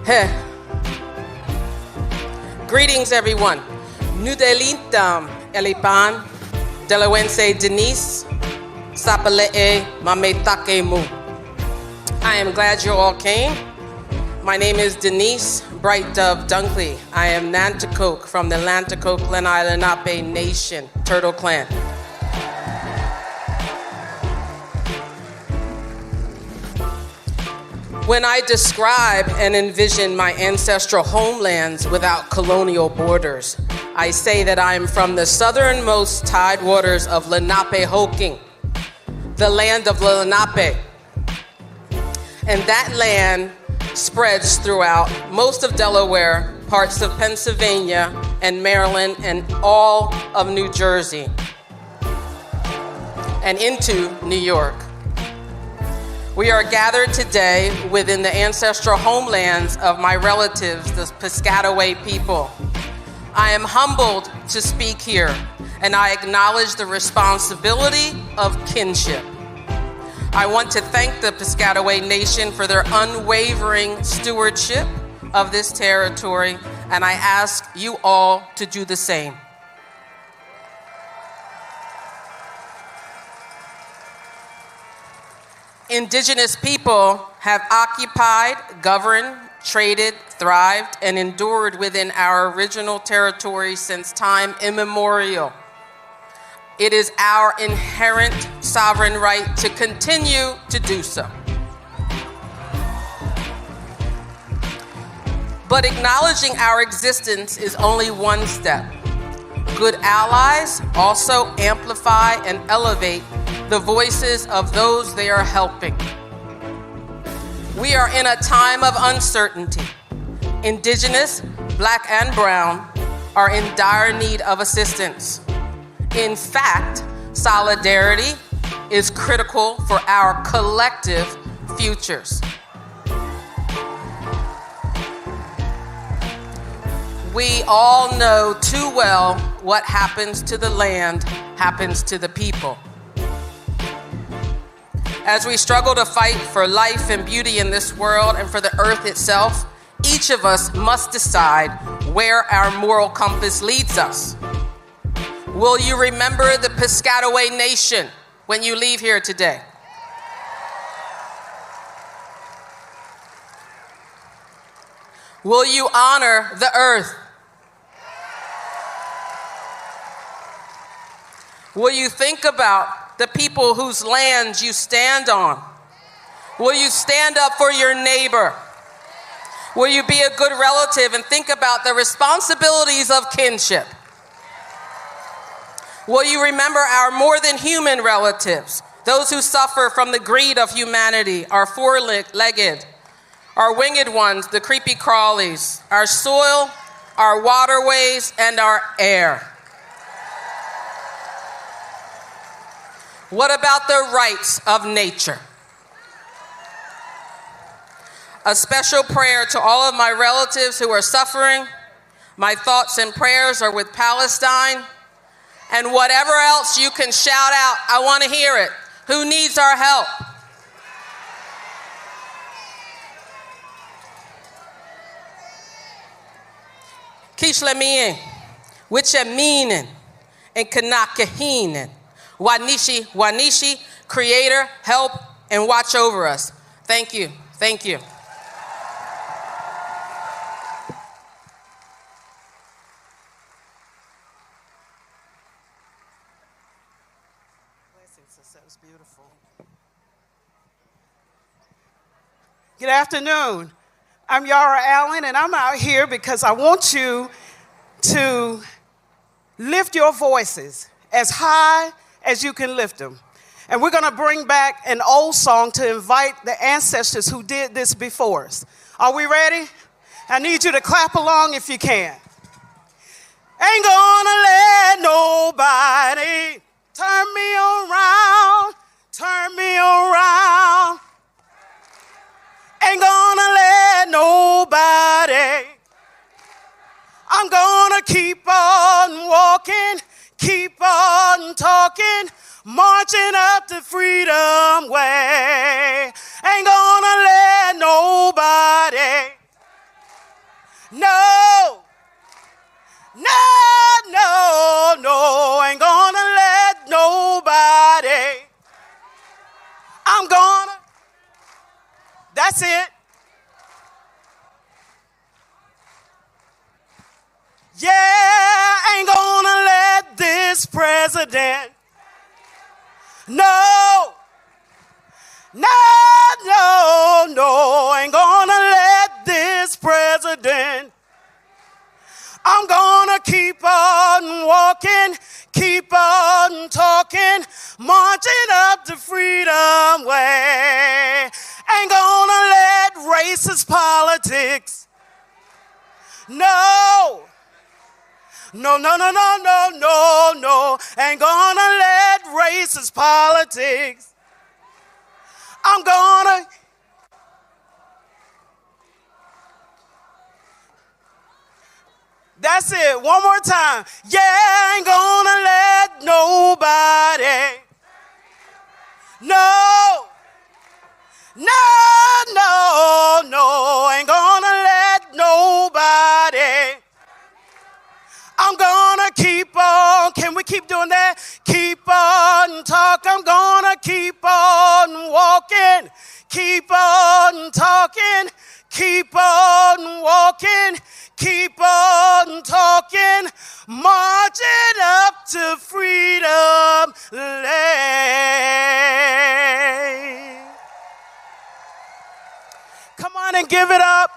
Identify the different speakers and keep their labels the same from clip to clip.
Speaker 1: Hey. Greetings, everyone. Nudelintam Elipan, Delawense Denise, Sapalee Mametake Mu. I am glad you all came. My name is Denise Bright Dove Dunkley. I am Nanticoke from the Lanticoke Lenai Lenape Nation, Turtle Clan. When I describe and envision my ancestral homelands without colonial borders, I say that I am from the southernmost tidewaters of Lenapehoking, the land of Lenape. And that land spreads throughout most of Delaware, parts of Pennsylvania and Maryland, and all of New Jersey, and into New York. We are gathered today within the ancestral homelands of my relatives, the Piscataway people. I am humbled to speak here, and I acknowledge the responsibility of kinship. I want to thank the Piscataway Nation for their unwavering stewardship of this territory, and I ask you all to do the same. Indigenous people have occupied, governed, traded, thrived, and endured within our original territory since time immemorial. It is our inherent sovereign right to continue to do so. But acknowledging our existence is only one step. Good allies also amplify and elevate the voices of those they are helping. We are in a time of uncertainty. Indigenous, Black and brown, are in dire need of assistance. In fact, solidarity is critical for our collective futures. We all know too well what happens to the land happens to the people. As we struggle to fight for life and beauty in this world and for the earth itself, each of us must decide where our moral compass leads us. Will you remember the Piscataway Nation when you leave here today? Will you honor the earth? Will you think about the people whose lands you stand on? Will you stand up for your neighbor? Will you be a good relative and think about the responsibilities of kinship? Will you remember our more than human relatives, those who suffer from the greed of humanity, our four-legged, our winged ones, the creepy crawlies, our soil, our waterways, and our air? What about the rights of nature? A special prayer to all of my relatives who are suffering. My thoughts and prayers are with Palestine. And whatever else you can shout out, I want to hear it. Who needs our help? Kishlemiin, Wicheminin, and Kanakahinin. Wanishi, creator, help, and watch over us. Thank you. Thank you. That was beautiful.
Speaker 2: Good afternoon. I'm Yara Allen, and I'm out here because I want you to lift your voices as high as you can lift them. And we're going to bring back an old song to invite the ancestors who did this before us. Are we ready? I need you to clap along if you can. Ain't gonna let nobody turn me around, turn me around. Ain't gonna let nobody. I'm gonna keep on walking, keep on talking, marching up the freedom way. Ain't gonna let nobody That's it. Yeah, ain't gonna let this president. No, ain't gonna let this president. I'm gonna keep on walking, keep on talking, marching up the freedom way. Ain't gonna let racist politics. No. Ain't gonna let racist politics. I'm gonna. That's it. One more time. Yeah, ain't gonna let nobody. No. Ain't gonna let nobody. I'm gonna keep on. Can we keep doing that? Keep on talking. I'm gonna keep on walking. Keep on talking. Keep on walking. Keep on talking. Marching up to freedom lane. Come on and give it up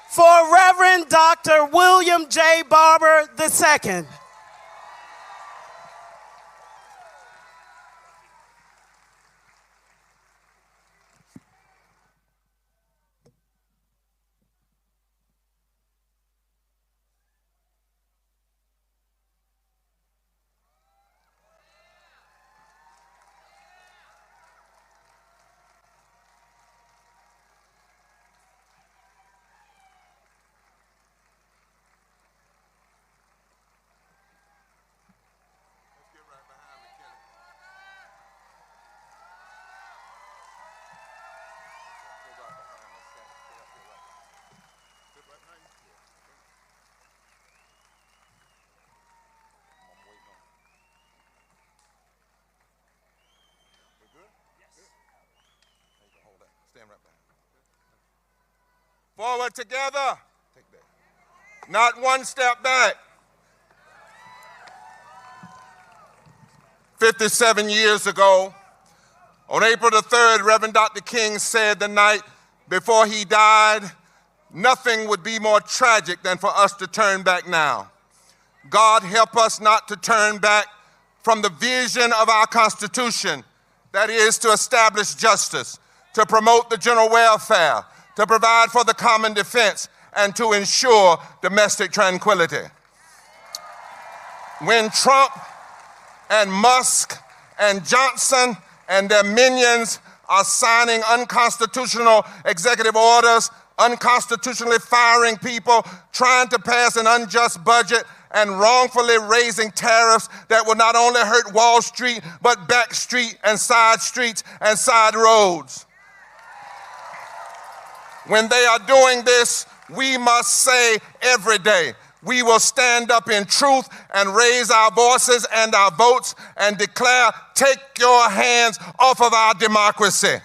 Speaker 2: for Reverend Dr. William J. Barber II.
Speaker 3: Forward together. Take that. Not one step back. 57 years ago, on April the 3rd, Reverend Dr. King said the night before he died, nothing would be more tragic than for us to turn back now. God help us not to turn back from the vision of our Constitution, that is to establish justice, to promote the general welfare, to provide for the common defense, and to ensure domestic tranquility. When Trump and Musk and Johnson and their minions are signing unconstitutional executive orders, unconstitutionally firing people, trying to pass an unjust budget, and wrongfully raising tariffs that will not only hurt Wall Street, but back street and side streets and side roads. When they are doing this, we must say every day, we will stand up in truth and raise our voices and our votes and declare, take your hands off of our democracy.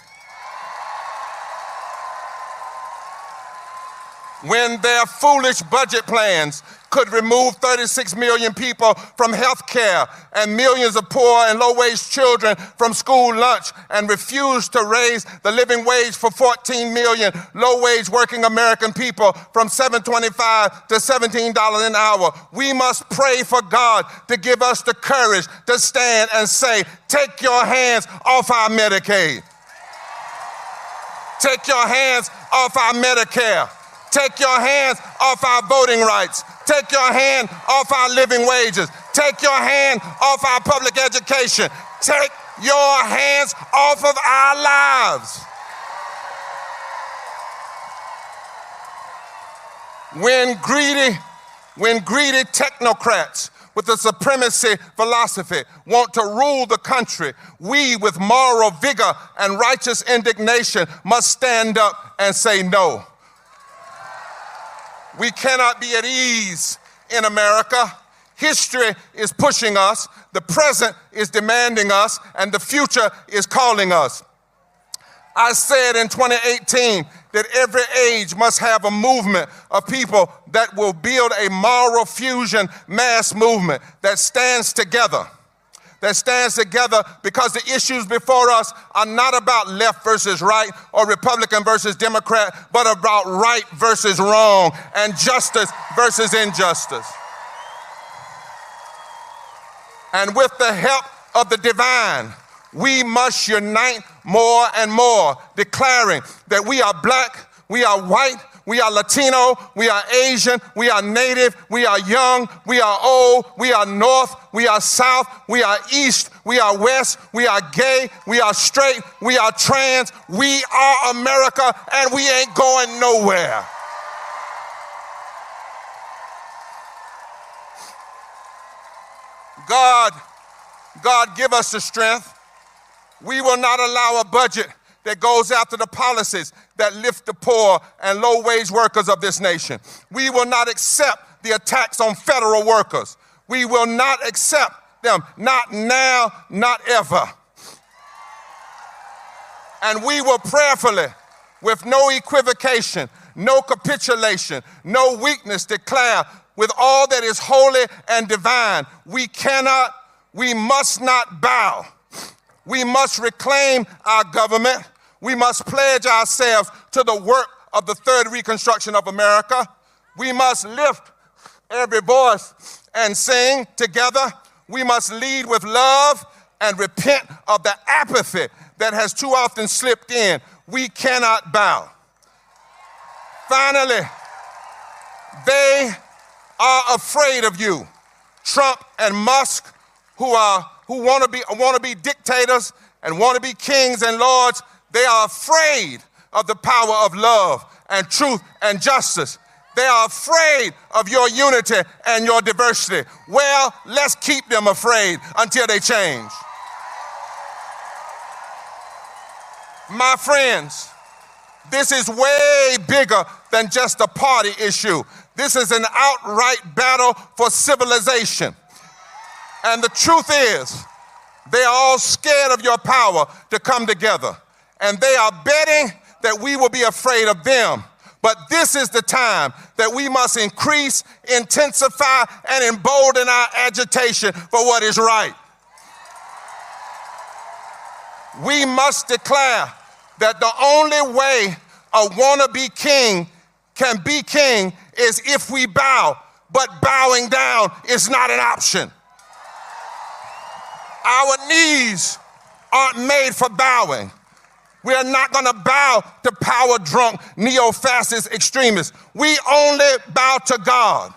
Speaker 3: When their foolish budget plans could remove 36 million people from health care and millions of poor and low-wage children from school lunch and refuse to raise the living wage for 14 million low-wage working American people from $7.25 to $17 an hour, we must pray for God to give us the courage to stand and say, take your hands off our Medicaid. Take your hands off our Medicare. Take your hands off our voting rights. Take your hand off our living wages. Take your hand off our public education. Take your hands off of our lives. When greedy technocrats with a supremacy philosophy want to rule the country, we with moral vigor and righteous indignation must stand up and say no. We cannot be at ease in America. History is pushing us, the present is demanding us, and the future is calling us. I said in 2018 that every age must have a movement of people that will build a moral fusion mass movement that stands together. Because the issues before us are not about left versus right or Republican versus Democrat, but about right versus wrong and justice versus injustice. And with the help of the divine, we must unite more and more, declaring that we are black, we are white, we are Latino, we are Asian, we are Native, we are young, we are old, we are North, we are South, we are East, we are West, we are gay, we are straight, we are trans, we are America, and we ain't going nowhere. God give us the strength. We will not allow a budget that goes after the policies that lift the poor and low-wage workers of this nation. We will not accept the attacks on federal workers. We will not accept them, not now, not ever. And we will prayerfully, with no equivocation, no capitulation, no weakness, declare with all that is holy and divine, we must not bow. We must reclaim our government. We must pledge ourselves to the work of the third reconstruction of America. We must lift every voice and sing together. We must lead with love and repent of the apathy that has too often slipped in. We cannot bow. Finally, they are afraid of you. Trump and Musk, who want to be dictators and want to be kings and lords, they are afraid of the power of love and truth and justice. They are afraid of your unity and your diversity. Well, let's keep them afraid until they change. My friends, this is way bigger than just a party issue. This is an outright battle for civilization. And the truth is, they are all scared of your power to come together. And they are betting that we will be afraid of them. But this is the time that we must increase, intensify, and embolden our agitation for what is right. We must declare that the only way a wannabe king can be king is if we bow, but bowing down is not an option. Our knees aren't made for bowing. We are not going to bow to power-drunk, neo-fascist extremists. We only bow to God.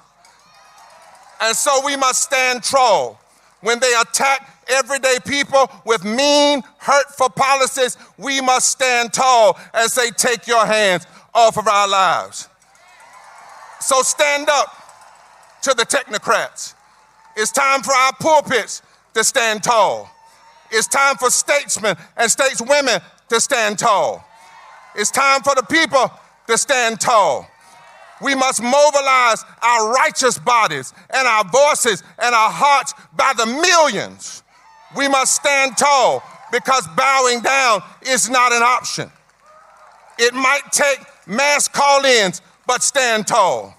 Speaker 3: And so we must stand tall. When they attack everyday people with mean, hurtful policies, we must stand tall and say, take your hands off of our lives. So stand up to the technocrats. It's time for our pulpits to stand tall. It's time for statesmen and stateswomen to stand tall. It's time for the people to stand tall. We must mobilize our righteous bodies and our voices and our hearts by the millions. We must stand tall because bowing down is not an option. It might take mass call-ins, but stand tall.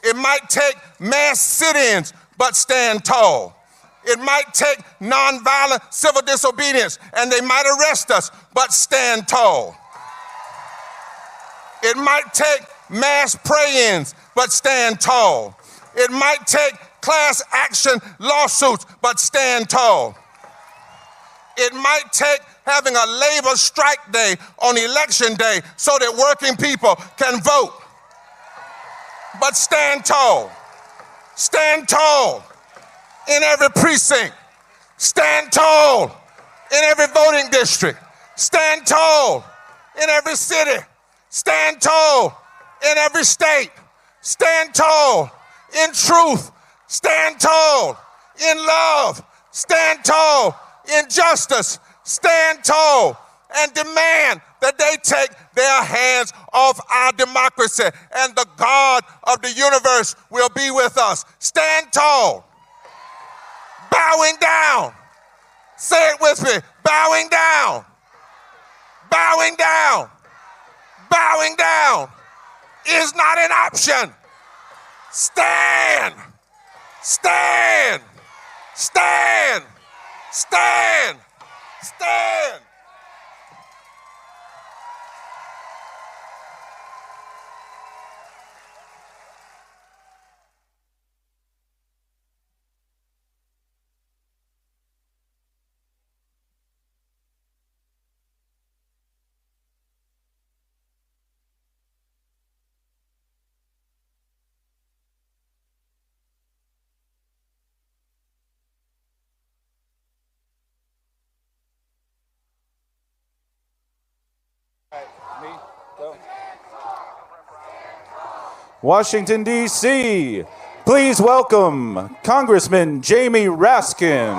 Speaker 3: It might take mass sit-ins, but stand tall. It might take nonviolent civil disobedience, and they might arrest us, but stand tall. It might take mass pray-ins, but stand tall. It might take class action lawsuits, but stand tall. It might take having a labor strike day on election day so that working people can vote. But stand tall. Stand tall in every precinct. Stand tall in every voting district. Stand tall in every city. Stand tall in every state. Stand tall in truth. Stand tall in love. Stand tall in justice. Stand tall and demand that they take their hands off our democracy, and the God of the universe will be with us. Stand tall. Bowing down. Say it with me. Bowing down. Bowing down is not an option. Stand, stand, stand, stand, stand.
Speaker 4: Washington, D.C., please welcome Congressman Jamie Raskin.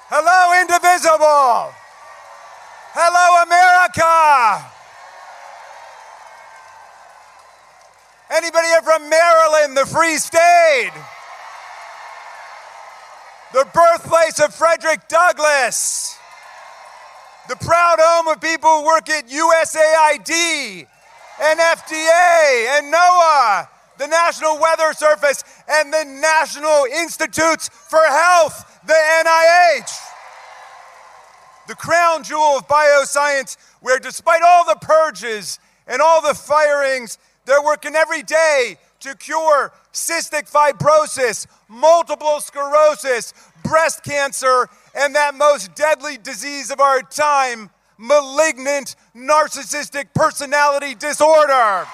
Speaker 5: Hello, Indivisible. Hello, America. Anybody here from Maryland, the Free State? The birthplace of Frederick Douglass. The proud home of people who work at USAID and FDA and NOAA, the National Weather Service, and the National Institutes for Health, the NIH. The crown jewel of bioscience, where despite all the purges and all the firings, they're working every day to cure cystic fibrosis, multiple sclerosis, breast cancer, and that most deadly disease of our time, malignant narcissistic personality disorder.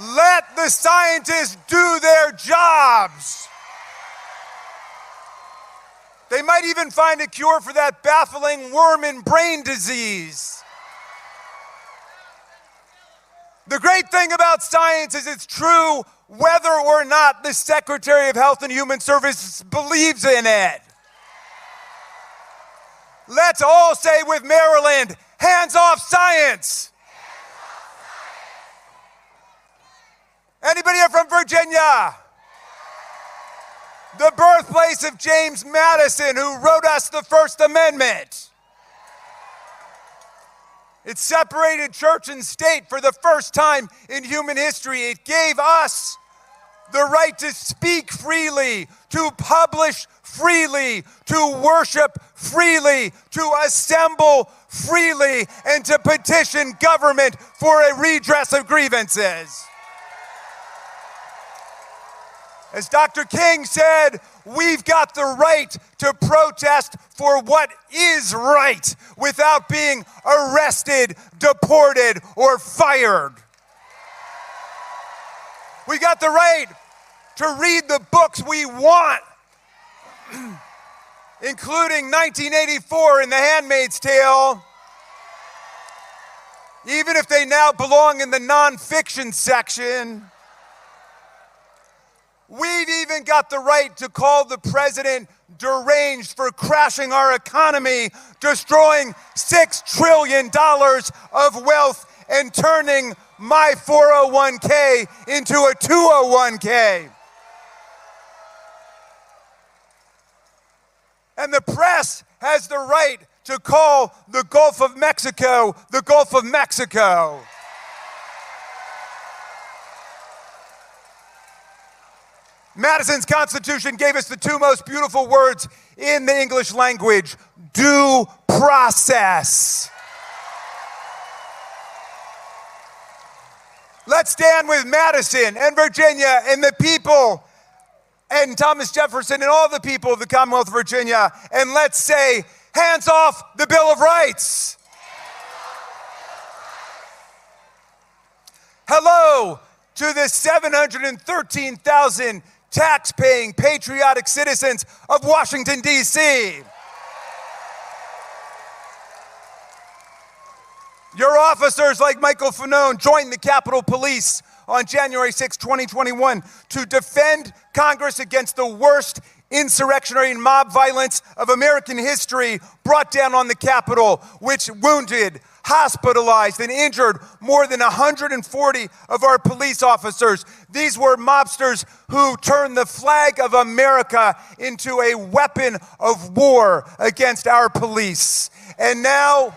Speaker 5: Let the scientists do their jobs. They might even find a cure for that baffling worm and brain disease. The great thing about science is it's true whether or not the Secretary of Health and Human Services believes in it. Let's all say with Maryland, hands off science. Anybody here from Virginia? The birthplace of James Madison, who wrote us the First Amendment. It separated church and state for the first time in human history. It gave us the right to speak freely, to publish freely, to worship freely, to assemble freely, and to petition government for a redress of grievances. As Dr. King said, we've got the right to protest for what is right without being arrested, deported, or fired. We got the right to read the books we want, including 1984 and The Handmaid's Tale, even if they now belong in the nonfiction section. We've even got the right to call the president deranged for crashing our economy, destroying $6 trillion of wealth, and turning my 401k into a 201k. And the press has the right to call the Gulf of Mexico the Gulf of Mexico. Madison's Constitution gave us the two most beautiful words in the English language: due process. Let's stand with Madison and Virginia and the people and Thomas Jefferson and all the people of the Commonwealth of Virginia, and let's say, hands off the Bill of Rights. Hello to the 713,000 tax-paying, patriotic citizens of Washington, D.C. Your officers, like Michael Fanone, joined the Capitol Police on January 6, 2021, to defend Congress against the worst insurrectionary and mob violence of American history brought down on the Capitol, which wounded, hospitalized, and injured more than 140 of our police officers. These were mobsters who turned the flag of America into a weapon of war against our police. And now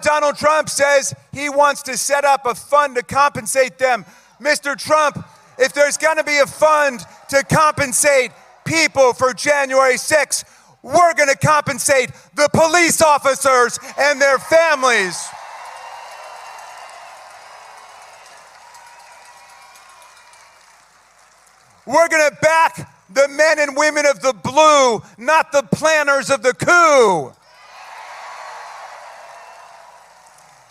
Speaker 5: Donald Trump says he wants to set up a fund to compensate them. Mr. Trump, if there's going to be a fund to compensate people for January 6th, we're going to compensate the police officers and their families. We're going to back the men and women of the blue, not the planners of the coup.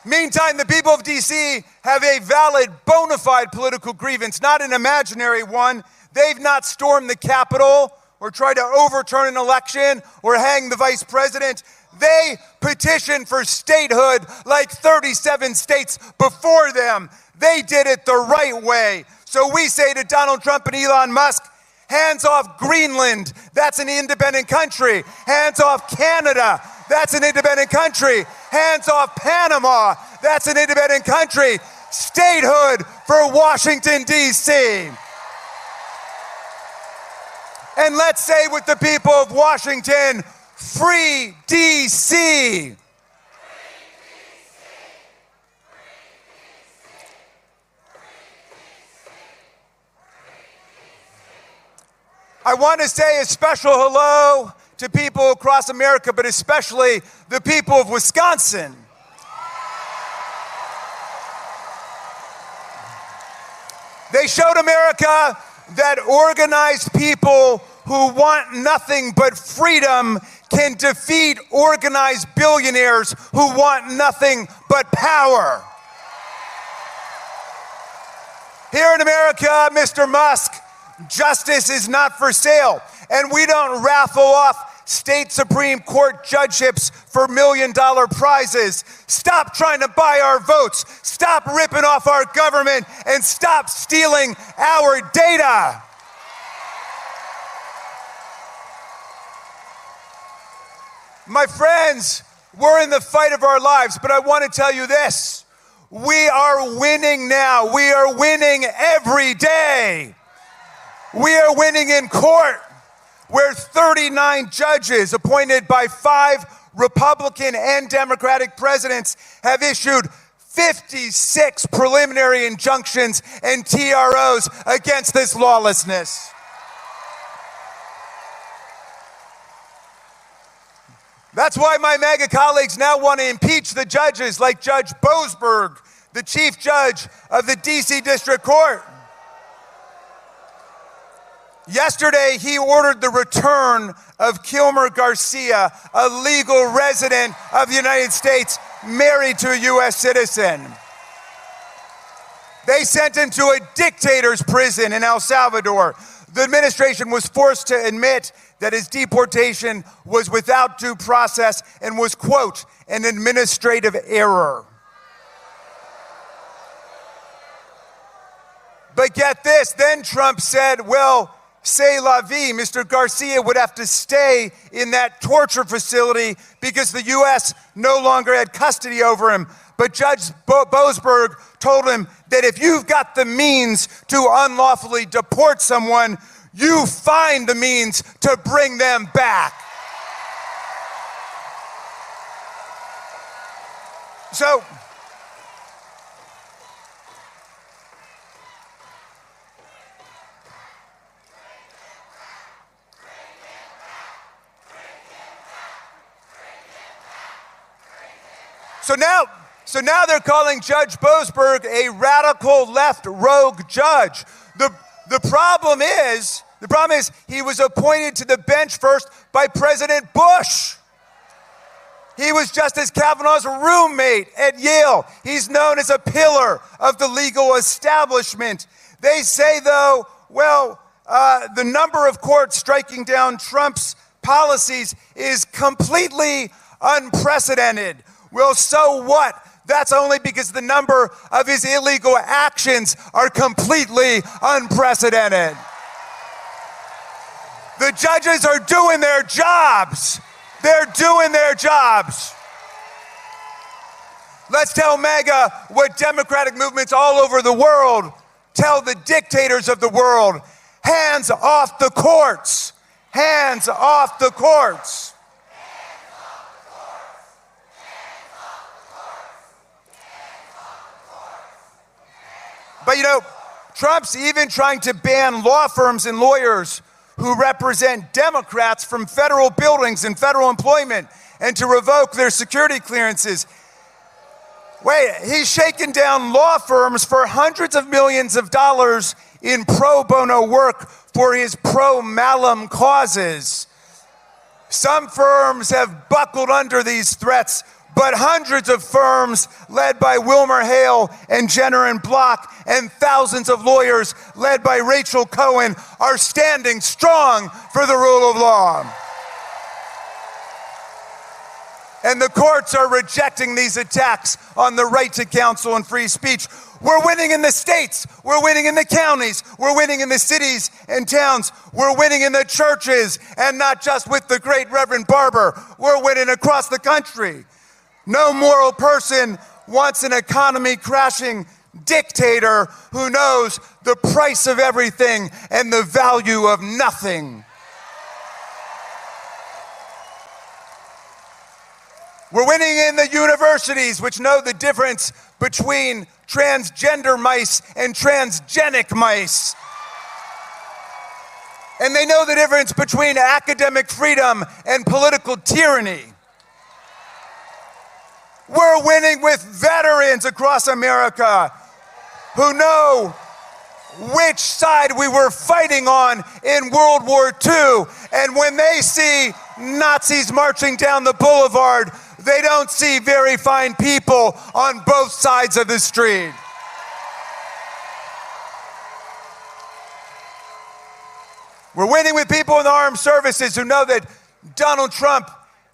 Speaker 5: Meantime, the people of D.C. have a valid, bona fide political grievance, not an imaginary one. They've not stormed the Capitol or tried to overturn an election or hang the vice president. They petitioned for statehood like 37 states before them. They did it the right way. So we say to Donald Trump and Elon Musk, hands off Greenland, that's an independent country. Hands off Canada, that's an independent country. Hands off Panama, that's an independent country. Statehood for Washington, D.C. And let's say with the people of Washington, free D.C. I want to say a special hello to people across America, but especially the people of Wisconsin. They showed America that organized people who want nothing but freedom can defeat organized billionaires who want nothing but power. Here in America, Mr. Musk, justice is not for sale, and we don't raffle off state Supreme Court judgeships for million-dollar prizes. Stop trying to buy our votes. Stop ripping off our government and stop stealing our data. My friends, we're in the fight of our lives, but I want to tell you this. We are winning now. We are winning every day. We are winning in court, where 39 judges appointed by 5 Republican and Democratic presidents have issued 56 preliminary injunctions and TROs against this lawlessness. That's why my MAGA colleagues now want to impeach the judges like Judge Boasberg, the chief judge of the D.C. District Court. Yesterday, he ordered the return of Kilmer Garcia, a legal resident of the United States, married to a U.S. citizen. They sent him to a dictator's prison in El Salvador. The administration was forced to admit that his deportation was without due process and was, quote, an administrative error. But get this, then Trump said, well, c'est la vie. Mr. Garcia would have to stay in that torture facility because the U.S. no longer had custody over him. But Judge Boasberg told him that if you've got the means to unlawfully deport someone, you find the means to bring them back. So, So now they're calling Judge Boasberg a radical left rogue judge. The problem is he was appointed to the bench first by President Bush. He was Justice Kavanaugh's roommate at Yale. He's known as a pillar of the legal establishment. They say, though, the number of courts striking down Trump's policies is completely unprecedented. Well, so what? That's only because the number of his illegal actions are completely unprecedented. The judges are doing their jobs. They're doing their jobs. Let's tell MAGA what democratic movements all over the world tell the dictators of the world. Hands off the courts. Hands off the courts. But you know, Trump's even trying to ban law firms and lawyers who represent Democrats from federal buildings and federal employment and to revoke their security clearances. Wait, he's shaken down law firms for hundreds of millions of dollars in pro bono work for his pro-malum causes. Some firms have buckled under these threats, but hundreds of firms led by Wilmer Hale and Jenner and Block and thousands of lawyers led by Rachel Cohen are standing strong for the rule of law. And the courts are rejecting these attacks on the right to counsel and free speech. We're winning in the states. We're winning in the counties. We're winning in the cities and towns. We're winning in the churches, and not just with the great Reverend Barber. We're winning across the country. No moral person wants an economy crashing dictator who knows the price of everything and the value of nothing. We're winning in the universities, which know the difference between transgender mice and transgenic mice. And they know the difference between academic freedom and political tyranny. We're winning with veterans across America who know which side we were fighting on in World War II. And when they see Nazis marching down the boulevard, they don't see very fine people on both sides of the street. We're winning with people in the armed services who know that Donald Trump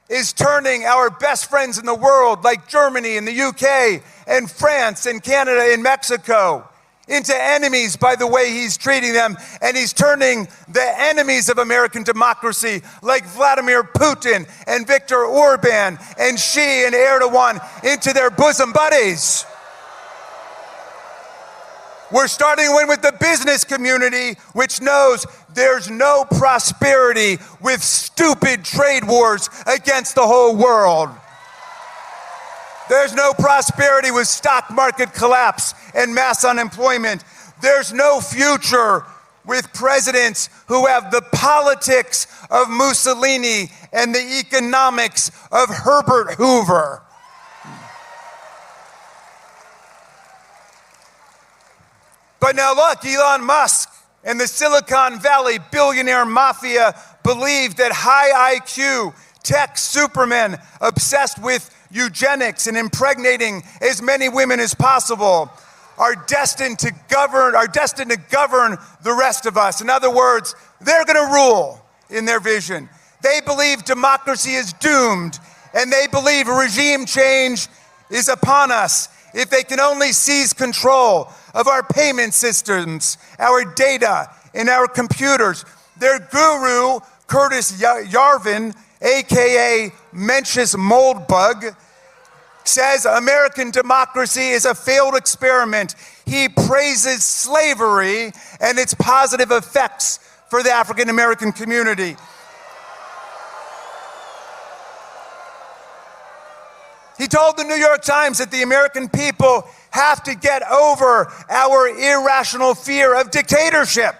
Speaker 5: is turning our best friends in the world, like Germany and the UK and France and Canada and Mexico, into enemies by the way he's treating them. And he's turning the enemies of American democracy, like Vladimir Putin and Viktor Orban and Xi and Erdogan, into their bosom buddies. We're starting to win with the business community, which knows there's no prosperity with stupid trade wars against the whole world. There's no prosperity with stock market collapse and mass unemployment. There's no future with presidents who have the politics of Mussolini and the economics of Herbert Hoover. But now look, Elon Musk and the Silicon Valley billionaire mafia believe that high IQ tech supermen obsessed with eugenics and impregnating as many women as possible are destined to govern the rest of us. In other words, they're going to rule in their vision. They believe democracy is doomed, and they believe regime change is upon us if they can only seize control of our payment systems, our data, and our computers. Their guru, Curtis Yarvin, aka Mencius Moldbug, says American democracy is a failed experiment. He praises slavery and its positive effects for the African American community. He told the New York Times that the American people have to get over our irrational fear of dictatorship.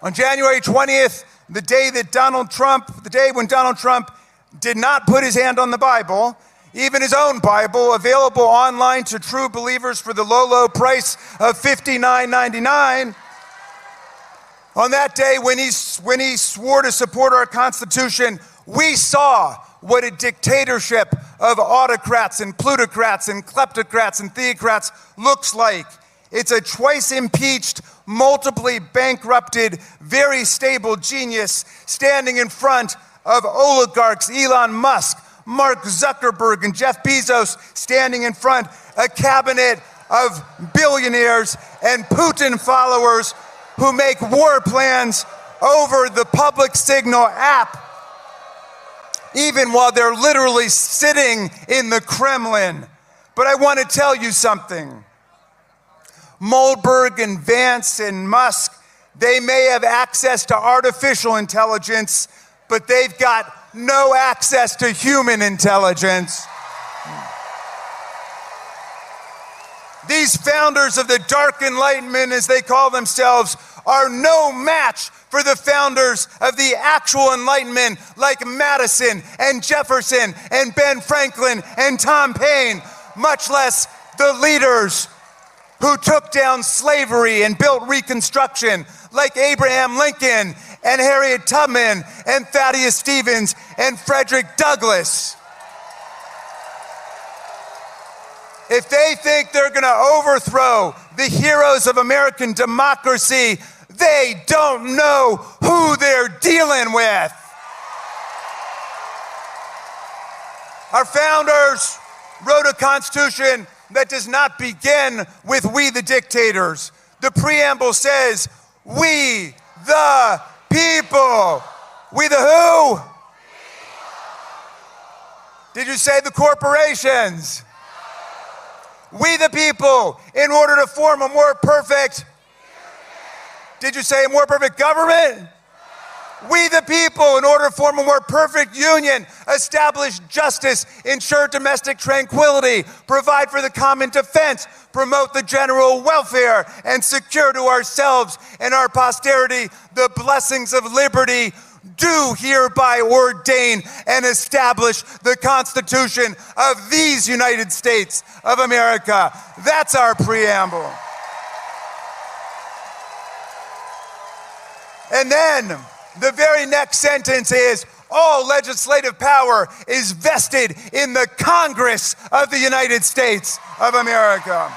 Speaker 5: On January 20th, the day when Donald Trump did not put his hand on the Bible, even his own Bible, available online to true believers for the low price of $59.99. On that day, when he swore to support our Constitution, we saw what a dictatorship of autocrats and plutocrats and kleptocrats and theocrats looks like. It's a twice impeached, multiply bankrupted, very stable genius standing in front of oligarchs, Elon Musk, Mark Zuckerberg, and Jeff Bezos, standing in front, a cabinet of billionaires and Putin followers who make war plans over the public signal app, even while they're literally sitting in the Kremlin. But I want to tell you something. Moldberg and Vance and Musk, they may have access to artificial intelligence, but they've got no access to human intelligence. These founders of the Dark Enlightenment, as they call themselves, are no match for the founders of the actual Enlightenment, like Madison and Jefferson and Ben Franklin and Tom Paine, much less the leaders who took down slavery and built Reconstruction, like Abraham Lincoln and Harriet Tubman and Thaddeus Stevens and Frederick Douglass. If they think they're going to overthrow the heroes of American democracy, they don't know who they're dealing with. Our founders wrote a constitution that does not begin with "we the dictators." The preamble says, "We the people." We the who? Did you say the corporations? We the people, in order to form a more perfect, did you say a more perfect government? We the people, in order to form a more perfect union, establish justice, ensure domestic tranquility, provide for the common defense, promote the general welfare, and secure to ourselves and our posterity the blessings of liberty, do hereby ordain and establish the Constitution of these United States of America. That's our preamble. And then the very next sentence is, all legislative power is vested in the Congress of the United States of America.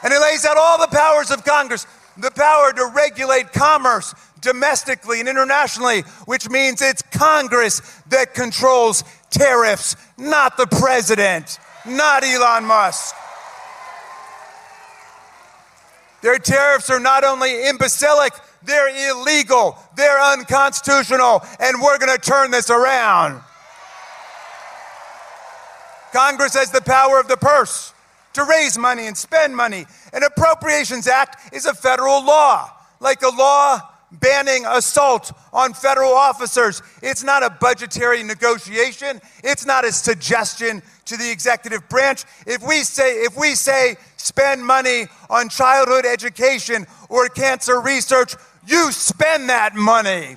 Speaker 5: And it lays out all the powers of Congress, the power to regulate commerce domestically and internationally, which means it's Congress that controls tariffs, not the president, not Elon Musk. Their tariffs are not only imbecilic, they're illegal, they're unconstitutional, and we're going to turn this around. Congress has the power of the purse to raise money and spend money. An Appropriations Act is a federal law, like a law banning assault on federal officers. It's not a budgetary negotiation. It's not a suggestion to the executive branch. If we say spend money on childhood education or cancer research, you spend that money.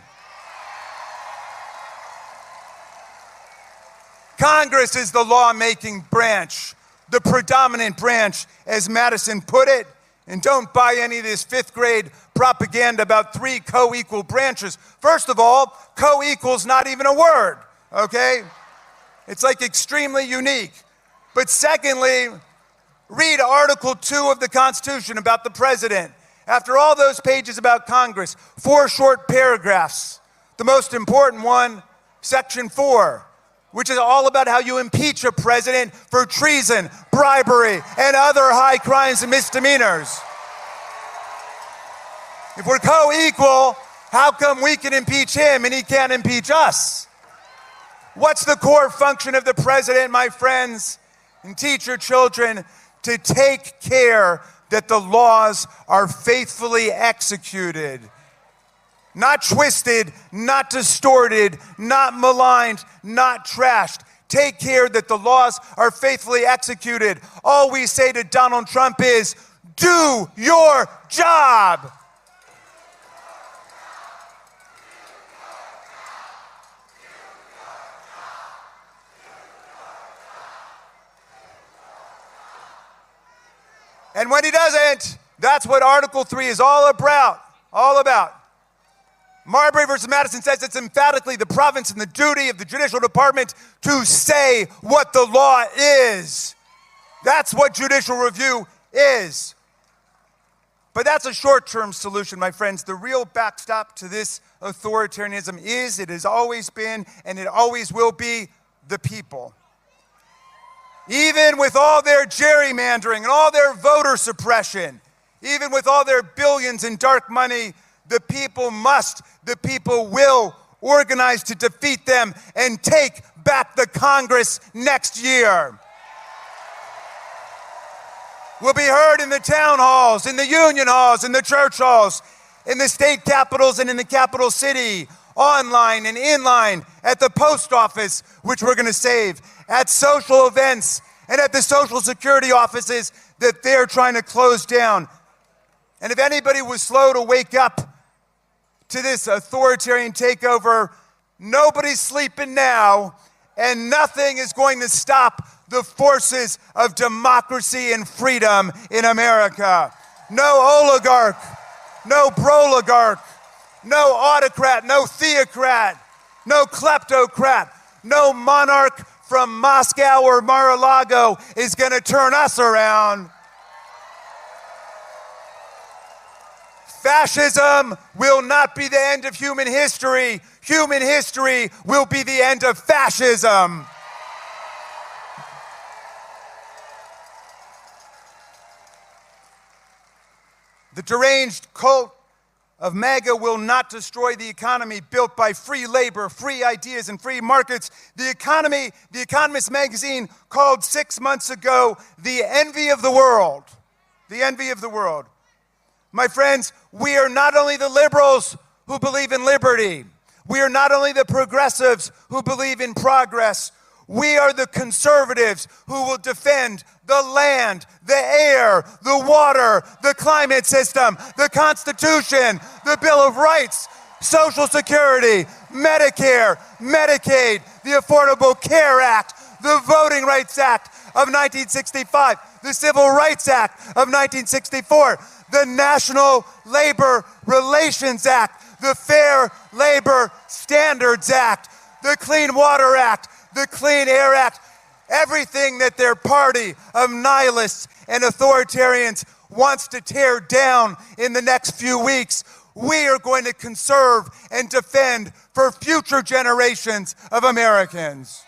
Speaker 5: Congress is the lawmaking branch, the predominant branch, as Madison put it. And don't buy any of this fifth grade propaganda about three co-equal branches. First of all, co-equal's not even a word, okay? It's like extremely unique. But secondly, read Article 2 of the Constitution about the president. After all those pages about Congress, 4 short paragraphs. The most important one, Section 4, which is all about how you impeach a president for treason, bribery, and other high crimes and misdemeanors. If we're co-equal, how come we can impeach him and he can't impeach us? What's the core function of the president, my friends? And teach your children to take care that the laws are faithfully executed. Not twisted, not distorted, not maligned, not trashed. Take care that the laws are faithfully executed. All we say to Donald Trump is, do your job. And when he doesn't, that's what Article 3 is all about. All about. Marbury versus Madison says it's emphatically the province and the duty of the judicial department to say what the law is. That's what judicial review is. But that's a short-term solution, my friends. The real backstop to this authoritarianism is, it has always been, and it always will be, the people. Even with all their gerrymandering and all their voter suppression, Even with all their billions in dark money, the people will organize to defeat them and take back the Congress next year. We'll be heard in the town halls, in the union halls, in the church halls, in the state capitals and in the capital city, online and inline, at the post office, which we're going to save, at social events, and at the Social Security offices that they're trying to close down. And if anybody was slow to wake up to this authoritarian takeover, nobody's sleeping now, and nothing is going to stop the forces of democracy and freedom in America. No oligarch, no proligarch, no autocrat, no theocrat, no kleptocrat, no monarch from Moscow or Mar-a-Lago is going to turn us around. Fascism will not be the end of human history. Human history will be the end of fascism. The deranged cult of MAGA will not destroy the economy built by free labor, free ideas, and free markets. The Economist magazine called 6 months ago the envy of the world. The envy of the world. My friends, we are not only the liberals who believe in liberty. We are not only the progressives who believe in progress. We are the conservatives who will defend the land, the air, the water, the climate system, the Constitution, the Bill of Rights, Social Security, Medicare, Medicaid, the Affordable Care Act, the Voting Rights Act of 1965, the Civil Rights Act of 1964, the National Labor Relations Act, the Fair Labor Standards Act, the Clean Water Act, the Clean Air Act, everything that their party of nihilists and authoritarians wants to tear down in the next few weeks, we are going to conserve and defend for future generations of Americans.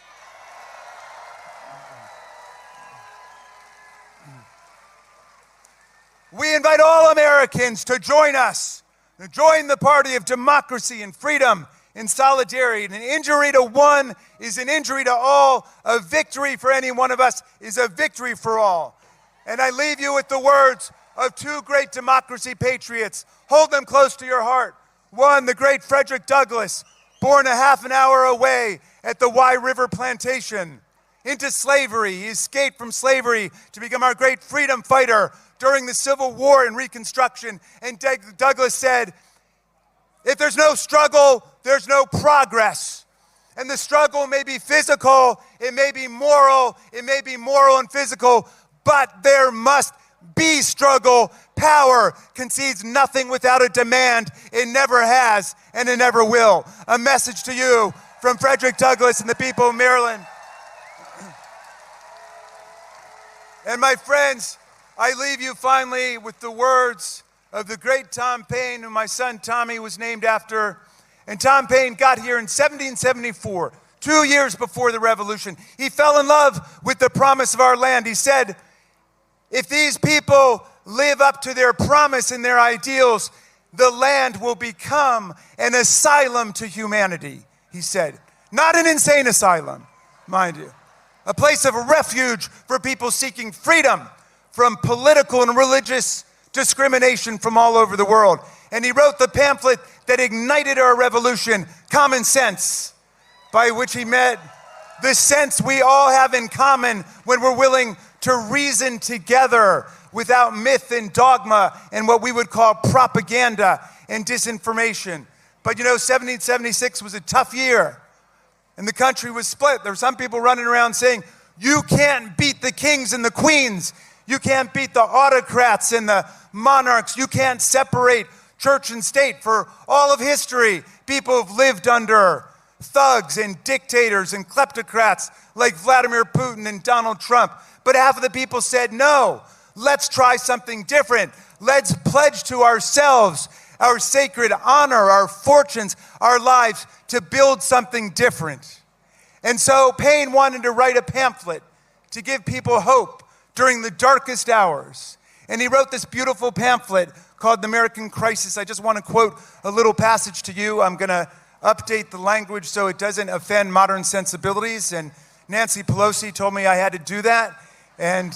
Speaker 5: We invite all Americans to join us, to join the party of democracy and freedom and solidarity. An injury to one is an injury to all. A victory for any one of us is a victory for all. And I leave you with the words of two great democracy patriots. Hold them close to your heart. One, the great Frederick Douglass, born a half an hour away at the Wye River Plantation into slavery. He escaped from slavery to become our great freedom fighter during the Civil War and Reconstruction. And Douglass said, if there's no struggle, there's no progress. And the struggle may be physical, it may be moral and physical, but there must be struggle. Power concedes nothing without a demand. It never has, and it never will. A message to you from Frederick Douglass and the people of Maryland. And my friends, I leave you finally with the words of the great Tom Paine, who my son Tommy was named after. And Tom Paine got here in 1774, 2 years before the Revolution. He fell in love with the promise of our land. He said, if these people live up to their promise and their ideals, the land will become an asylum to humanity, he said. Not an insane asylum, mind you. A place of refuge for people seeking freedom from political and religious discrimination from all over the world. And he wrote the pamphlet that ignited our revolution, Common Sense, by which he meant the sense we all have in common when we're willing to reason together without myth and dogma and what we would call propaganda and disinformation. But you know, 1776 was a tough year, and the country was split. There were some people running around saying, you can't beat the kings and the queens. You can't beat the autocrats and the monarchs. You can't separate church and state. For all of history, people have lived under thugs and dictators and kleptocrats like Vladimir Putin and Donald Trump. But half of the people said, no, let's try something different. Let's pledge to ourselves our sacred honor, our fortunes, our lives to build something different. And so Paine wanted to write a pamphlet to give people hope during the darkest hours. And he wrote this beautiful pamphlet called The American Crisis. I just want to quote a little passage to you. I'm going to update the language so it doesn't offend modern sensibilities. And Nancy Pelosi told me I had to do that. And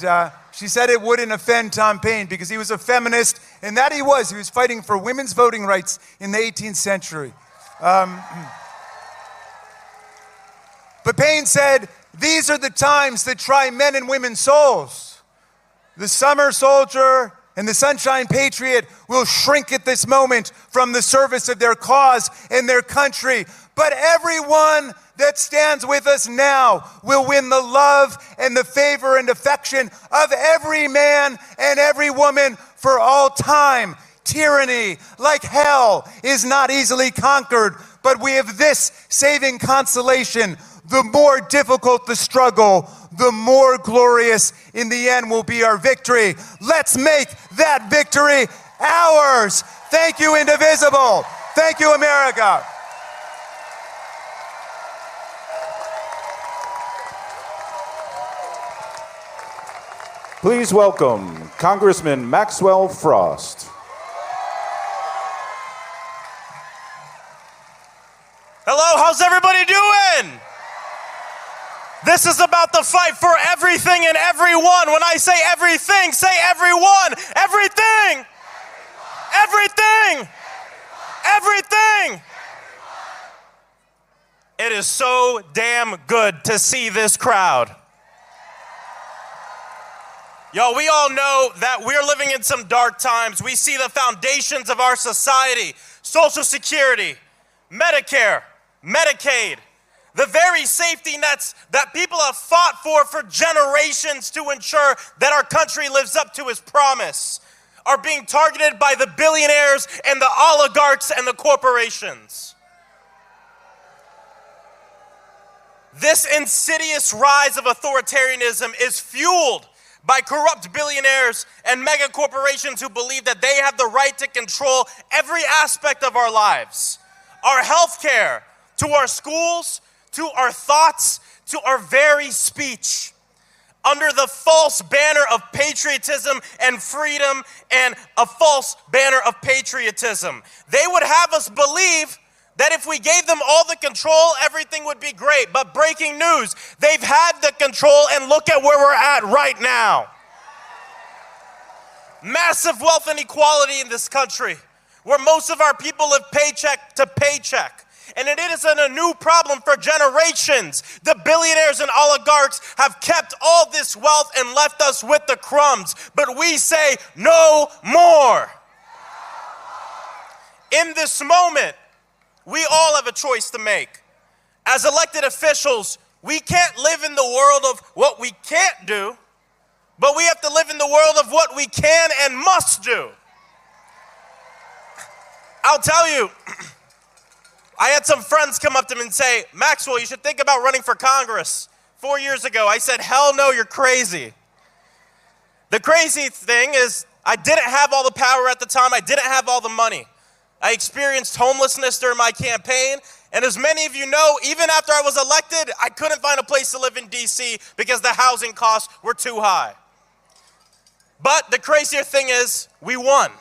Speaker 5: she said it wouldn't offend Tom Paine because he was a feminist, and that he was. He was fighting for women's voting rights in the 18th century. But Paine said, these are the times that try men and women's souls. The summer soldier and the sunshine patriot will shrink at this moment from the service of their cause and their country. But everyone that stands with us now will win the love and the favor and affection of every man and every woman for all time. Tyranny, like hell, is not easily conquered, but we have this saving consolation. The more difficult the struggle, the more glorious in the end will be our victory. Let's make that victory ours. Thank you, Indivisible. Thank you, America.
Speaker 4: Please welcome Congressman Maxwell Frost.
Speaker 6: Hello, how's everybody doing? This is about the fight for everything and everyone. When I say everything, say everyone. Everything. Everything. Everything. It is so damn good to see this crowd. Yo, we all know that we're living in some dark times. We see the foundations of our society, Social Security, Medicare, Medicaid, the very safety nets that people have fought for generations to ensure that our country lives up to its promise, are being targeted by the billionaires and the oligarchs and the corporations. This insidious rise of authoritarianism is fueled by corrupt billionaires and mega corporations who believe that they have the right to control every aspect of our lives. Our health care, to our schools, to our thoughts, to our very speech. Under the false banner of patriotism and freedom and a false banner of patriotism. They would have us believe that if we gave them all the control, everything would be great. But breaking news, they've had the control and look at where we're at right now. Massive wealth inequality in this country, where most of our people live paycheck to paycheck. And it isn't a new problem for generations. The billionaires and oligarchs have kept all this wealth and left us with the crumbs. But we say no more. In this moment, we all have a choice to make. As elected officials, we can't live in the world of what we can't do, but we have to live in the world of what we can and must do. I'll tell you, I had some friends come up to me and say, Maxwell, you should think about running for Congress. 4 years ago, I said, hell no, you're crazy. The crazy thing is I didn't have all the power at the time. I didn't have all the money. I experienced homelessness during my campaign. And as many of you know, even after I was elected, I couldn't find a place to live in DC because the housing costs were too high. But the crazier thing is, we won.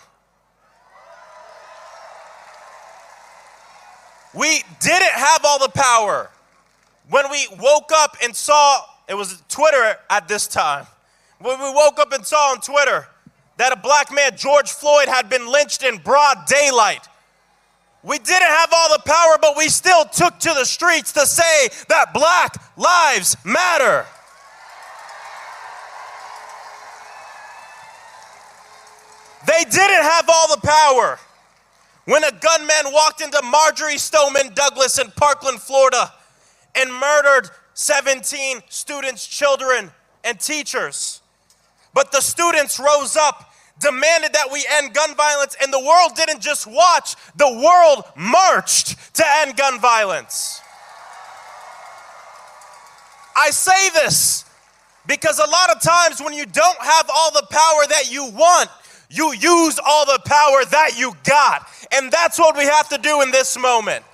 Speaker 6: We didn't have all the power. When we woke up and saw, it was Twitter at this time, when we woke up and saw on Twitter that a black man, George Floyd, had been lynched in broad daylight. We didn't have all the power, but we still took to the streets to say that Black Lives Matter. They didn't have all the power. When a gunman walked into Marjorie Stoneman Douglas in Parkland, Florida, and murdered 17 students, children, and teachers. But the students rose up, demanded that we end gun violence, and the world didn't just watch, the world marched to end gun violence. I say this because a lot of times when you don't have all the power that you want, you use all the power that you got. And that's what we have to do in this moment.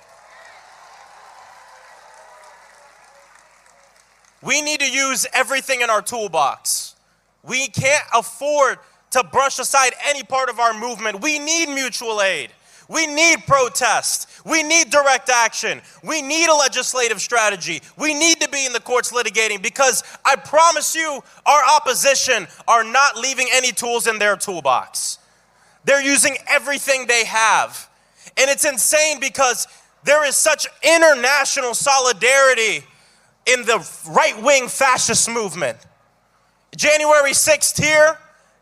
Speaker 6: We need to use everything in our toolbox. We can't afford to brush aside any part of our movement. We need mutual aid. We need protest. We need direct action. We need a legislative strategy. We need to be in the courts litigating, because I promise you, our opposition are not leaving any tools in their toolbox. They're using everything they have. And it's insane because there is such international solidarity in the right-wing fascist movement. January 6th here,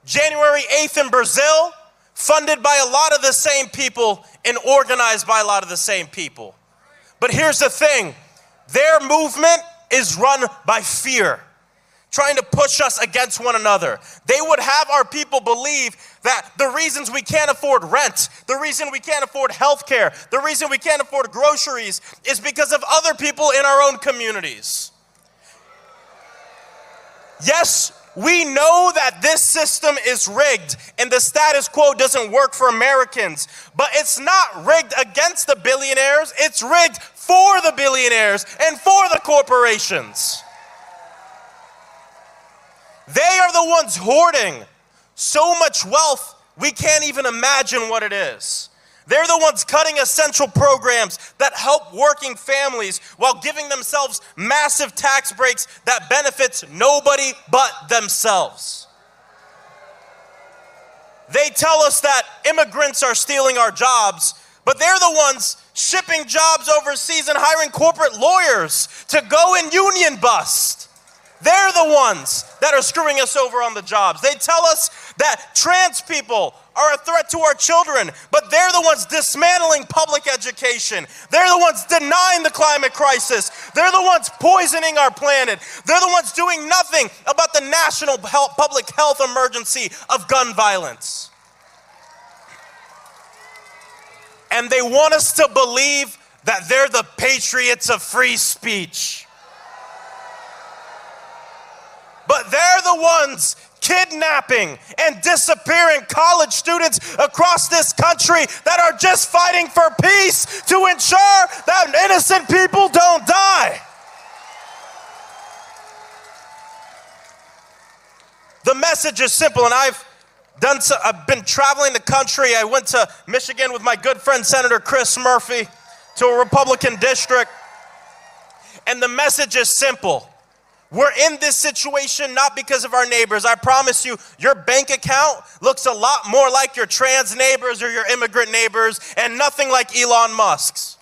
Speaker 6: January 8th in Brazil, funded by a lot of the same people and organized by a lot of the same people. But here's the thing, their movement is run by fear, trying to push us against one another. They would have our people believe that the reasons we can't afford rent, the reason we can't afford health care, the reason we can't afford groceries is because of other people in our own communities. Yes, we know that this system is rigged and the status quo doesn't work for Americans, but it's not rigged against the billionaires, it's rigged for the billionaires and for the corporations. They are the ones hoarding so much wealth, we can't even imagine what it is. They're the ones cutting essential programs that help working families while giving themselves massive tax breaks that benefits nobody but themselves. They tell us that immigrants are stealing our jobs, but they're the ones shipping jobs overseas and hiring corporate lawyers to go and union bust. They're the ones that are screwing us over on the jobs. They tell us that trans people are a threat to our children, but they're the ones dismantling public education. They're the ones denying the climate crisis. They're the ones poisoning our planet. They're the ones doing nothing about the national public health emergency of gun violence. And they want us to believe that they're the patriots of free speech. But they're the ones kidnapping and disappearing college students across this country that are just fighting for peace to ensure that innocent people don't die. The message is simple, and I've been traveling the country. I went to Michigan with my good friend Senator Chris Murphy to a Republican district, and the message is simple. We're in this situation not because of our neighbors. I promise you, your bank account looks a lot more like your trans neighbors or your immigrant neighbors and nothing like Elon Musk's.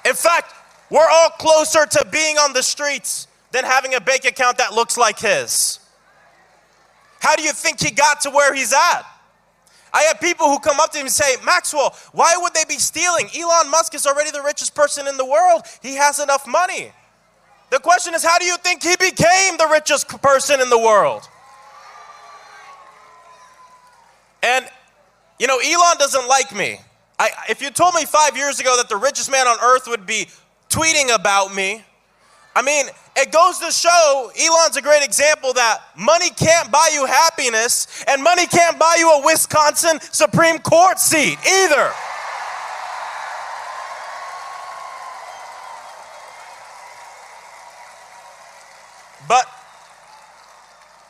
Speaker 6: In fact, we're all closer to being on the streets than having a bank account that looks like his. How do you think he got to where he's at? I have people who come up to him and say, Maxwell, why would they be stealing? Elon Musk is already the richest person in the world. He has enough money. The question is, how do you think he became the richest person in the world? And, you know, Elon doesn't like me. If you told me 5 years ago that the richest man on earth would be tweeting about me, I mean, it goes to show Elon's a great example that money can't buy you happiness and money can't buy you a Wisconsin Supreme Court seat either. But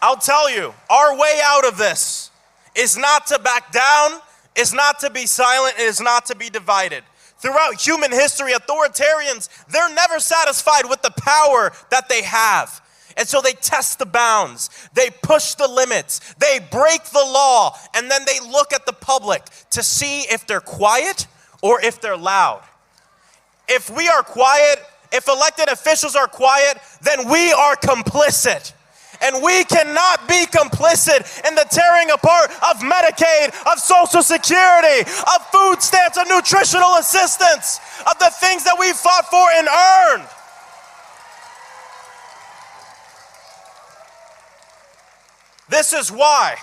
Speaker 6: I'll tell you, our way out of this is not to back down, is not to be silent, and is not to be divided. Throughout human history, authoritarians, they're never satisfied with the power that they have. And so they test the bounds, they push the limits, they break the law, and then they look at the public to see if they're quiet or if they're loud. If we are quiet, if elected officials are quiet, then we are complicit. And we cannot be complicit in the tearing apart of Medicaid, of Social Security, of food stamps, of nutritional assistance, of the things that we fought for and earned. This is why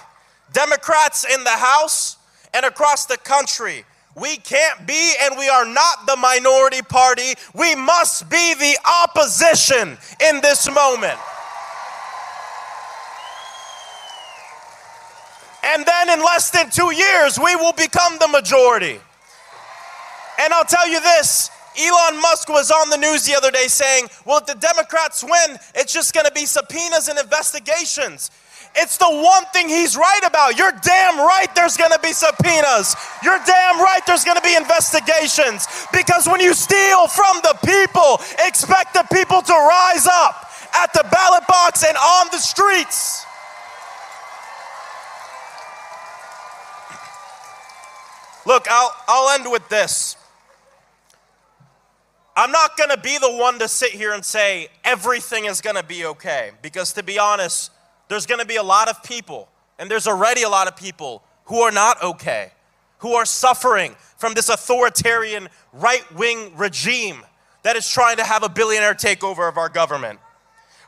Speaker 6: Democrats in the House and across the country, we can't be and we are not the minority party. We must be the opposition in this moment. And then in less than 2 years, we will become the majority. And I'll tell you this, Elon Musk was on the news the other day saying, well, if the Democrats win, it's just going to be subpoenas and investigations. It's the one thing he's right about. You're damn right there's gonna be subpoenas. You're damn right there's gonna be investigations. Because when you steal from the people, expect the people to rise up at the ballot box and on the streets. Look, I'll end with this. I'm not gonna be the one to sit here and say everything is gonna be okay. Because to be honest, there's gonna be a lot of people, and there's already a lot of people who are not okay, who are suffering from this authoritarian right-wing regime that is trying to have a billionaire takeover of our government.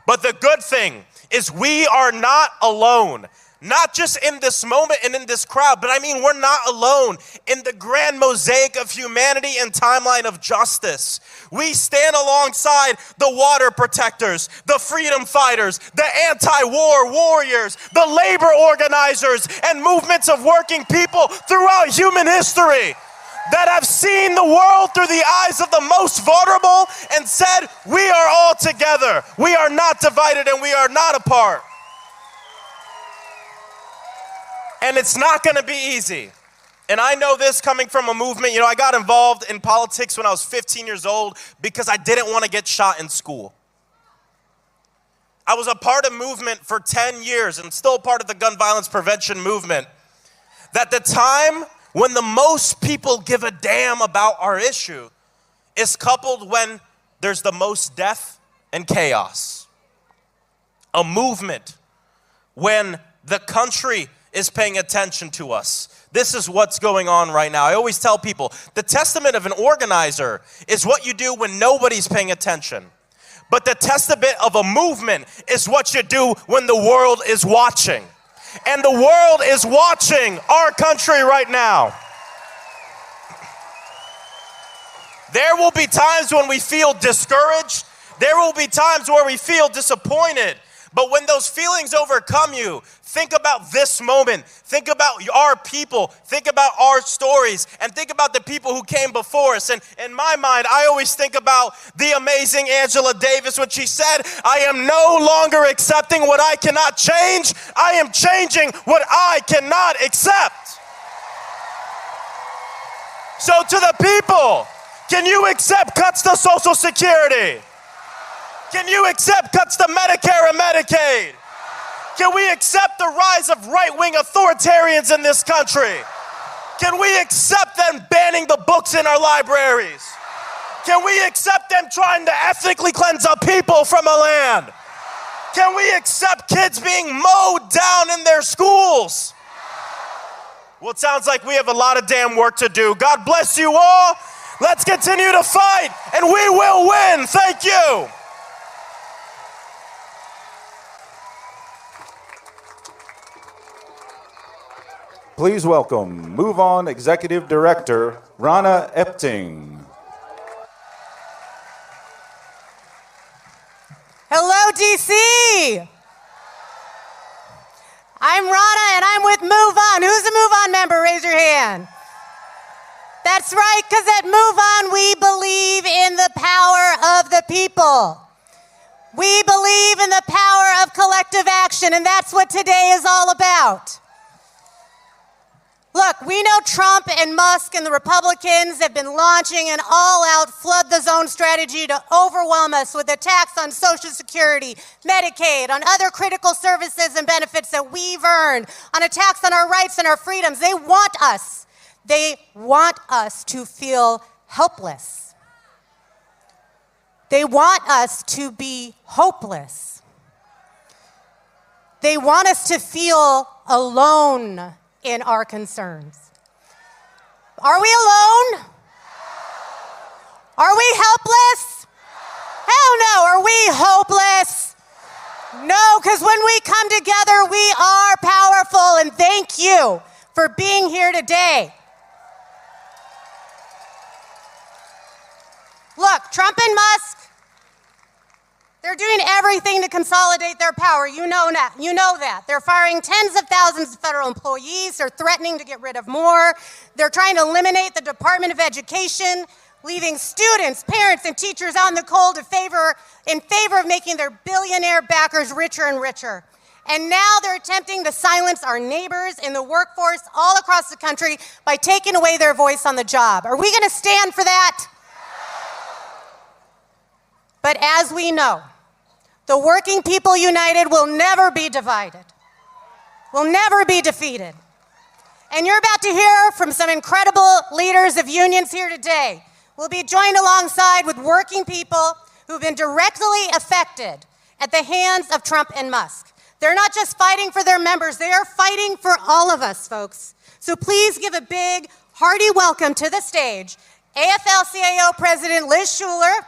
Speaker 6: But the good thing is we are not alone. Not just in this moment and in this crowd, but I mean we're not alone in the grand mosaic of humanity and timeline of justice. We stand alongside the water protectors, the freedom fighters, the anti-war warriors, the labor organizers, and movements of working people throughout human history that have seen the world through the eyes of the most vulnerable and said, we are all together. We are not divided and we are not apart. And it's not gonna be easy. And I know this coming from a movement. I got involved in politics when I was 15 years old because I didn't want to get shot in school. I was a part of movement for 10 years and still part of the gun violence prevention movement. That the time when the most people give a damn about our issue is coupled when there's the most death and chaos. A movement when the country is paying attention to us. This is what's going on right now. I always tell people, the testament of an organizer is what you do when nobody's paying attention. But the testament of a movement is what you do when the world is watching. And the world is watching our country right now. There will be times when we feel discouraged. There will be times where we feel disappointed. But when those feelings overcome you, think about this moment. Think about our people. Think about our stories. And think about the people who came before us. And in my mind, I always think about the amazing Angela Davis when she said, I am no longer accepting what I cannot change. I am changing what I cannot accept. So to the people, can you accept cuts to Social Security? Can you accept cuts to Medicare and Medicaid? Can we accept the rise of right-wing authoritarians in this country? Can we accept them banning the books in our libraries? Can we accept them trying to ethnically cleanse our people from a land? Can we accept kids being mowed down in their schools? Well, it sounds like we have a lot of damn work to do. God bless you all. Let's continue to fight, and we will win. Thank you.
Speaker 4: Please welcome Move On Executive Director, Rana Epting.
Speaker 7: Hello, DC. I'm Rana, and I'm with Move On. Who's a Move On member? Raise your hand. That's right, because at Move On, we believe in the power of the people. We believe in the power of collective action, and that's what today is all about. Look, we know Trump and Musk and the Republicans have been launching an all-out flood the zone strategy to overwhelm us with attacks on Social Security, Medicaid, on other critical services and benefits that we've earned, on attacks on our rights and our freedoms. They want us to feel helpless. They want us to be hopeless. They want us to feel alone in our concerns. Are we alone? Are we helpless? Hell no. Are we hopeless? No, because when we come together, we are powerful, and thank you for being here today. Look, Trump and Musk, they're doing everything to consolidate their power. You know that. They're firing tens of thousands of federal employees. They're threatening to get rid of more. They're trying to eliminate the Department of Education, leaving students, parents, and teachers out in the cold in favor of making their billionaire backers richer and richer. And now they're attempting to silence our neighbors in the workforce all across the country by taking away their voice on the job. Are we going to stand for that? But as we know, the working people united will never be divided, will never be defeated. And you're about to hear from some incredible leaders of unions here today. We'll be joined alongside with working people who've been directly affected at the hands of Trump and Musk. They're not just fighting for their members, they are fighting for all of us, folks. So please give a big, hearty welcome to the stage, AFL-CIO President Liz Shuler,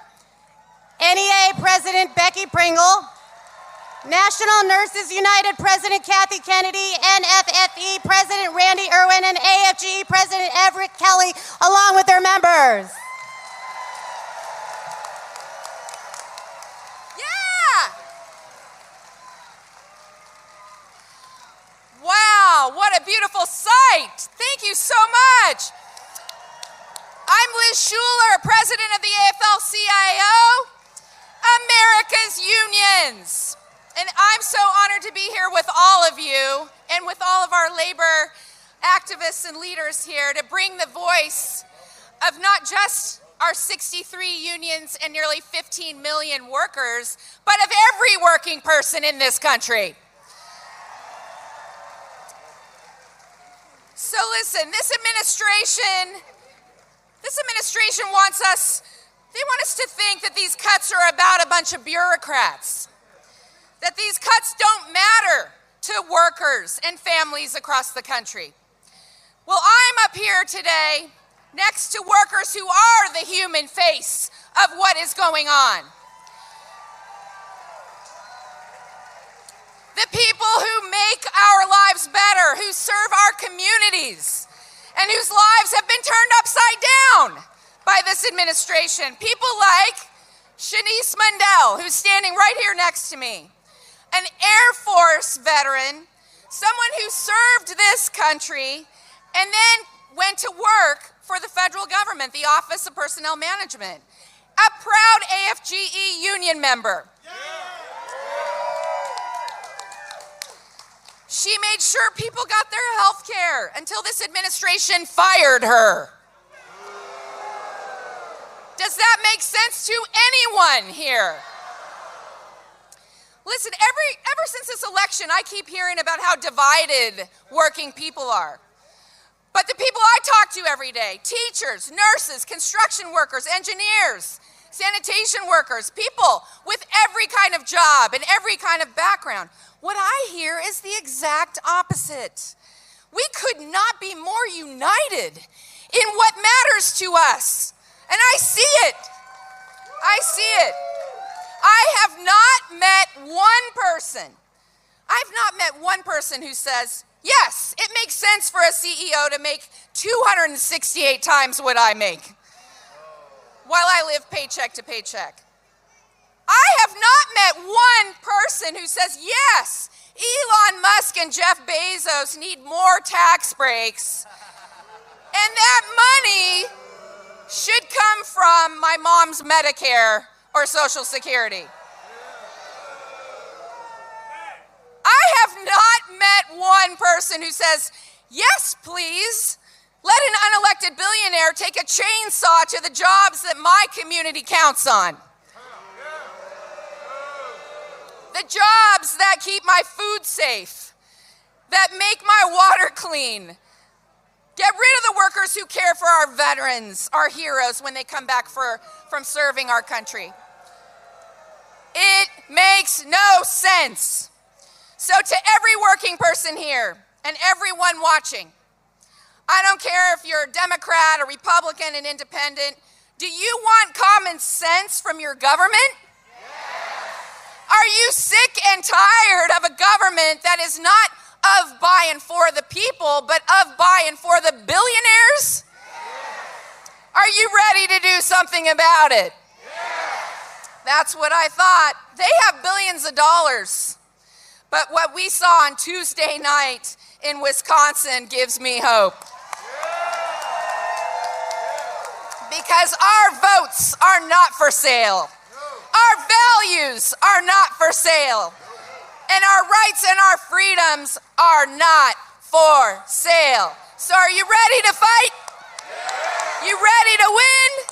Speaker 7: NEA President Becky Pringle, National Nurses United President Kathy Kennedy, NFFE President Randy Irwin, and AFGE President Everett Kelly, along with their members.
Speaker 8: Wow, what a beautiful sight. Thank you so much. I'm Liz Shuler, President of the AFL-CIO, America's Unions. And I'm so honored to be here with all of you and with all of our labor activists and leaders here to bring the voice of not just our 63 unions and nearly 15 million workers, but of every working person in this country. So listen, this administration wants us to think that these cuts are about a bunch of bureaucrats, that these cuts don't matter to workers and families across the country. Well, I'm up here today next to workers who are the human face of what is going on. The people who make our lives better, who serve our communities, and whose lives have been turned upside down by this administration. People like Shanice Mundell, who's standing right here next to me, an Air Force veteran, someone who served this country and then went to work for the federal government, the Office of Personnel Management, a proud AFGE union member. She made sure people got their health care until this administration fired her. Does that make sense to anyone here? Listen, ever since this election, I keep hearing about how divided working people are. But the people I talk to every day, teachers, nurses, construction workers, engineers, sanitation workers, people with every kind of job and every kind of background, what I hear is the exact opposite. We could not be more united in what matters to us. And I see it. I see it. I have not met one person who says, yes, it makes sense for a CEO to make 268 times what I make while I live paycheck to paycheck. I have not met one person who says, yes, Elon Musk and Jeff Bezos need more tax breaks, and that money should come from my mom's Medicare or Social Security. I have not met one person who says, yes, please, let an unelected billionaire take a chainsaw to the jobs that my community counts on. The jobs that keep my food safe, that make my water clean. Get rid of the workers who care for our veterans, our heroes, when they come back from serving our country. It makes no sense. So to every working person here and everyone watching, I don't care if you're a Democrat, a Republican, an independent, do you want common sense from your government? Are you sick and tired of a government that is not of, by, and for the people, but of, by, and for the billionaires? Are you ready to do something about it? That's what I thought. They have billions of dollars. But what we saw on Tuesday night in Wisconsin gives me hope. Because our votes are not for sale. Our values are not for sale. And our rights and our freedoms are not for sale. So are you ready to fight? You ready to win?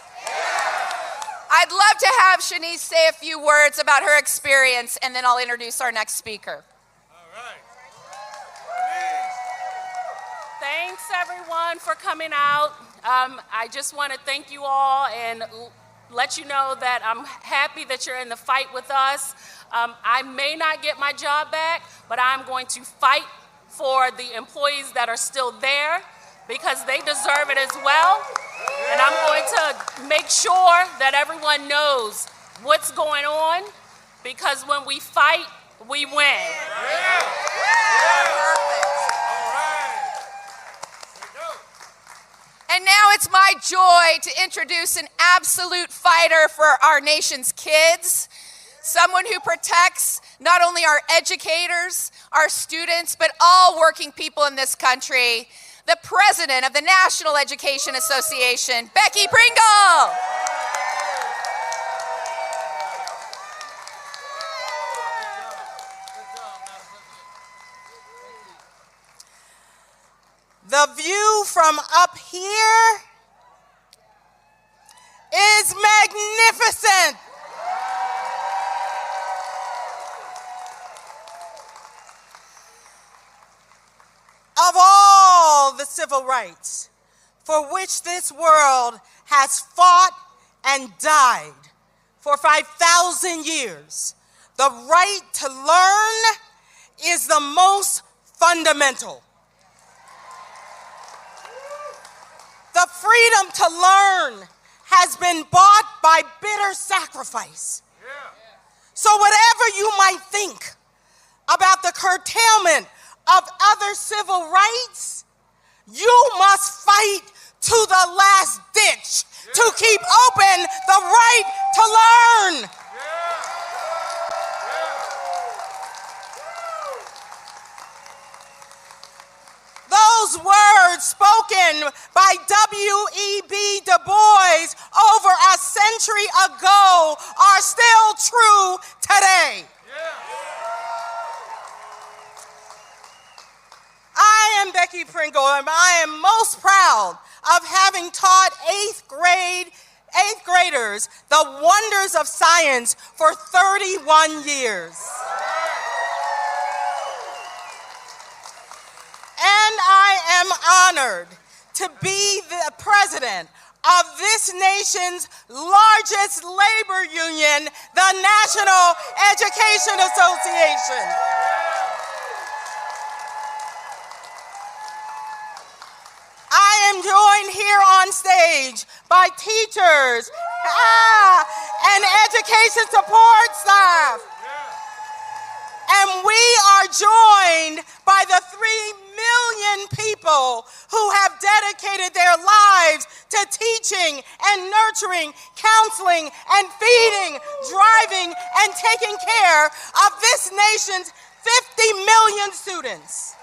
Speaker 8: I'd love to have Shanice say a few words about her experience, and then I'll introduce our next speaker.
Speaker 9: Thanks, everyone, for coming out. I just want to thank you all and let you know that I'm happy that you're in the fight with us. I may not get my job back, but I'm going to fight for the employees that are still there because they deserve it as well. And I'm going to make sure that everyone knows what's going on because when we fight, we win.
Speaker 8: And now it's my joy to introduce an absolute fighter for our nation's kids, someone who protects not only our educators, our students, but all working people in this country, the president of the National Education Association, Becky Pringle.
Speaker 10: The view from up here is magnificent. Of all the civil rights for which this world has fought and died for 5,000 years, the right to learn is the most fundamental. The freedom to learn has been bought by bitter sacrifice. So whatever you might think about the curtailment of other civil rights, you must fight to the last ditch to keep open the right to learn. Those words spoken by W.E.B. Du Bois over a century ago are still true today. I am Becky Pringle, and I am most proud of having taught eighth graders the wonders of science for 31 years. And I am honored to be the president of this nation's largest labor union, the National Education Association. I am joined here on stage by teachers and education support staff. And we are joined by the 3 million people who have dedicated their lives to teaching and nurturing, counseling and feeding, driving and taking care of this nation's 50 million students.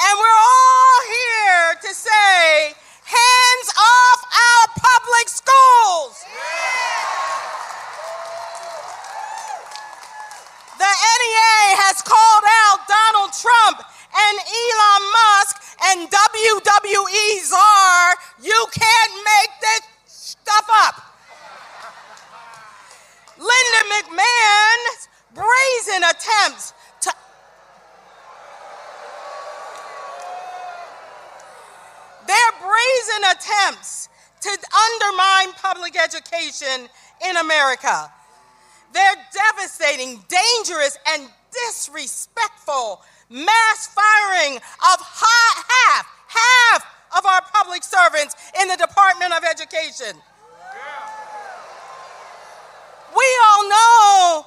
Speaker 10: And we're all here to say, hands off our public schools. The NEA has called out Donald Trump and Elon Musk and WWE czar. You can't make this stuff up. Linda McMahon's brazen attempts to undermine public education in America. Their devastating, dangerous, and disrespectful mass firing of half of our public servants in the Department of Education. We all know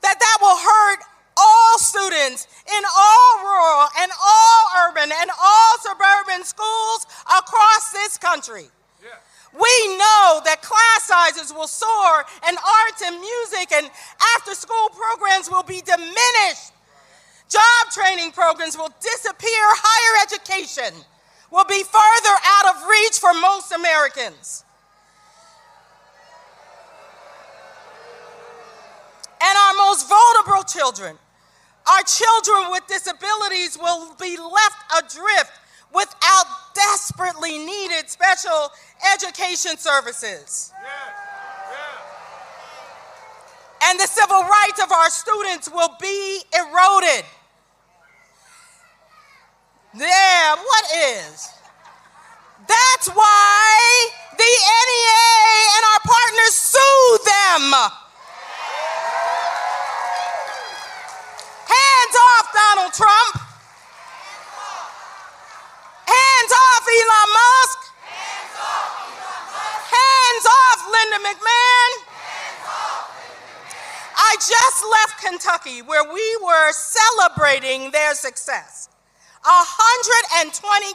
Speaker 10: that that will hurt all students in all rural and all urban and all suburban schools across this country. We know that class sizes will soar and arts and music and after-school programs will be diminished. Job training programs will disappear. Higher education will be further out of reach for most Americans. And our most vulnerable children, our children with disabilities, will be left adrift without desperately needed special education services. And the civil rights of our students will be eroded. Yeah, what is? That's why the NEA and our partners sue them. Hands off, Donald Trump. Hands off, Elon Musk. Hands off, Linda McMahon. I just left Kentucky, where we were celebrating their success. 120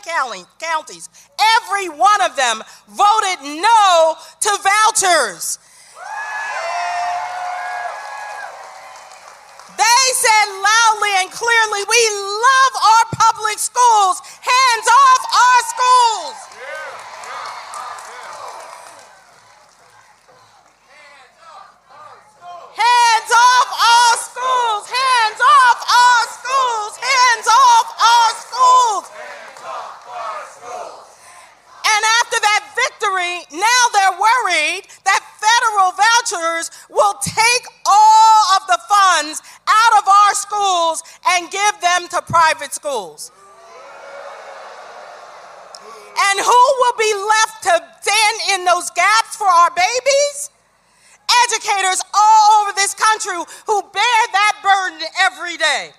Speaker 10: counties, every one of them voted no to vouchers. They said loudly and clearly, we love our public schools. Hands off our schools. Hands off our schools. Hands off our schools. Hands off our schools. And after that victory, now they're worried that federal vouchers will take all of the funds out of our schools and give them to private schools. And who will be left to stand in those gaps for our babies? Educators all over this country who bear that burden every day.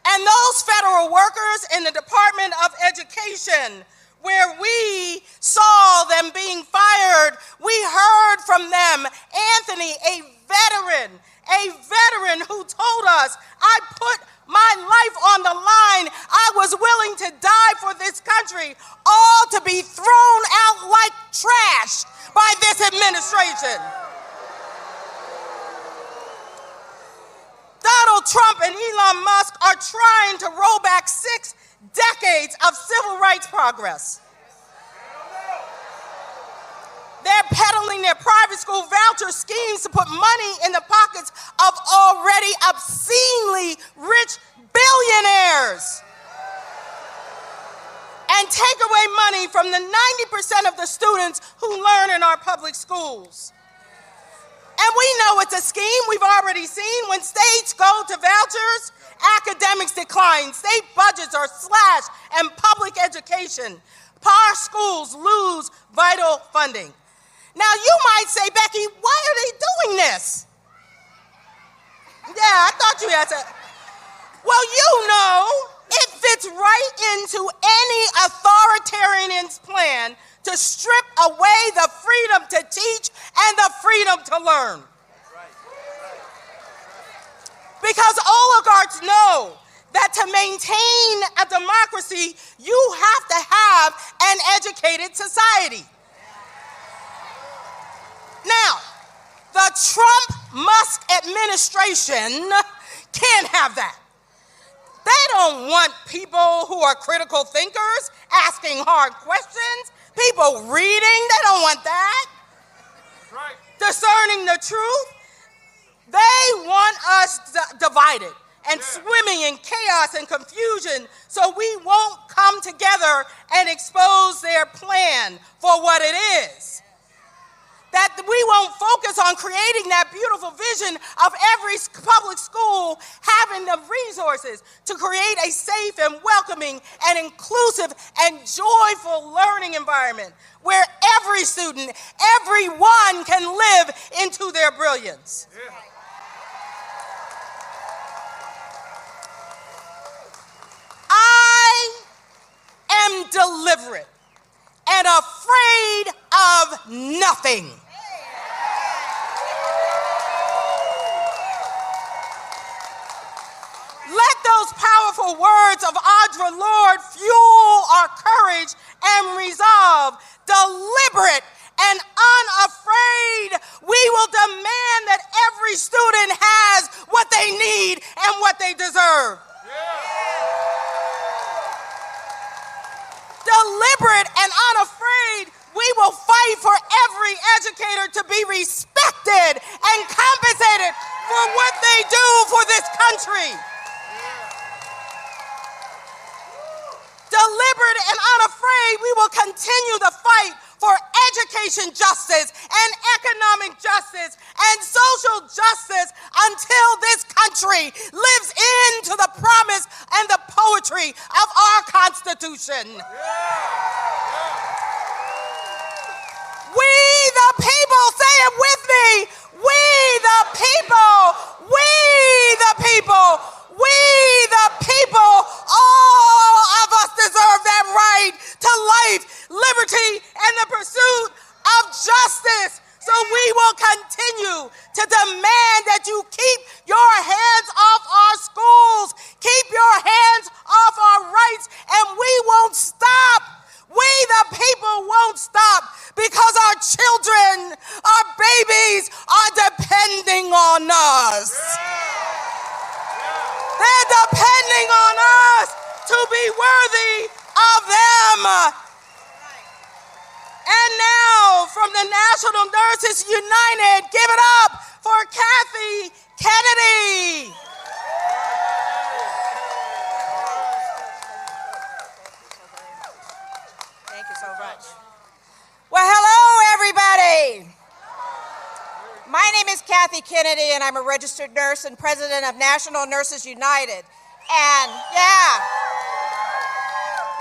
Speaker 10: And those federal workers in the Department of Education, where we saw them being fired, we heard from them. Anthony, a veteran who told us, I put my life on the line. I was willing to die for this country, all to be thrown out like trash by this administration. Donald Trump and Elon Musk are trying to roll back 6 decades of civil rights progress. They're peddling their private school voucher schemes to put money in the pockets of already obscenely rich billionaires and take away money from the 90% of the students who learn in our public schools. And we know it's a scheme. We've already seen when states go to vouchers, academics decline, state budgets are slashed, and public education, our schools lose vital funding. Now you might say, Becky, why are they doing this? Yeah, I thought you had to. Well, you know, it fits right into any authoritarian's plan to strip away the freedom to teach and the freedom to learn. Because oligarchs know that to maintain a democracy, you have to have an educated society. Now, the Trump-Musk administration can't have that. They don't want people who are critical thinkers asking hard questions, people reading, they don't want that. Right. Discerning the truth. They want us divided and swimming in chaos and confusion so we won't come together and expose their plan for what it is. That we won't focus on creating that beautiful vision of every public school having the resources to create a safe and welcoming and inclusive and joyful learning environment where every student, everyone can live into their brilliance. Yeah. I am deliberate and afraid of nothing. Let those powerful words of Audre Lorde fuel our courage and resolve. Deliberate and unafraid, we will demand that every student has what they need and what they deserve. Deliberate and unafraid, we will fight fight for every educator to be respected and compensated for what they do for this country. Deliberate and unafraid, we will continue the fight for education justice and economic justice and social justice until this country lives into the promise and the poetry of our Constitution. We the people, say it with me, we the people, we the people, we the people, all of us deserve that right to life, liberty, and the pursuit of justice. So we will continue to demand that you keep your hands off our schools, keep your hands off our rights, and we won't stop. We the people won't stop because our children, our babies are depending on us. They're depending on us to be worthy of them. And now, from the National Nurses United, give it up for Kathy Kennedy. Thank you so much. Well, hello, everybody. My name is Kathy Kennedy, and I'm a registered nurse and president of National Nurses United. And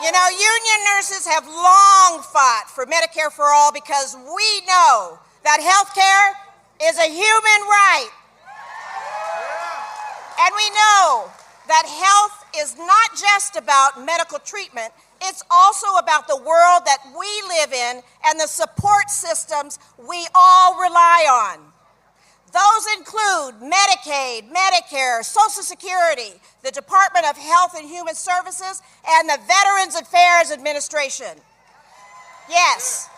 Speaker 10: you know, union nurses have long fought for Medicare for all because we know that health care is a human right. And we know that health is not just about medical treatment, it's also about the world that we live in and the support systems we all rely on. Those include Medicaid, Medicare, Social Security, the Department of Health and Human Services, and the Veterans Affairs Administration. Yes,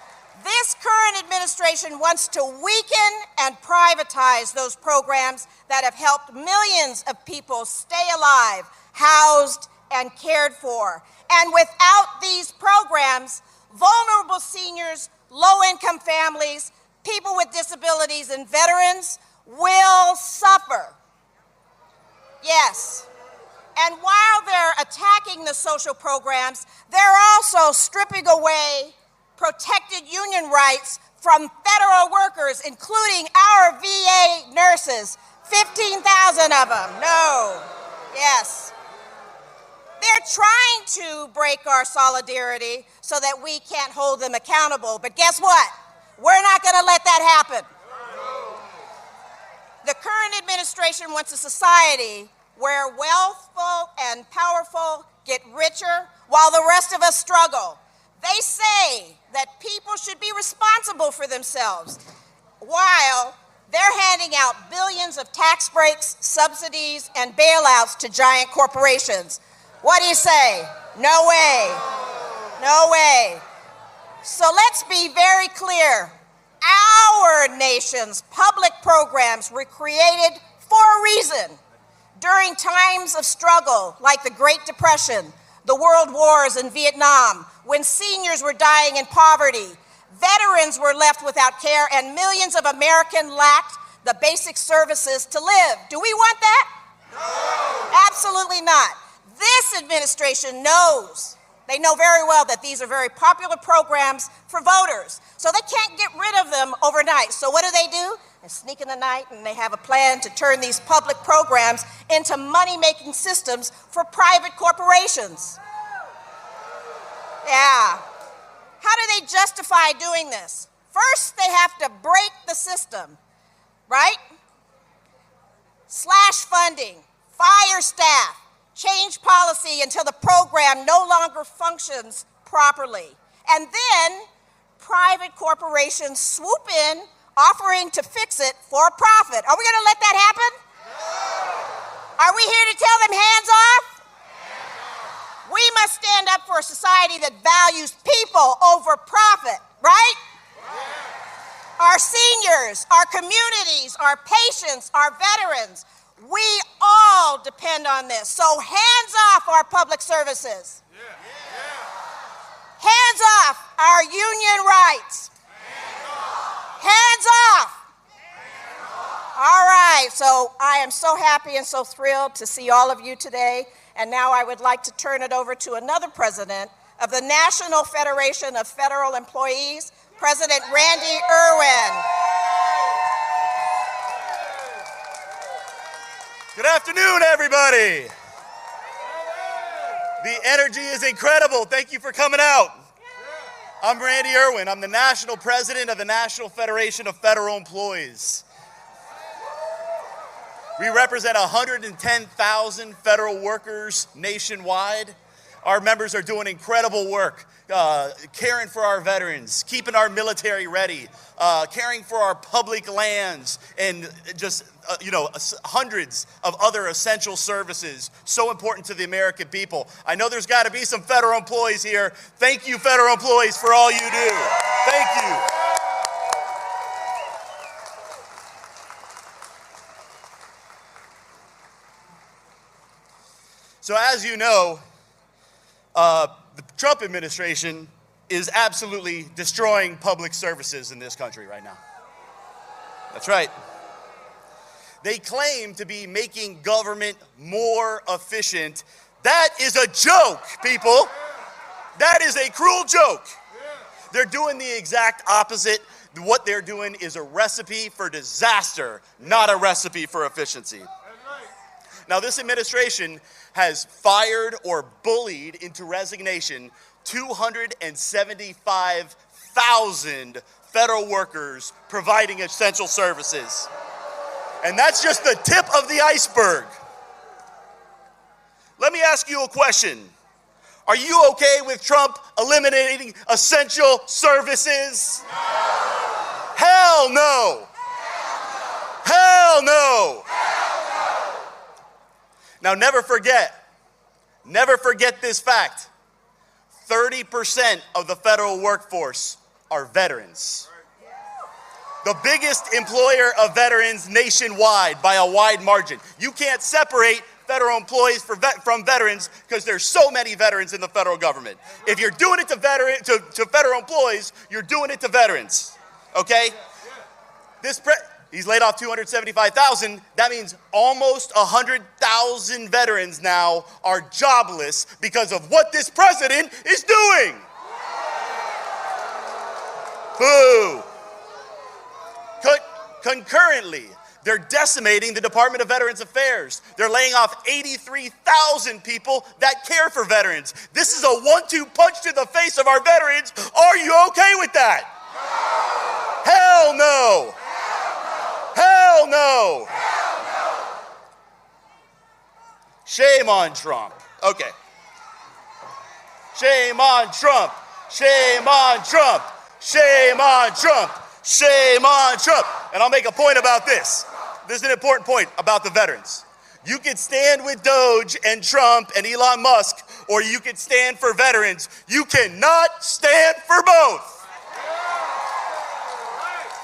Speaker 10: this current administration wants to weaken and privatize those programs that have helped millions of people stay alive, housed, and cared for. And without these programs, vulnerable seniors, low-income families, people with disabilities, and veterans will suffer. Yes. And while they're attacking the social programs, they're also stripping away protected union rights from federal workers, including our VA nurses, 15,000 of them. No. Yes. They're trying to break our solidarity so that we can't hold them accountable. But guess what? We're not going to let that happen. The current administration wants a society where wealthful and powerful get richer while the rest of us struggle. They say that people should be responsible for themselves while they're handing out billions of tax breaks, subsidies, and bailouts to giant corporations. What do you say? No way. No way. So let's be very clear. Our nation's public programs were created for a reason. During times of struggle, like the Great Depression, the World Wars in Vietnam, when seniors were dying in poverty, veterans were left without care, and millions of Americans lacked the basic services to live. Do we want that? No. Absolutely not. This administration knows. They know very well that these are very popular programs for voters, so they can't get rid of them overnight. So what do? They sneak in the night and they have a plan to turn these public programs into money-making systems for private corporations. Yeah. How do they justify doing this? First, they have to break the system, right? Slash funding, fire staff, change policy until the program no longer functions properly. And then private corporations swoop in, offering to fix it for a profit. Are we going to let that happen? No. Are we here to tell them hands off? Hands off. We must stand up for a society that values people over profit, right? Yeah. Our seniors, our communities, our patients, our veterans, we all depend on this. So hands off our public services. Yeah. Yeah. Hands off our union rights. right, so I am so happy and so thrilled to see all of you today. And now I would like to turn it over to another president of the National Federation of Federal Employees, President Randy Irwin.
Speaker 11: Good afternoon, everybody. The energy is incredible. Thank you for coming out. I'm Randy Irwin. I'm the national president of the National Federation of Federal Employees. We represent 110,000 federal workers nationwide. Our members are doing incredible work, caring for our veterans, keeping our military ready, caring for our public lands, and just hundreds of other essential services so important to the American people. I know there's got to be some federal employees here. Thank you, federal employees, for all you do. Thank you. So as you know, the Trump administration is absolutely destroying public services in this country right now. That's right. They claim to be making government more efficient. That is a joke, people. That is a cruel joke. They're doing the exact opposite. What they're doing is a recipe for disaster, not a recipe for efficiency. Now, this administration has fired or bullied into resignation 275,000 federal workers providing essential services. And that's just the tip of the iceberg. Let me ask you a question. Are you okay with Trump eliminating essential services? No. Hell no. Hell no. Now, never forget this fact. 30% of the federal workforce are veterans. The biggest employer of veterans nationwide by a wide margin. You can't separate federal employees from veterans because there's so many veterans in the federal government. If you're doing it to federal employees, you're doing it to veterans, okay? He's laid off 275,000. That means almost 100,000 veterans now are jobless because of what this president is doing. Boo. Concurrently, they're decimating the Department of Veterans Affairs. They're laying off 83,000 people that care for veterans. This is a 1-2 punch to the face of our veterans. Are you okay with that? No. Hell no. Hell no! Hell no! Shame on Trump. Okay. Shame on Trump. Shame on Trump. Shame on Trump. Shame on Trump. And I'll make a point about this. This is an important point about the veterans. You could stand with Doge and Trump and Elon Musk, or you could stand for veterans. You cannot stand for both.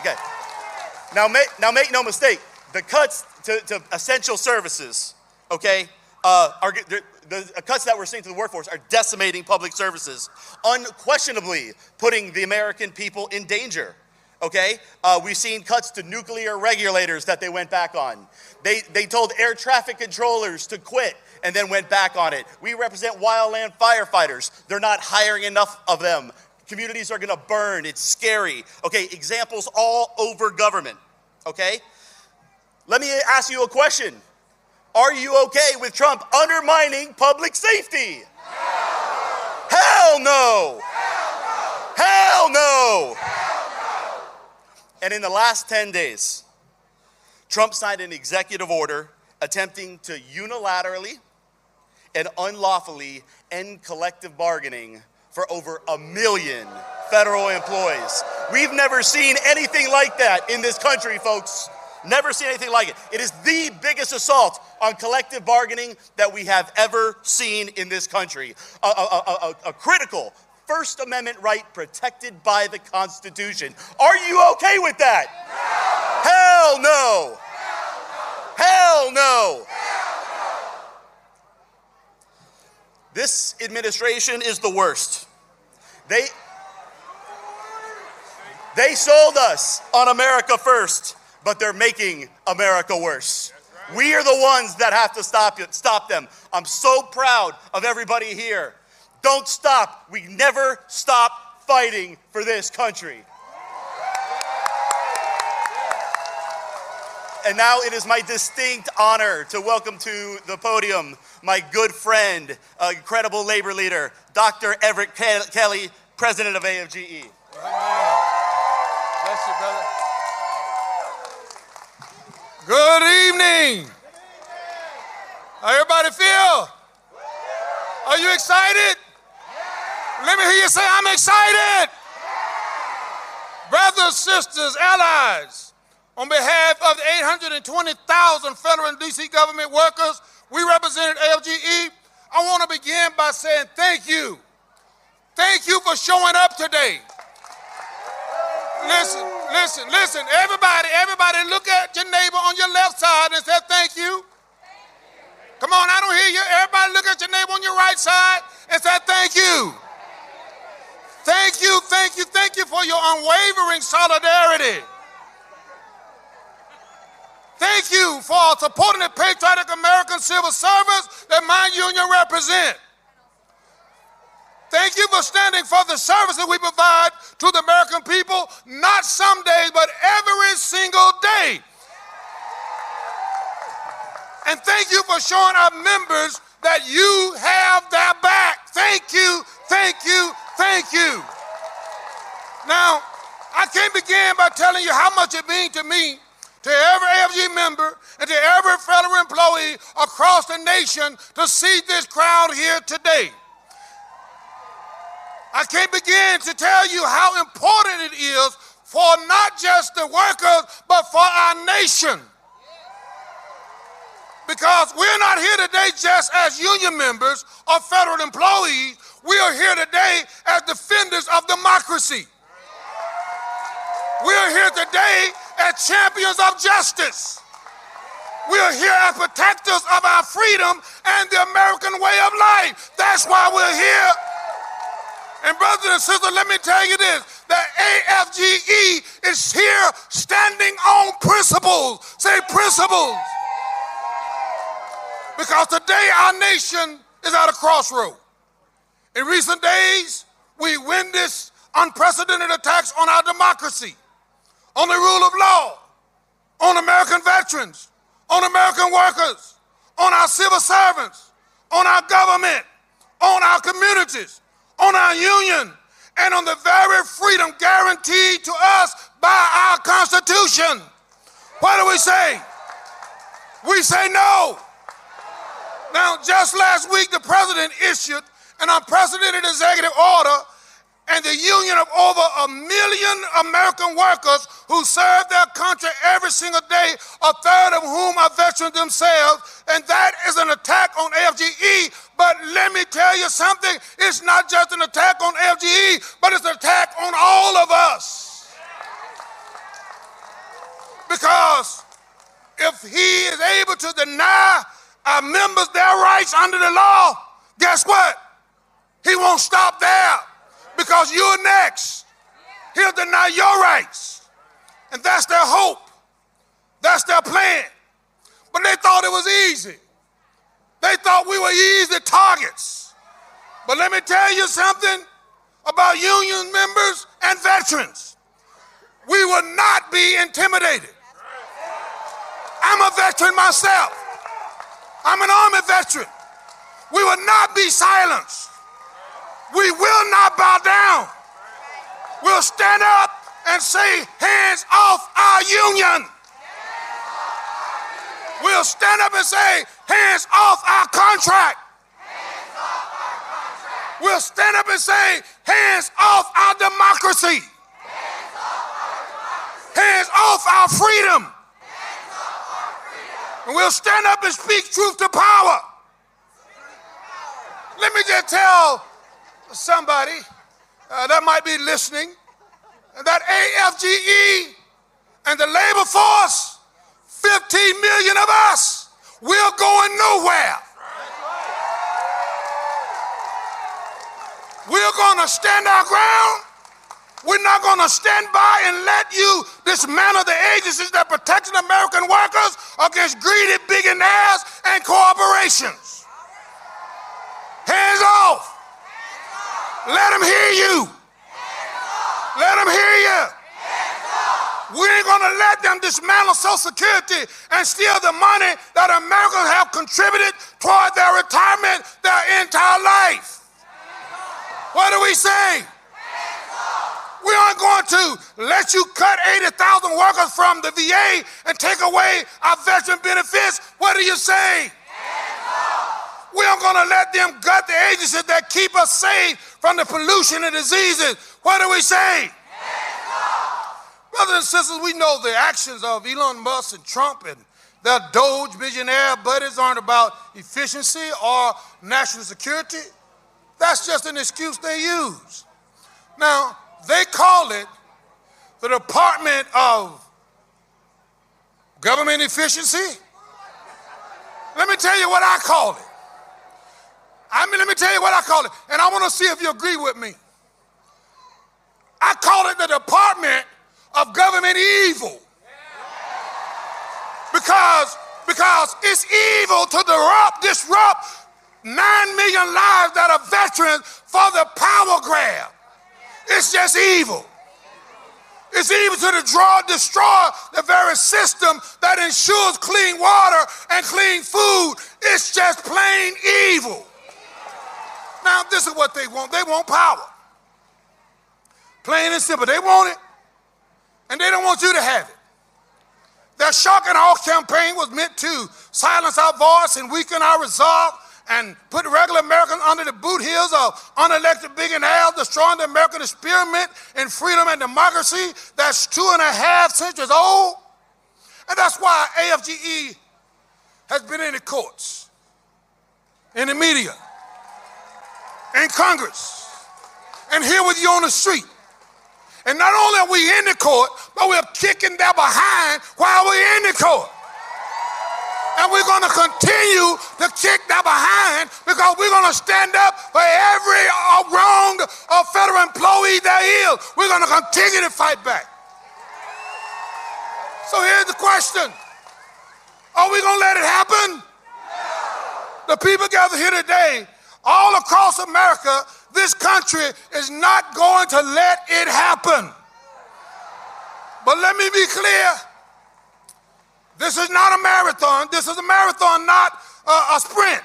Speaker 11: Okay. Now make no mistake, the cuts to essential services, okay, the cuts that we're seeing to the workforce are decimating public services, unquestionably putting the American people in danger, okay? We've seen cuts to nuclear regulators that they went back on. They told air traffic controllers to quit and then went back on it. We represent wildland firefighters. They're not hiring enough of them. Communities are gonna burn, it's scary. Okay, examples all over government, okay? Let me ask you a question. Are you okay with Trump undermining public safety? No. Hell no. Hell no. Hell no. Hell no. And in the last 10 days, Trump signed an executive order attempting to unilaterally and unlawfully end collective bargaining for over 1 million federal employees. We've never seen anything like that in this country, folks. Never seen anything like it. It is the biggest assault on collective bargaining that we have ever seen in this country. A critical First Amendment right protected by the Constitution. Are you okay with that? No. Hell no. Hell no. Hell no. This administration is the worst. They sold us on America First. but they're making America worse. We are the ones that have to stop them. I'm so proud of everybody here. Don't stop. We never stop fighting for this country. And now it is my distinct honor to welcome to the podium my good friend, incredible labor leader, Dr. Everett Kelly, president of AFGE.
Speaker 3: Bless you, brother. Good evening. How everybody feel? Are you excited? Let me hear you say, I'm excited. Brothers, sisters, allies, on behalf of the 820,000 federal and DC government workers we represented AFGE, I want to begin by saying thank you. Thank you for showing up today. Listen, everybody look at your neighbor on your left side and say thank you. Come on, I don't hear you. Everybody look at your neighbor on your right side and say thank you. Thank you for your unwavering solidarity. Thank you for supporting the patriotic American civil servants that my union represent. Thank you for standing for the services we provide to the American people, not some days, but every single day. And thank you for showing our members that you have their back. Thank you, thank you, thank you. Now, I can't begin by telling you how much it means to me, to every AFG member, and to every federal employee across the nation to see this crowd here today. I can't begin to tell you how important it is for not just the workers, but for our nation. Because we're not here today just as union members or federal employees. We are here today as defenders of democracy. We are here today as champions of justice. We are here as protectors of our freedom and the American way of life. That's why we're here. And brothers and sisters, let me tell you this, that AFGE is here standing on principles. Say principles. Because today our nation is at a crossroad. In recent days, we witnessed unprecedented attacks on our democracy, on the rule of law, on American veterans, on American workers, on our civil servants, on our government, on our communities, on our union, and on the very freedom guaranteed to us by our Constitution. What do we say? We say no. Now, just last week, the president issued an unprecedented executive order, and the union of over 1 million American workers who serve their country every single day, a third of whom are veterans themselves, and that is an attack on AFGE. But let me tell you something, it's not just an attack on AFGE, but it's an attack on all of us. Because if he is able to deny our members their rights under the law, guess what? He won't stop there, because you're next. He'll deny your rights. And that's their hope. That's their plan. But they thought it was easy. They thought we were easy targets. But let me tell you something about union members and veterans. We will not be intimidated. I'm a veteran myself. I'm an Army veteran. We will not be silenced. We will not bow down. We'll stand up and say, hands off our union. We'll stand up and say, hands off our contract. We'll stand up and say, hands off our democracy. Hands off our freedom. And we'll stand up and speak truth to power. Let me just tell somebody that might be listening that AFGE and the labor force, 15 million of us, we're going nowhere. We're going to stand our ground, We're not going to stand by and let you dismantle the agencies that protect American workers against greedy billionaires and corporations. Hands off. Let them hear you. Let them hear you. We ain't gonna let them dismantle Social Security and steal the money that Americans have contributed toward their retirement their entire life. What do we say? We aren't going to let you cut 80,000 workers from the VA and take away our veteran benefits. What do you say? We aren't going to let them gut the agencies that keep us safe from the pollution and diseases. What do we say? Brothers and sisters, we know the actions of Elon Musk and Trump and their Doge billionaire buddies aren't about efficiency or national security. That's just an excuse they use. Now, they call it the Department of Government Efficiency. Let me tell you what I call it. Let me tell you what I call it, and I want to see if you agree with me. I call it the Department of Government Evil. Because it's evil to disrupt 9 million lives that are veterans for the power grab. It's just evil. It's evil to destroy the very system that ensures clean water and clean food. It's just plain evil. Now, this is what they want. They want power. Plain and simple. They want it, and they don't want you to have it. Their shock and awe campaign was meant to silence our voice and weaken our resolve and put regular Americans under the boot heels of unelected billionaires, destroying the American experiment in freedom and democracy that's 2.5 centuries old. And that's why AFGE has been in the courts, in the media, in Congress, and here with you on the street. And not only are we in the court, but we're kicking their behind while we're in the court. And we're going to continue to kick their behind because we're going to stand up for every wronged federal employee there is. We're going to continue to fight back. So here's the question. Are we going to let it happen? The people gathered here today, all across America, this country is not going to let it happen. But let me be clear. This is not a marathon. This is a marathon, not a sprint.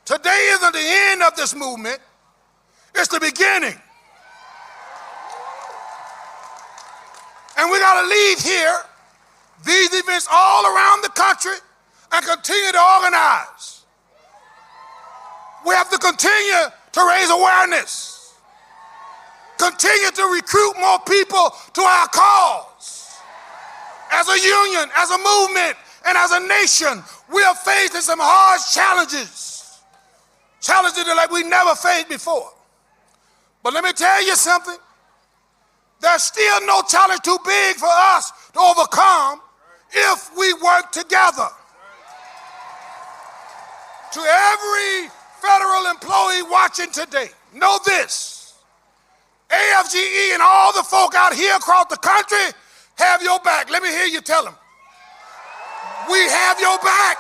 Speaker 3: Today isn't the end of this movement. It's the beginning. And we got to leave here these events all around the country and continue to organize. We have to continue to raise awareness. Continue to recruit more people to our cause. As a union, as a movement, and as a nation, we are facing some hard challenges. Challenges like we never faced before. But let me tell you something. There's still no challenge too big for us to overcome if we work together. To every federal employee watching today, know this. AFGE and all the folk out here across the country have your back. Let me hear you tell them. We have your back.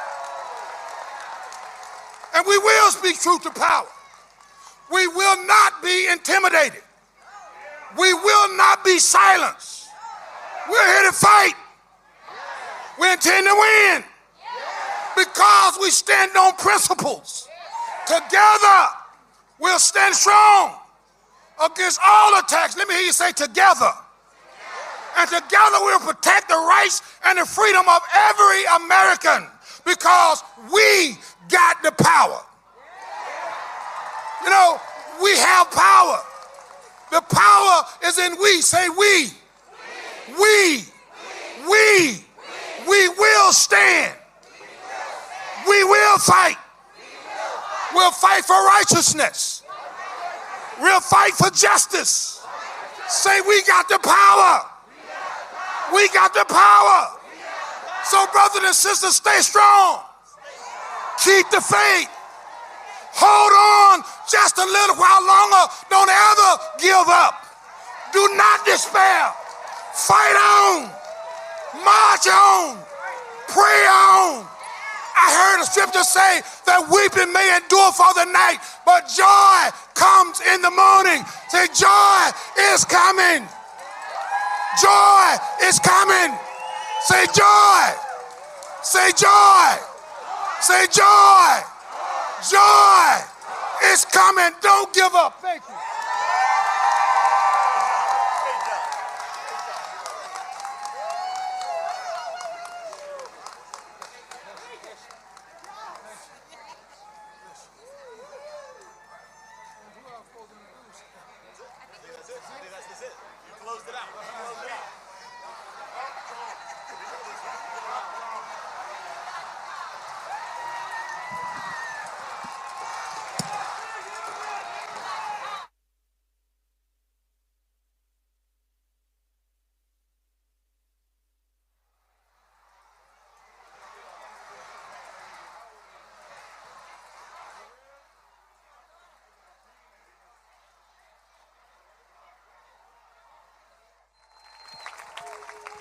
Speaker 3: And we will speak truth to power. We will not be intimidated. We will not be silenced. We're here to fight. We intend to win. Because we stand on principles. Together, we'll stand strong against all attacks. Let me hear you say together. And together we'll protect the rights and the freedom of every American because we got the power. You know, we have power. The power is in we. Say we. We will stand. We will fight. We'll fight for righteousness. We'll fight for justice. Say we got the power. We got the power. So brothers and sisters, stay strong. Keep the faith. Hold on just a little while longer. Don't ever give up.
Speaker 12: Do not despair. Fight on. March on. Pray on. I heard the scripture say that weeping may endure for the night, but joy comes in the morning. Say, joy is coming. Joy is coming. Say joy. Say joy. Say joy. Joy is coming. Don't give up. Thank you.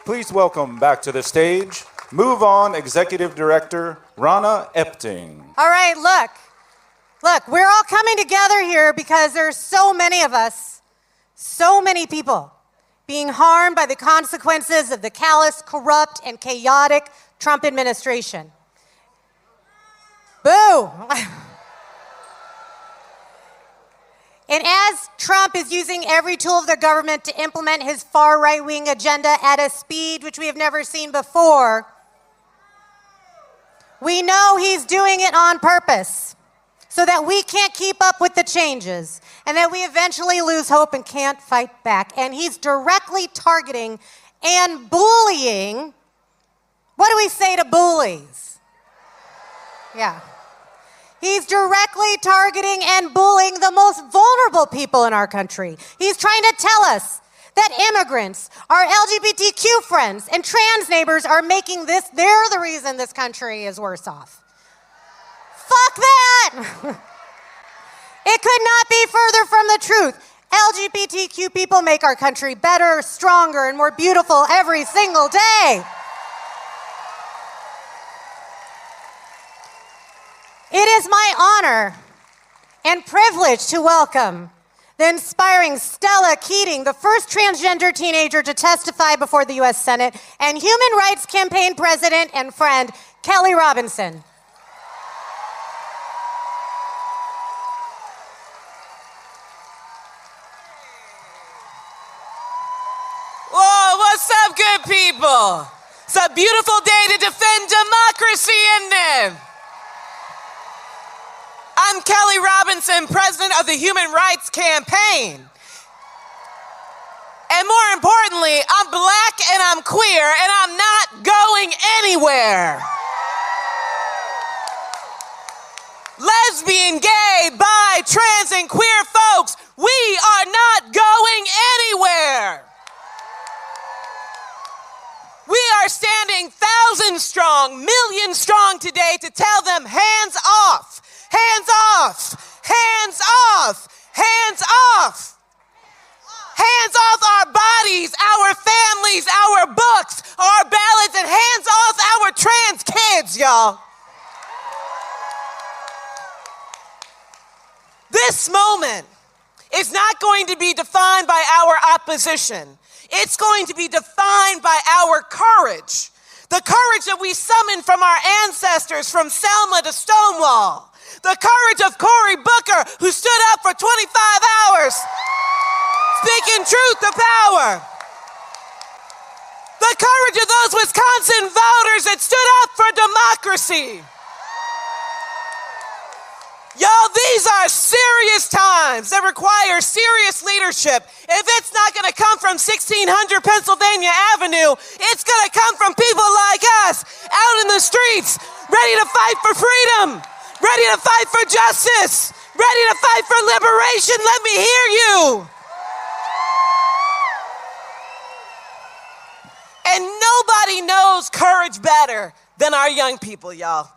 Speaker 4: Please welcome back to the stage, Move On Executive Director, Rana Epting.
Speaker 7: All right, look, we're all coming together here because there's so many of us, so many people being harmed by the consequences of the callous, corrupt, and chaotic Trump administration. Boo! And as Trump is using every tool of the government to implement his far right-wing agenda at a speed which we have never seen before, we know he's doing it on purpose so that we can't keep up with the changes and that we eventually lose hope and can't fight back. And he's directly targeting and bullying. What do we say to bullies? Yeah. He's directly targeting and bullying the most vulnerable people in our country. He's trying to tell us that immigrants, our LGBTQ friends, and trans neighbors are making this, they're the reason this country is worse off. Fuck that! It could not be further from the truth. LGBTQ people make our country better, stronger, and more beautiful every single day. It is my honor and privilege to welcome the inspiring Stella Keating, the first transgender teenager to testify before the U.S. Senate, and Human Rights Campaign President and friend, Kelly Robinson.
Speaker 13: Whoa, what's up, good people? It's a beautiful day to defend democracy, isn't it? I'm Kelly Robinson, president of the Human Rights Campaign. And more importantly, I'm black and I'm queer and I'm not going anywhere. Lesbian, gay, bi, trans, and queer folks, we are not going anywhere. We are standing thousands strong, millions strong today to tell them hands off. Hands off! Hands off! Hands off! Hands off our bodies, our families, our books, our ballots, and hands off our trans kids, y'all. This moment is not going to be defined by our opposition. It's going to be defined by our courage. The courage that we summoned from our ancestors from Selma to Stonewall. The courage of Cory Booker, who stood up for 25 hours, speaking truth to power. The courage of those Wisconsin voters that stood up for democracy. Y'all, these are serious times that require serious leadership. If it's not going to come from 1600 Pennsylvania Avenue, it's going to come from people like us out in the streets, ready to fight for freedom. Ready to fight for justice, ready to fight for liberation. Let me hear you. And nobody knows courage better than our young people, y'all.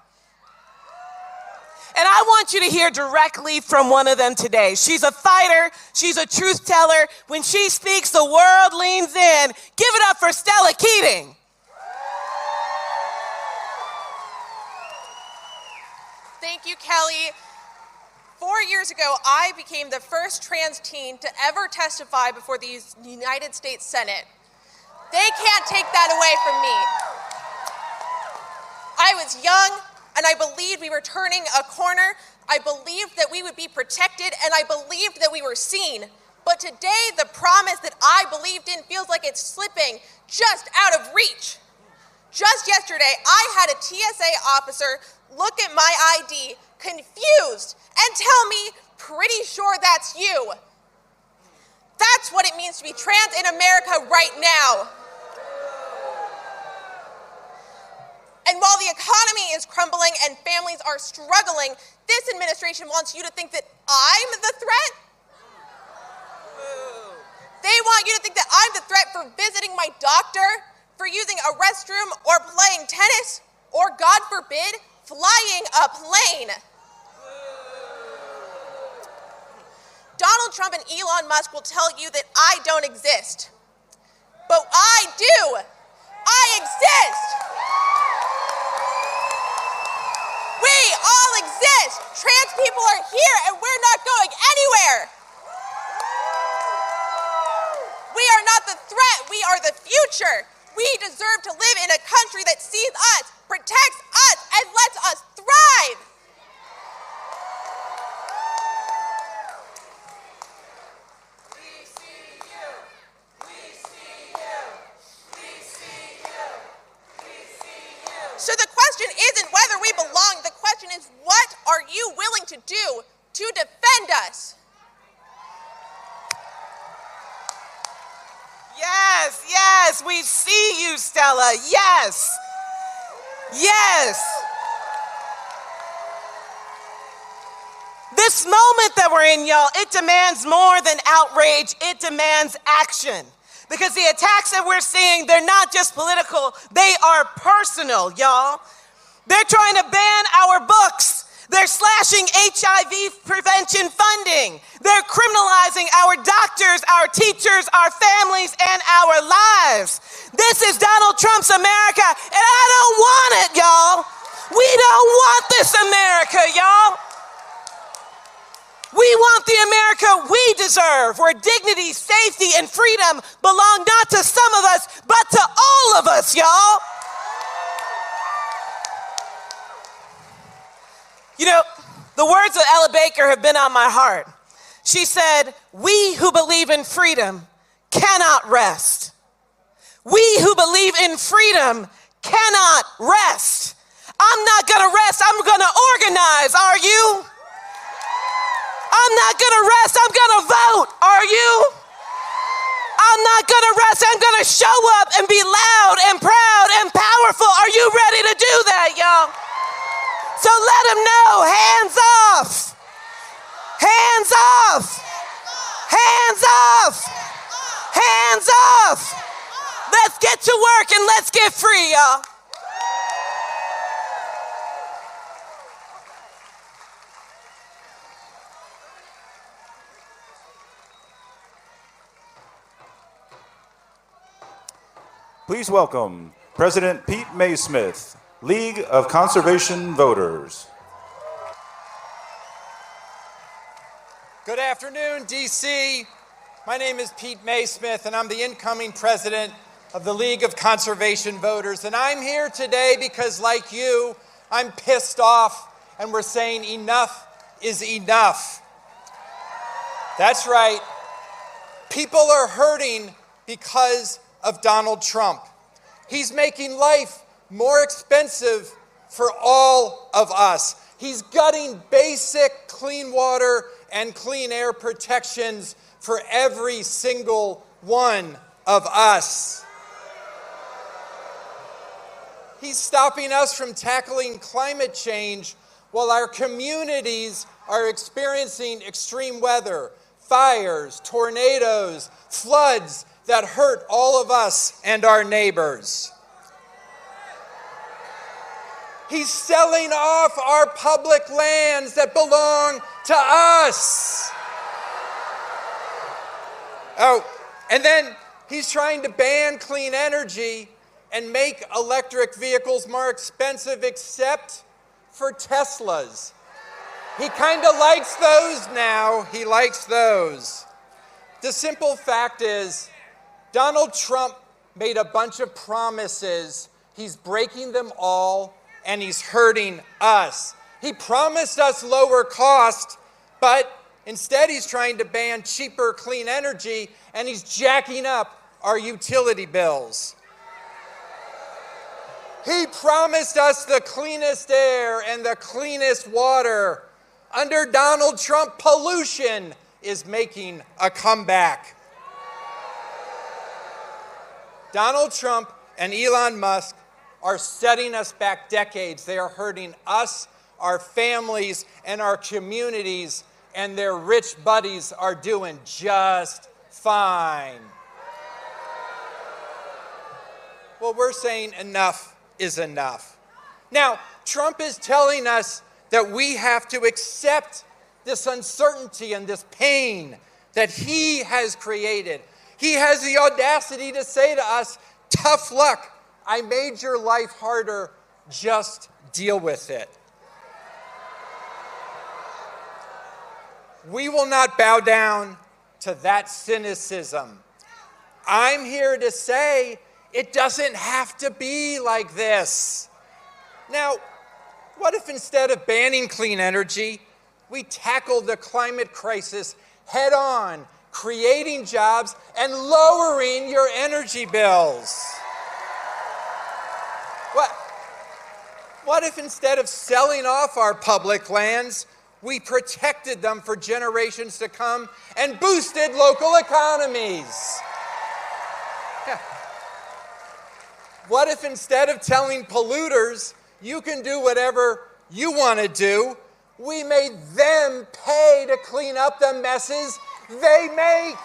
Speaker 13: And I want you to hear directly from one of them today. She's a fighter. She's a truth teller. When she speaks, the world leans in. Give it up for Stella Keating.
Speaker 14: Thank you, Kelly. 4 years ago, I became the first trans teen to ever testify before the United States Senate. They can't take that away from me. I was young, and I believed we were turning a corner. I believed that we would be protected, and I believed that we were seen. But today, the promise that I believed in feels like it's slipping just out of reach. Just yesterday, I had a TSA officer look at my ID, confused, and tell me, pretty sure that's you. That's what it means to be trans in America right now. And while the economy is crumbling and families are struggling, this administration wants you to think that I'm the threat. They want you to think that I'm the threat for visiting my doctor, for using a restroom or playing tennis, or God forbid, flying a plane. Donald Trump and Elon Musk will tell you that I don't exist. But I do. I exist. We all exist. Trans people are here and we're not going anywhere. We are not the threat. We are the future. We deserve to live in a country that sees us, protects us, and lets us thrive. We see you. We see you. We see you. We see you. So the question isn't whether we belong. The question is, what are you willing to do to defend us?
Speaker 13: Yes, yes, we see you, Stella. Yes. Yes. This moment that we're in, y'all, it demands more than outrage. It demands action. Because the attacks that we're seeing, they're not just political, they are personal, y'all. They're trying to ban our books. They're slashing HIV prevention funding. They're criminalizing our doctors, our teachers, our families, and our lives. This is Donald Trump's America, and I don't want it, y'all. We don't want this America, y'all. We want the America we deserve, where dignity, safety, and freedom belong not to some of us, but to all of us, y'all. You know, the words of Ella Baker have been on my heart. She said, "We who believe in freedom cannot rest. We who believe in freedom cannot rest." I'm not gonna rest, I'm gonna organize, are you? I'm not gonna rest, I'm gonna vote, are you? I'm not gonna rest, I'm gonna show up and be loud and proud and powerful. Are you ready to do that, y'all? So let them know, hands off, hands off, hands off, hands off. Let's get to work and let's get free, y'all.
Speaker 4: Please welcome President Pete Maysmith, League of Conservation Voters.
Speaker 5: Good afternoon, DC. My name is Pete Maysmith, and I'm the incoming president of the League of Conservation Voters. And I'm here today because, like you, I'm pissed off, and we're saying enough is enough. That's right. People are hurting because of Donald Trump. He's making life more expensive for all of us. He's gutting basic clean water and clean air protections for every single one of us. He's stopping us from tackling climate change while our communities are experiencing extreme weather, fires, tornadoes, floods that hurt all of us and our neighbors. He's selling off our public lands that belong to us. Oh, and then he's trying to ban clean energy and make electric vehicles more expensive, except for Teslas. He kind of likes those now. He likes those. The simple fact is, Donald Trump made a bunch of promises. He's breaking them all, and he's hurting us. He promised us lower cost, but instead he's trying to ban cheaper, clean energy, and he's jacking up our utility bills. He promised us the cleanest air and the cleanest water. Under Donald Trump, pollution is making a comeback. Donald Trump and Elon Musk are setting us back decades. They are hurting us, our families, and our communities, and their rich buddies are doing just fine. Well, we're saying enough is enough. Now, Trump is telling us that we have to accept this uncertainty and this pain that he has created. He has the audacity to say to us, tough luck, I made your life harder, just deal with it. We will not bow down to that cynicism. I'm here to say it doesn't have to be like this. Now, what if instead of banning clean energy, we tackle the climate crisis head on, creating jobs and lowering your energy bills? What if instead of selling off our public lands, we protected them for generations to come and boosted local economies? Yeah. What if instead of telling polluters you can do whatever you want to do, we made them pay to clean up the messes they make?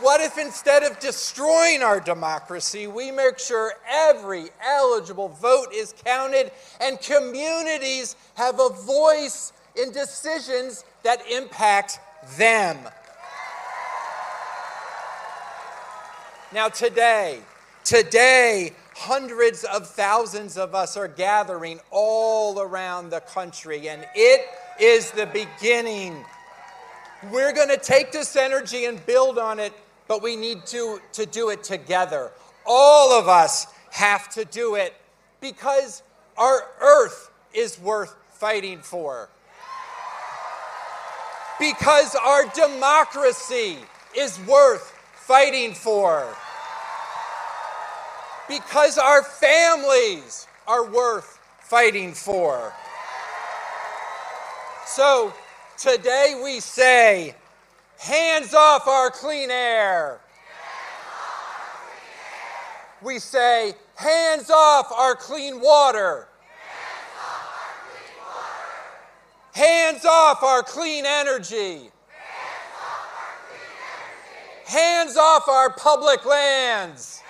Speaker 5: What if instead of destroying our democracy, we make sure every eligible vote is counted and communities have a voice in decisions that impact them? Now today, hundreds of thousands of us are gathering all around the country, and it is the beginning. We're going to take this energy and build on it, but we need to do it together. All of us have to do it because our earth is worth fighting for. Because our democracy is worth fighting for. Because our families are worth fighting for. So today we say, hands off our clean air. We say, hands off our clean water. Hands off our clean energy. Hands off our public lands.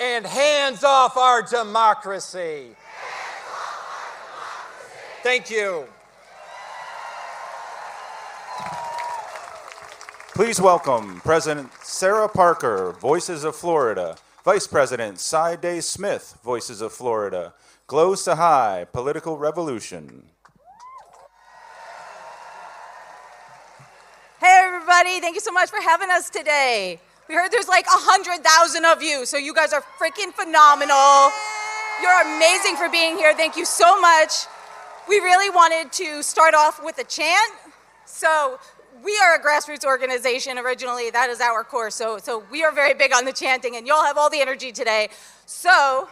Speaker 5: And hands off our democracy. Thank you.
Speaker 4: Please welcome President Sarah Parker, Voices of Florida, Vice President Cy Smith, Voices of Florida, Glows to High, Political Revolution.
Speaker 15: Hey everybody, thank you so much for having us today. We heard there's like 100,000 of you, so you guys are freaking phenomenal. You're amazing for being here, thank you so much. We really wanted to start off with a chant. So we are a grassroots organization originally, that is our core, so we are very big on the chanting, and y'all have all the energy today. So,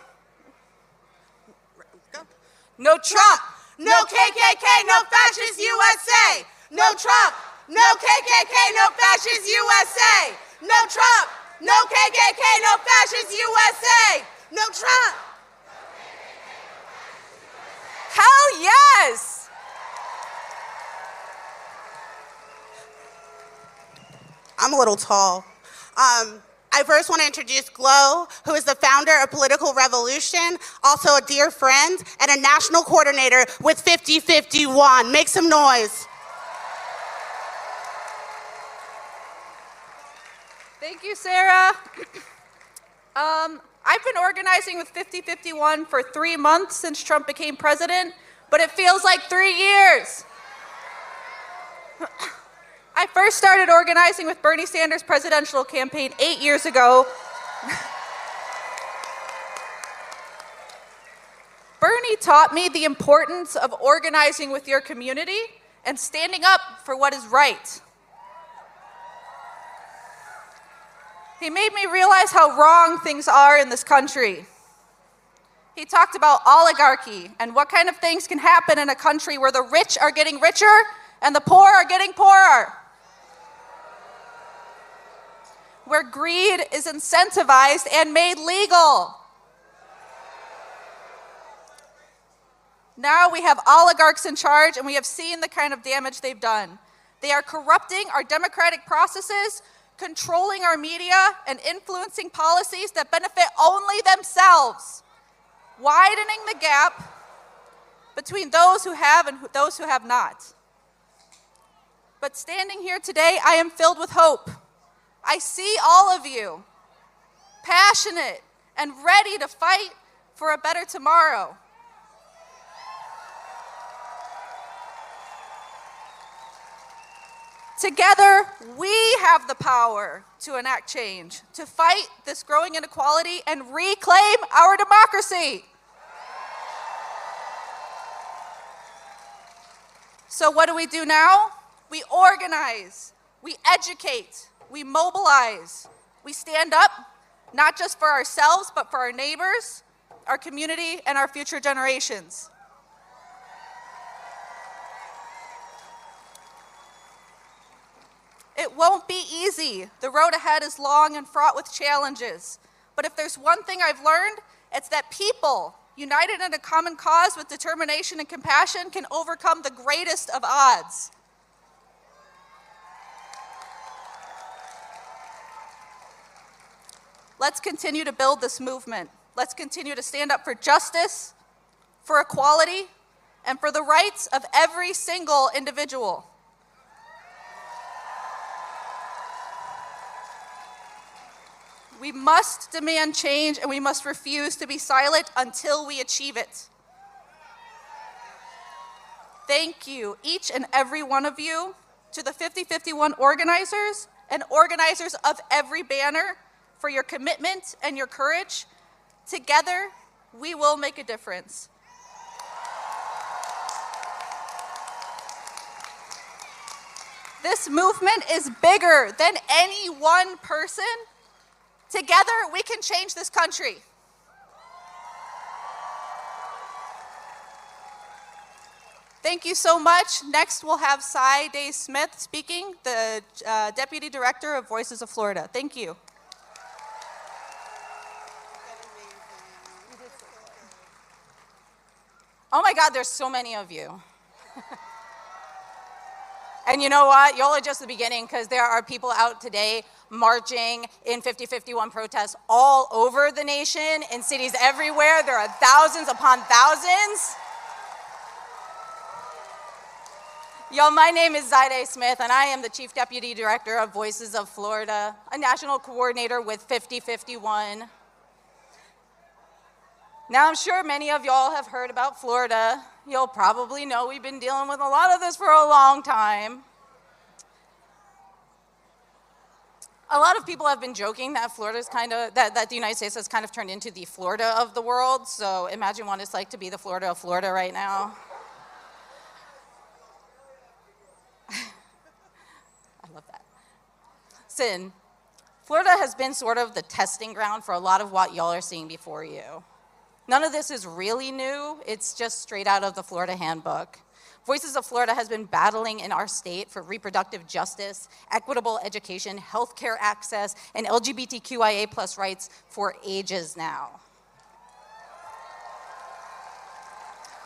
Speaker 15: no Trump, no KKK, no fascist USA. No Trump, no KKK, no fascist USA. No Trump, no KKK, no fascist USA. No Trump. Hell yes!
Speaker 10: I'm a little tall. I
Speaker 16: I first want to introduce Glow, who is the founder of Political Revolution, also a dear friend, and a national coordinator with 5051. Make some noise.
Speaker 15: Thank you, Sarah. I've been organizing with 5051 for 3 months since Trump became president, but it feels like 3 years. I first started organizing with Bernie Sanders' presidential campaign 8 years ago. Bernie taught me the importance of organizing with your community and standing up for what is right. He made me realize how wrong things are in this country. He talked about oligarchy and what kind of things can happen in a country where the rich are getting richer and the poor are getting poorer. Where greed is incentivized and made legal. Now we have oligarchs in charge, and we have seen the kind of damage they've done. They are corrupting our democratic processes, controlling our media, and influencing policies that benefit only themselves, widening the gap between those who have and those who have not. But standing here today, I am filled with hope. I see all of you, passionate and ready to fight for a better tomorrow. Together, we have the power to enact change, to fight this growing inequality and reclaim our democracy. So what do we do now? We organize, we educate, we mobilize, we stand up, not just for ourselves, but for our neighbors, our community, and our future generations. It won't be easy. The road ahead is long and fraught with challenges. But if there's one thing I've learned, it's that people, united in a common cause with determination and compassion, can overcome the greatest of odds. Let's continue to build this movement. Let's continue to stand up for justice, for equality, and for the rights of every single individual. We must demand change, and we must refuse to be silent until we achieve it. Thank you, each and every one of you, to the 5051 organizers and organizers of every banner, for your commitment and your courage. Together, we will make a difference. This movement is bigger than any one person. Together, we can change this country. Thank you so much. Next, we'll have Cy Day-Smith speaking, the Deputy Director of Voices of Florida. Thank you.
Speaker 17: Oh my God, there's so many of you. And you know what? Y'all are just the beginning, because there are people out today marching in 5051 protests all over the nation, in cities everywhere. There are thousands upon thousands. Y'all, my name is Zyde Smith, and I am the Chief Deputy Director of Voices of Florida, a national coordinator with 5051. Now, I'm sure many of y'all have heard about Florida. You'll probably know we've been dealing with a lot of this for a long time. A lot of people have been joking that Florida's that the United States has kind of turned into the Florida of the world. So imagine what it's like to be the Florida of Florida right now. I love that. Listen, Florida has been sort of the testing ground for a lot of what y'all are seeing before you. None of this is really new. It's just straight out of the Florida Handbook. Voices of Florida has been battling in our state for reproductive justice, equitable education, healthcare access, and LGBTQIA+ rights for ages now.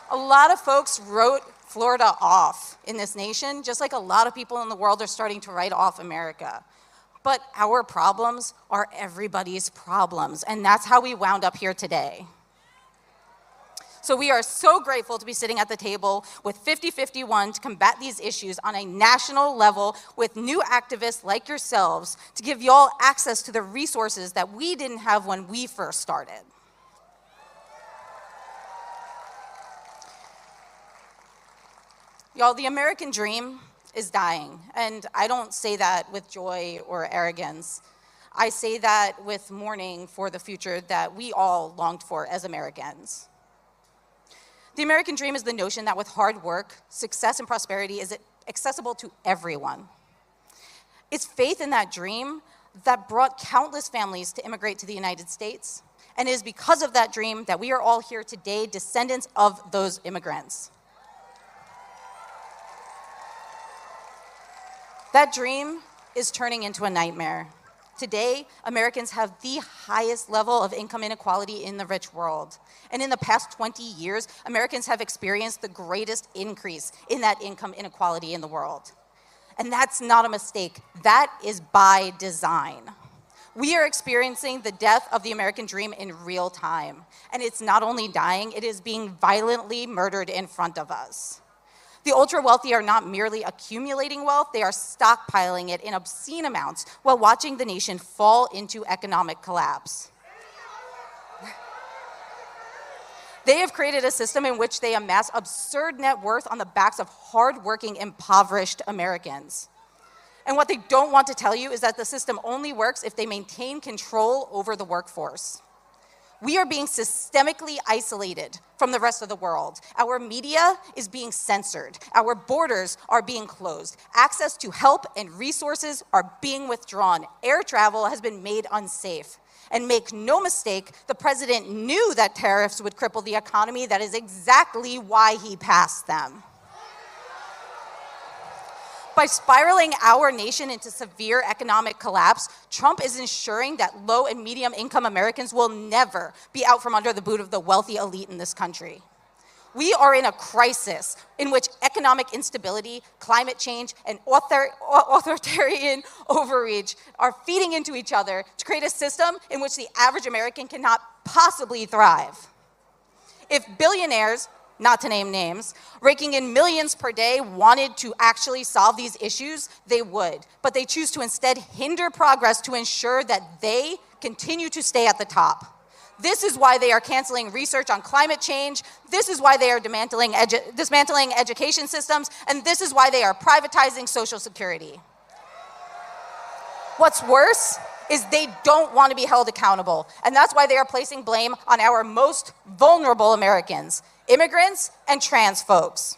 Speaker 17: A lot of folks wrote Florida off in this nation, just like a lot of people in the world are starting to write off America. But our problems are everybody's problems, and that's how we wound up here today. So we are so grateful to be sitting at the table with 5051 to combat these issues on a national level with new activists like yourselves to give y'all access to the resources that we didn't have when we first started. Y'all, the American dream is dying, and I don't say that with joy or arrogance. I say that with mourning for the future that we all longed for as Americans. The American dream is the notion that with hard work, success and prosperity is accessible to everyone. It's faith in that dream that brought countless families to immigrate to the United States, and it is because of that dream that we are all here today, descendants of those immigrants. That dream is turning into a nightmare. Today, Americans have the highest level of income inequality in the rich world. And in the past 20 years, Americans have experienced the greatest increase in that income inequality in the world. And that's not a mistake. That is by design. We are experiencing the death of the American dream in real time. And it's not only dying, it is being violently murdered in front of us. The ultra-wealthy are not merely accumulating wealth, they are stockpiling it in obscene amounts while watching the nation fall into economic collapse. They have created a system in which they amass absurd net worth on the backs of hardworking, impoverished Americans. And what they don't want to tell you is that the system only works if they maintain control over the workforce. We are being systemically isolated from the rest of the world. Our media is being censored. Our borders are being closed. Access to help and resources are being withdrawn. Air travel has been made unsafe. And make no mistake, the president knew that tariffs would cripple the economy. That is exactly why he passed them. By spiraling our nation into severe economic collapse, Trump is ensuring that low and medium income Americans will never be out from under the boot of the wealthy elite in this country. We are in a crisis in which economic instability, climate change, and authoritarian overreach are feeding into each other to create a system in which the average American cannot possibly thrive. If billionaires, not to name names, raking in millions per day wanted to actually solve these issues, they would. But they choose to instead hinder progress to ensure that they continue to stay at the top. This is why they are canceling research on climate change. This is why they are dismantling education systems. And this is why they are privatizing Social Security. What's worse is they don't want to be held accountable. And that's why they are placing blame on our most vulnerable Americans, immigrants and trans folks.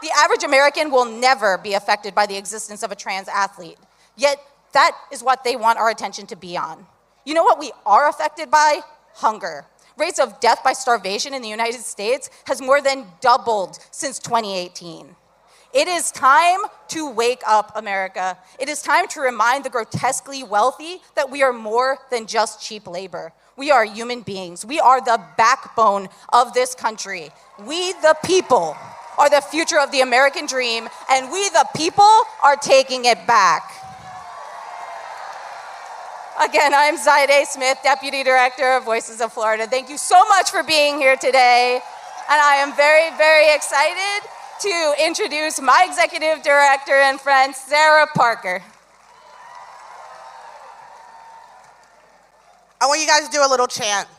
Speaker 17: The average American will never be affected by the existence of a trans athlete. Yet that is what they want our attention to be on. You know what we are affected by? Hunger. Rates of death by starvation in the United States has more than doubled since 2018. It is time to wake up, America. It is time to remind the grotesquely wealthy that we are more than just cheap labor. We are human beings. We are the backbone of this country. We, the people, are the future of the American dream, and we, the people, are taking it back. Again, I'm Zaide Smith, Deputy Director of Voices of Florida. Thank you so much for being here today. And I am very, very excited to introduce my Executive Director and friend, Sarah Parker.
Speaker 16: I want you guys to do a little chant.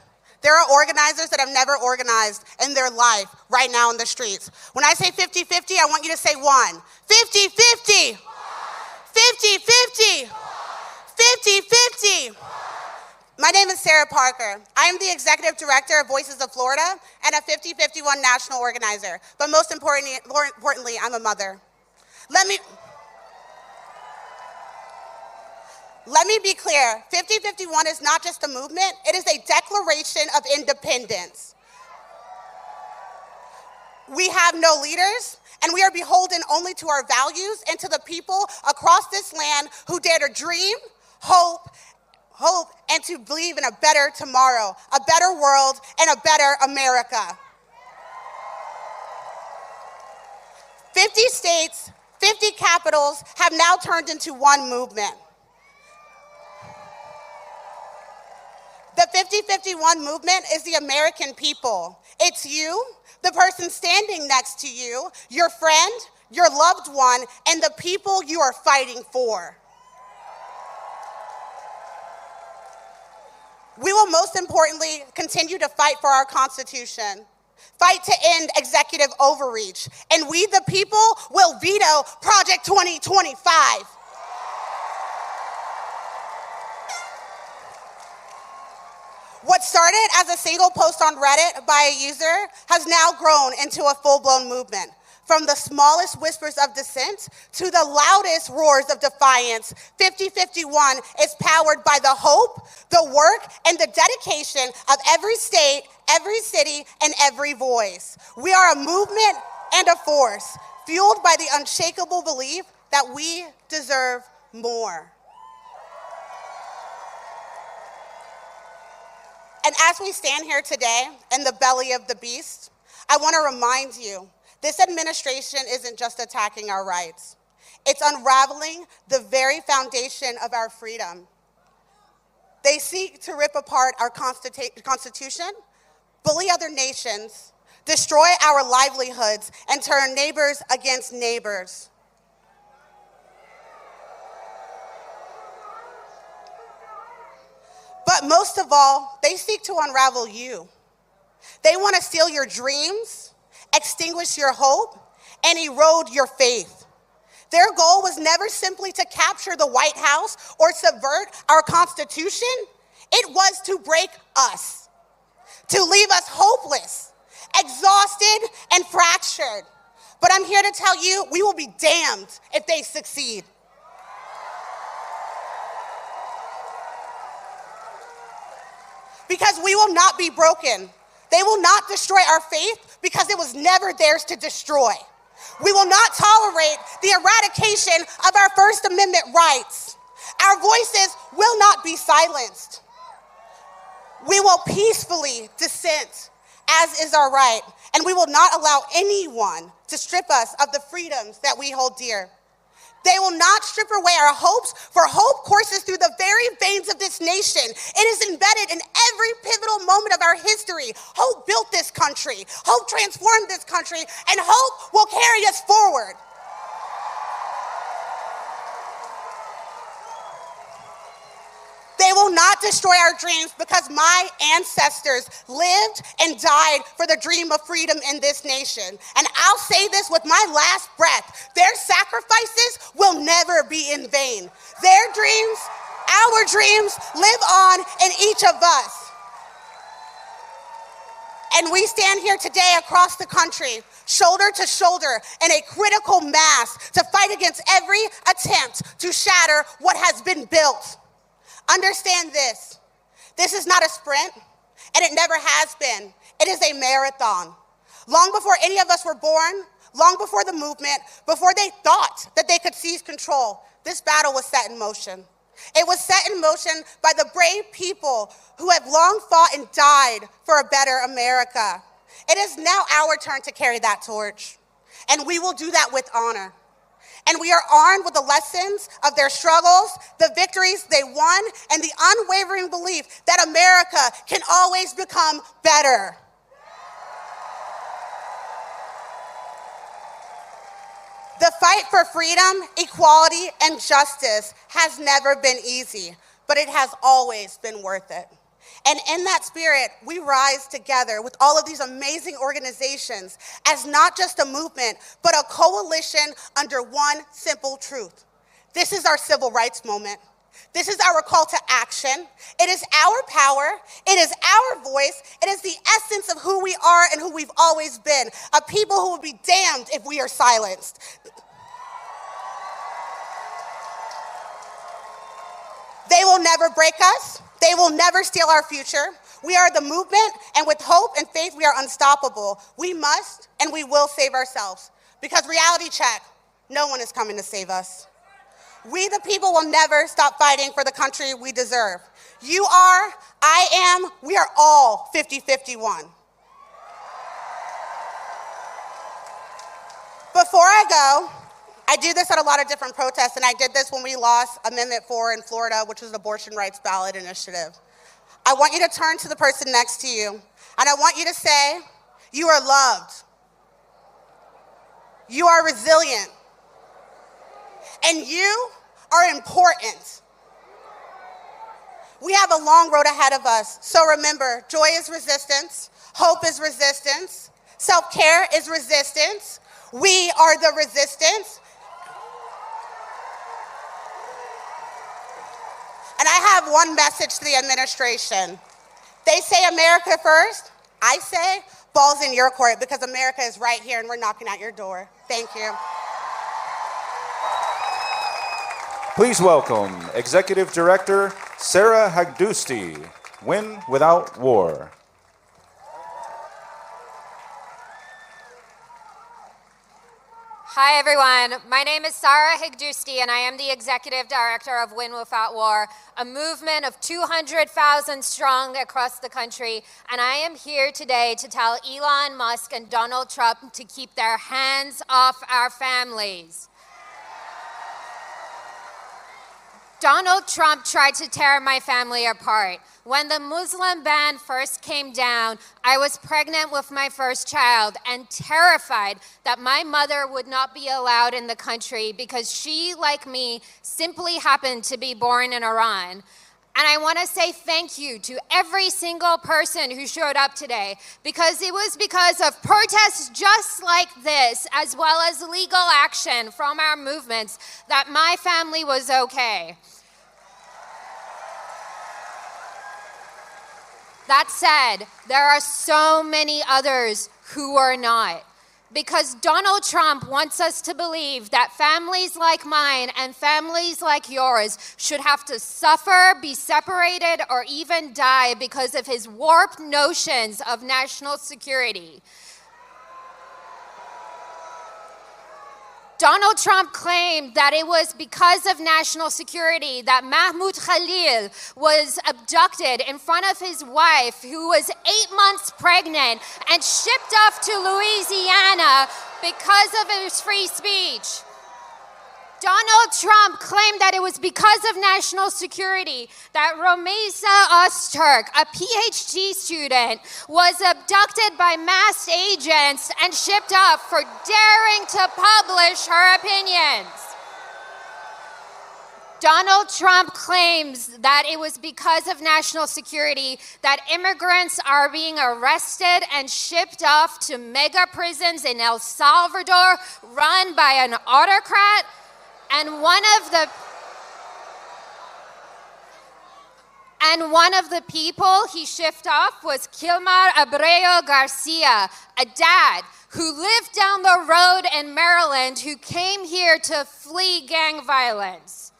Speaker 16: There are organizers that have never organized in their life right now in the streets. When I say 50-50, I want you to say one. 50-50. 50-50. 50-50. My name is Sarah Parker. I am the Executive Director of Voices of Florida and a 5051 national organizer. But most importantly, I'm a mother. Let me be clear. 5051 is not just a movement. It is a declaration of independence. We have no leaders, and we are beholden only to our values and to the people across this land who dare to dream, hope, and to believe in a better tomorrow, a better world, and a better America. 50 states, 50 capitals have now turned into one movement. 5051 movement is the American people. It's you, the person standing next to you, your friend, your loved one, and the people you are fighting for. We will most importantly continue to fight for our Constitution, fight to end executive overreach, and we the people will veto Project 2025. What started as a single post on Reddit by a user has now grown into a full-blown movement. From the smallest whispers of dissent to the loudest roars of defiance, 5051 is powered by the hope, the work, and the dedication of every state, every city, and every voice. We are a movement and a force, fueled by the unshakable belief that we deserve more. And as we stand here today in the belly of the beast, I want to remind you, this administration isn't just attacking our rights. It's unraveling the very foundation of our freedom. They seek to rip apart our Constitution, bully other nations, destroy our livelihoods, and turn neighbors against neighbors. But most of all, they seek to unravel you. They want to steal your dreams, extinguish your hope, and erode your faith. Their goal was never simply to capture the White House or subvert our Constitution. It was to break us, to leave us hopeless, exhausted, and fractured. But I'm here to tell you, we will be damned if they succeed. Because we will not be broken. They will not destroy our faith because it was never theirs to destroy. We will not tolerate the eradication of our First Amendment rights. Our voices will not be silenced. We will peacefully dissent, as is our right, and we will not allow anyone to strip us of the freedoms that we hold dear. They will not strip away our hopes, for hope courses through the very veins of this nation. It is embedded in every pivotal moment of our history. Hope built this country. Hope transformed this country, and hope will carry us forward. They will not destroy our dreams because my ancestors lived and died for the dream of freedom in this nation. And I'll say this with my last breath. Their sacrifices will never be in vain. Their dreams, our dreams, live on in each of us. And we stand here today across the country, shoulder to shoulder, in a critical mass to fight against every attempt to shatter what has been built. Understand this. This is not a sprint, and it never has been. It is a marathon. Long before any of us were born, long before the movement, before they thought that they could seize control, this battle was set in motion. It was set in motion by the brave people who have long fought and died for a better America. It is now our turn to carry that torch, and we will do that with honor. And we are armed with the lessons of their struggles, the victories they won, and the unwavering belief that America can always become better. The fight for freedom, equality, and justice has never been easy, but it has always been worth it. And in that spirit, we rise together with all of these amazing organizations as not just a movement, but a coalition under one simple truth. This is our civil rights moment. This is our call to action. It is our power. It is our voice. It is the essence of who we are and who we've always been, a people who will be damned if we are silenced. They will never break us. They will never steal our future. We are the movement, and with hope and faith, we are unstoppable. We must and we will save ourselves. Because reality check, no one is coming to save us. We, the people, will never stop fighting for the country we deserve. You are, I am, we are all 5051. Before I go, I do this at a lot of different protests, and I did this when we lost Amendment 4 in Florida, which was an abortion rights ballot initiative. I want you to turn to the person next to you, and I want you to say, you are loved. You are resilient. And you are important. We have a long road ahead of us. So remember, joy is resistance. Hope is resistance. Self-care is resistance. We are the resistance. And I have one message to the administration. They say America first. I say ball's in your court, because America is right here and we're knocking at your door. Thank you.
Speaker 4: Please welcome Executive Director Sarah Hagdousti, Win Without War.
Speaker 18: Hi everyone, my name is Sarah Hagdousti and I am the Executive Director of Win Without War, a movement of 200,000 strong across the country, and I am here today to tell Elon Musk and Donald Trump to keep their hands off our families. Donald Trump tried to tear my family apart. When the Muslim ban first came down, I was pregnant with my first child and terrified that my mother would not be allowed in the country because she, like me, simply happened to be born in Iran. And I want to say thank you to every single person who showed up today, because it was because of protests just like this, as well as legal action from our movements, that my family was okay. That said, there are so many others who are not. Because Donald Trump wants us to believe that families like mine and families like yours should have to suffer, be separated, or even die because of his warped notions of national security. Donald Trump claimed that it was because of national security that Mahmoud Khalil was abducted in front of his wife, who was 8 months pregnant, and shipped off to Louisiana because of his free speech. Donald Trump claimed that it was because of national security that Romeza Öztürk, a PhD student, was abducted by masked agents and shipped off for daring to publish her opinions. Donald Trump claims that it was because of national security that immigrants are being arrested and shipped off to mega prisons in El Salvador run by an autocrat. And one of the people he shipped off was Kilmar Abreu Garcia, a dad who lived down the road in Maryland, who came here to flee gang violence.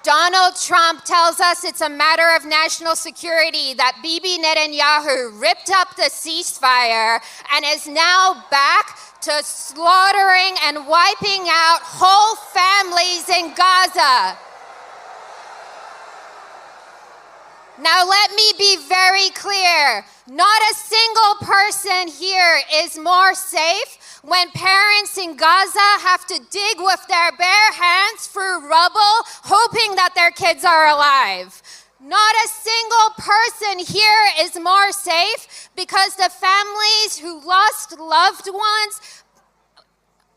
Speaker 18: Donald Trump tells us it's a matter of national security that Bibi Netanyahu ripped up the ceasefire and is now back to slaughtering and wiping out whole families in Gaza. Now let me be very clear. Not a single person here is more safe when parents in Gaza have to dig with their bare hands through rubble, hoping that their kids are alive. Not a single person here is more safe because the families who lost loved ones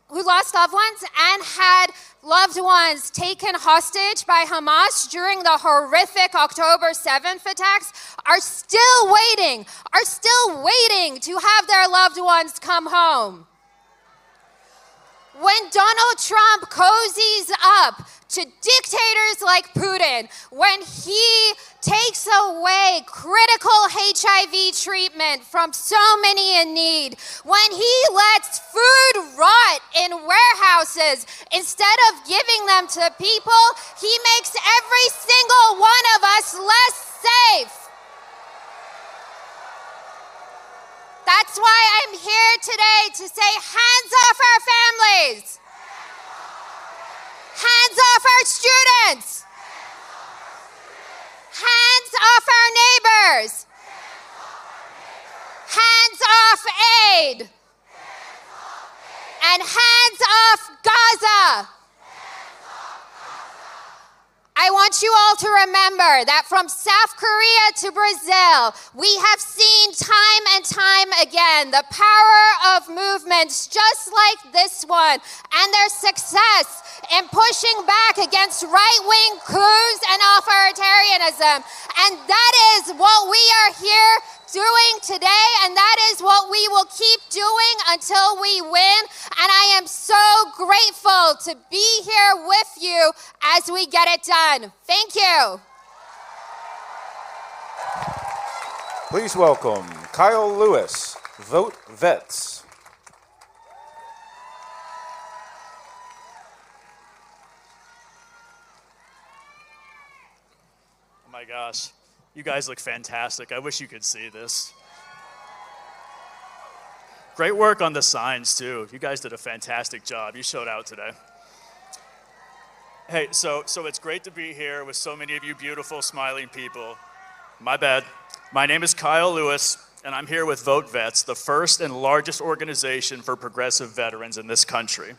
Speaker 18: and had loved ones taken hostage by Hamas during the horrific October 7th attacks are still waiting to have their loved ones come home. When Donald Trump cozies up to dictators like Putin, when he takes away critical HIV treatment from so many in need, when he lets food rot in warehouses instead of giving them to people, he makes every single one of us less safe. That's why I'm here today to say, hands off our families. Hands off our students. Hands off our neighbors. Hands off aid. And hands off Gaza. I want want you all to remember that from South Korea to Brazil, we have seen time and time again the power of movements just like this one and their success in pushing back against right-wing coups and authoritarianism. And that is what we are here doing today, and that is what we will keep doing until we win. And I am so grateful to be here with you as we get it done. Thank you.
Speaker 4: Please welcome Kyle Lewis, Vote Vets.
Speaker 19: Oh my gosh, you guys look fantastic. I wish you could see this. Great work on the signs too. You guys did a fantastic job. You showed out today. Hey, so it's great to be here with so many of you beautiful, smiling people. My bad. My name is Kyle Lewis, and I'm here with Vote Vets, the first and largest organization for progressive veterans in this country.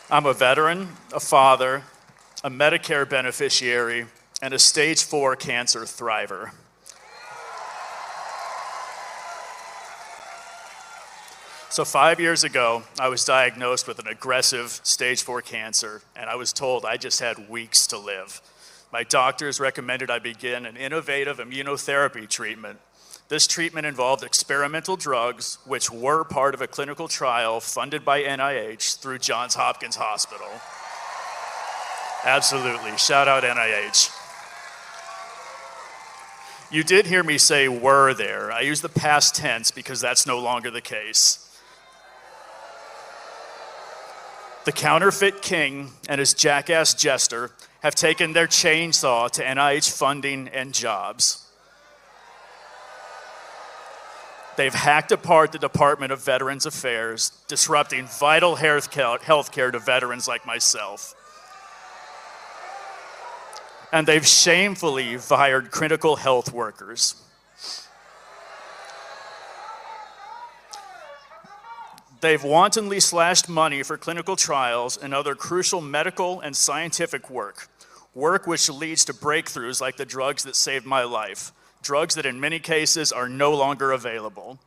Speaker 19: I'm a veteran, a father, a Medicare beneficiary, and a stage 4 cancer thriver. So 5 years ago, I was diagnosed with an aggressive stage 4 cancer, and I was told I just had weeks to live. My doctors recommended I begin an innovative immunotherapy treatment. This treatment involved experimental drugs, which were part of a clinical trial funded by NIH through Johns Hopkins Hospital. Absolutely, shout out NIH. You did hear me say were there. I use the past tense because that's no longer the case. The counterfeit king and his jackass jester have taken their chainsaw to NIH funding and jobs. They've hacked apart the Department of Veterans Affairs, disrupting vital health care to veterans like myself. And they've shamefully fired critical health workers. They've wantonly slashed money for clinical trials and other crucial medical and scientific work which leads to breakthroughs like the drugs that saved my life, drugs that in many cases are no longer available.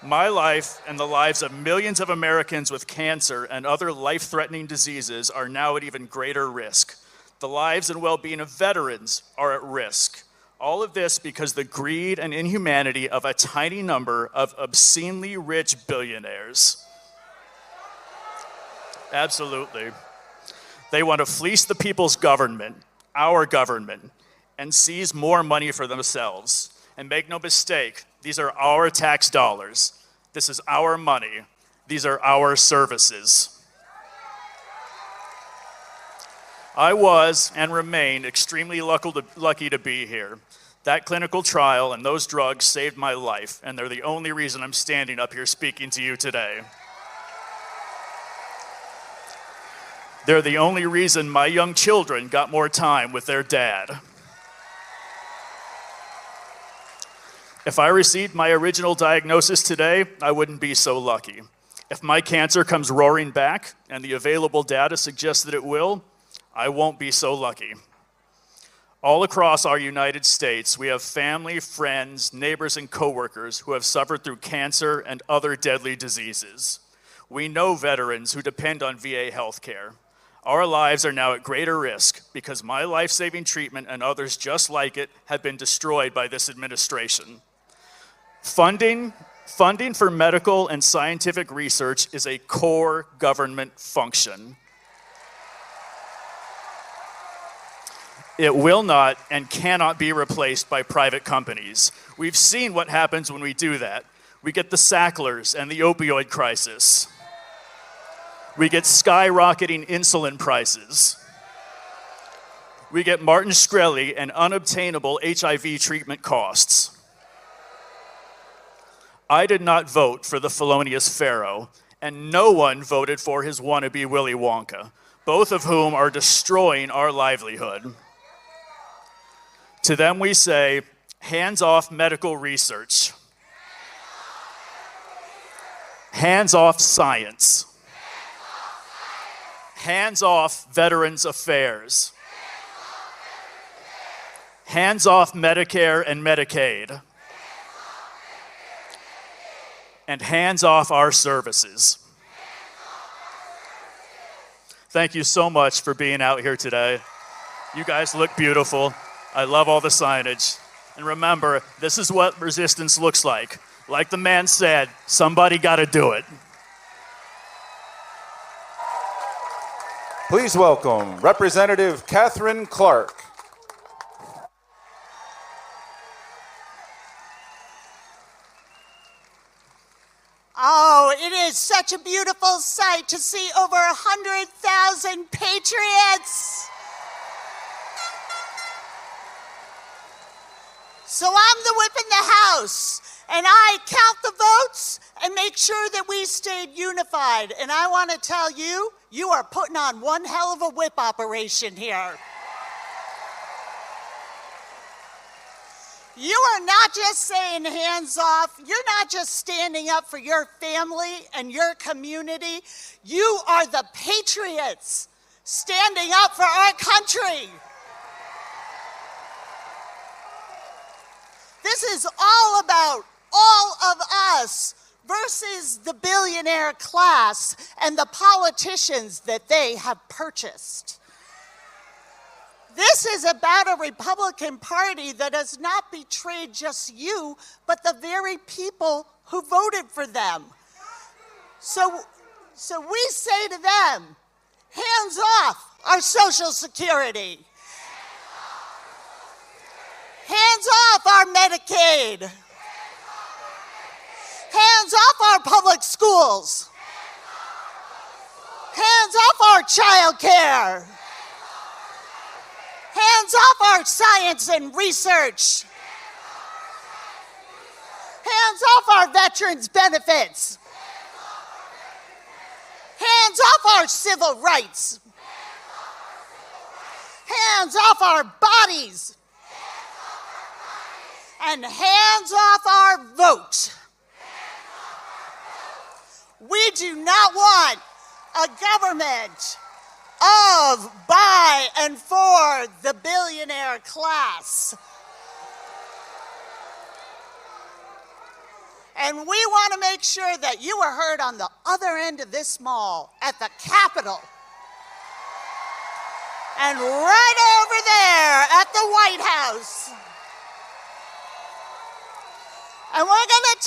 Speaker 19: My life and the lives of millions of Americans with cancer and other life-threatening diseases are now at even greater risk. The lives and well-being of veterans are at risk. All of this because the greed and inhumanity of a tiny number of obscenely rich billionaires. Absolutely. They want to fleece the people's government, our government, and seize more money for themselves. And make no mistake, these are our tax dollars. This is our money. These are our services. I was and remain extremely lucky to be here. That clinical trial and those drugs saved my life, and they're the only reason I'm standing up here speaking to you today. They're the only reason my young children got more time with their dad. If I received my original diagnosis today, I wouldn't be so lucky. If my cancer comes roaring back, and the available data suggests that it will, I won't be so lucky. All across our United States, we have family, friends, neighbors, and coworkers who have suffered through cancer and other deadly diseases. We know veterans who depend on VA healthcare. Our lives are now at greater risk because my life-saving treatment and others just like it have been destroyed by this administration. Funding for medical and scientific research is a core government function. It will not and cannot be replaced by private companies. We've seen what happens when we do that. We get the Sacklers and the opioid crisis. We get skyrocketing insulin prices. We get Martin Shkreli and unobtainable HIV treatment costs. I did not vote for the felonious Pharaoh, and no one voted for his wannabe Willy Wonka, both of whom are destroying our livelihood. To them we say, hands off medical research. Hands off science. Hands off Veterans Affairs. Hands off Medicare and Medicaid. And hands off our services. Thank you so much for being out here today. You guys look beautiful. I love all the signage. And remember, this is what resistance looks like. Like the man said, somebody got to do it.
Speaker 4: Please welcome Representative Katherine Clark.
Speaker 20: Oh, it is such a beautiful sight to see over 100,000 patriots. So I'm the whip in the House, and I count the votes and make sure that we stayed unified. And I want to tell you, you are putting on one hell of a whip operation here. You are not just saying hands off. You're not just standing up for your family and your community. You are the patriots standing up for our country. This is all about all of us versus the billionaire class and the politicians that they have purchased. This is about a Republican Party that has not betrayed just you, but the very people who voted for them. So we say to them, hands off our Social Security. Hands off our Medicaid. Hands off our public schools. Hands off our child care. Hands off our science and research. Hands off our veterans' benefits. Hands off our civil rights. Hands off our bodies. And hands off our vote. We do not want a government of, by, and for the billionaire class. And we want to make sure that you are heard on the other end of this mall at the Capitol. And right over there at the White House. And we're going to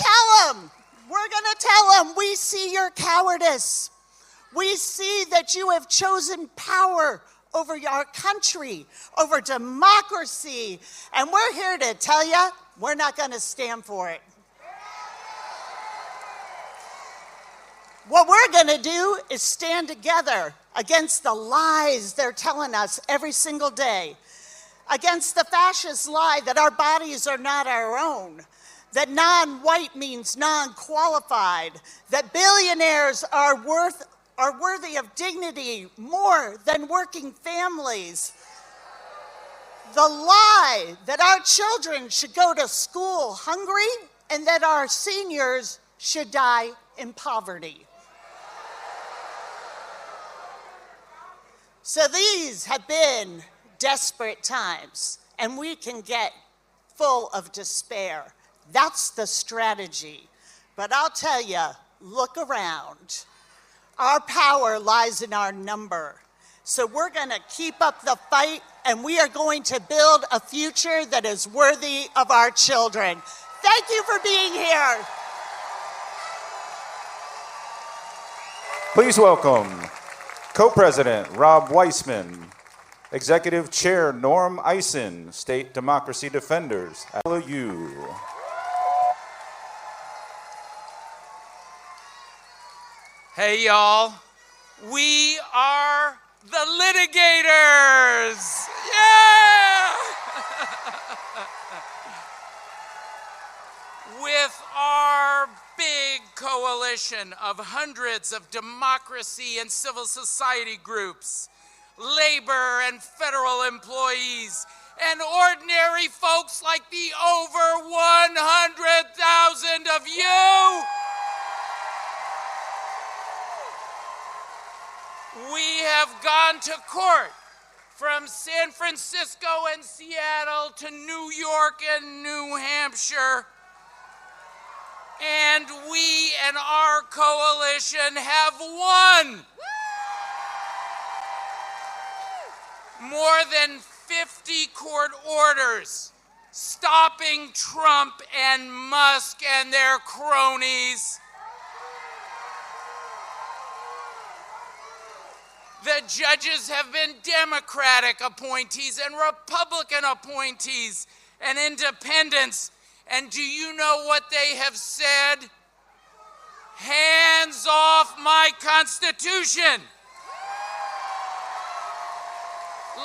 Speaker 20: tell them, we see your cowardice. We see that you have chosen power over our country, over democracy, and we're here to tell you, we're not going to stand for it. What we're going to do is stand together against the lies they're telling us every single day, against the fascist lie that our bodies are not our own, that non-white means non-qualified, that billionaires are worthy of dignity more than working families. The lie that our children should go to school hungry and that our seniors should die in poverty. So these have been desperate times, and we can get full of despair. That's the strategy. But I'll tell you, look around. Our power lies in our number. So we're going to keep up the fight, and we are going to build a future that is worthy of our children. Thank you for being here.
Speaker 4: Please welcome Co-President Rob Weissman, Executive Chair Norm Eisen, State Democracy Defenders, AFL-CIO.
Speaker 21: Hey, y'all. We are the litigators. Yeah! With our big coalition of hundreds of democracy and civil society groups, labor and federal employees, and ordinary folks like the over 100,000 of you, we have gone to court from San Francisco and Seattle to New York and New Hampshire. And we and our coalition have won. More than 50 court orders stopping Trump and Musk and their cronies. The judges have been Democratic appointees and Republican appointees and independents. And do you know what they have said? Hands off my Constitution.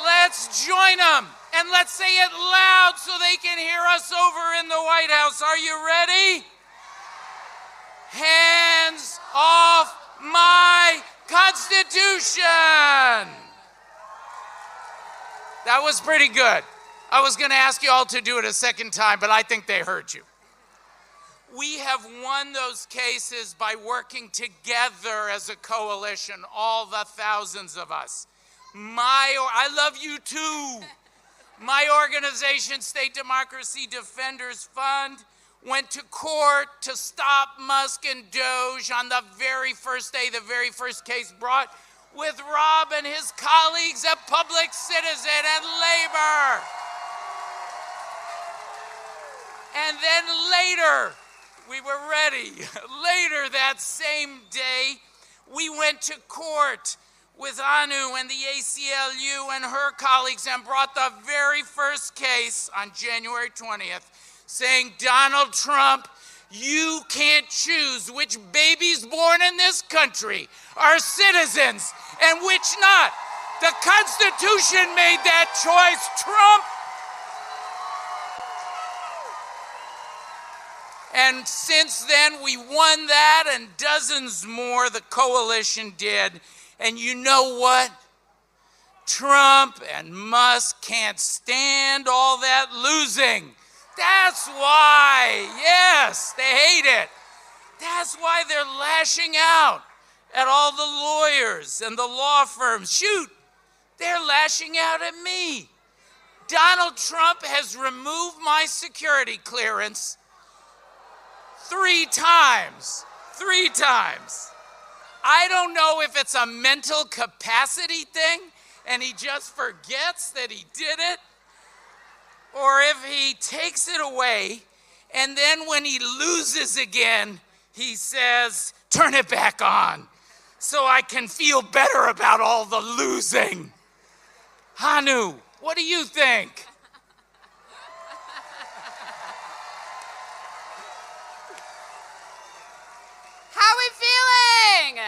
Speaker 21: Let's join them and let's say it loud so they can hear us over in the White House. Are you ready? Hands off my Constitution. That was pretty good. I was going to ask you all to do it a second time, but I think they heard you. We have won those cases by working together as a coalition, all the thousands of us. I love you too. My organization, State Democracy Defenders Fund, went to court to stop Musk and Doge on the very first day, the very first case brought, with Rob and his colleagues at Public Citizen and Labor. And then later, we were ready. Later that same day, we went to court with Anu and the ACLU and her colleagues and brought the very first case on January 20th, saying, Donald Trump, you can't choose which babies born in this country are citizens and which not. The Constitution made that choice, Trump. And since then, we won that and dozens more the coalition did. And you know what? Trump and Musk can't stand all that losing. That's why, yes, they hate it. That's why they're lashing out at all the lawyers and the law firms. Shoot, they're lashing out at me. Donald Trump has removed my security clearance 3 times. 3 times. I don't know if it's a mental capacity thing and he just forgets that he did it, or if he takes it away and then when he loses again, he says, turn it back on so I can feel better about all the losing. Hanu, what do you think?
Speaker 1: How we feeling?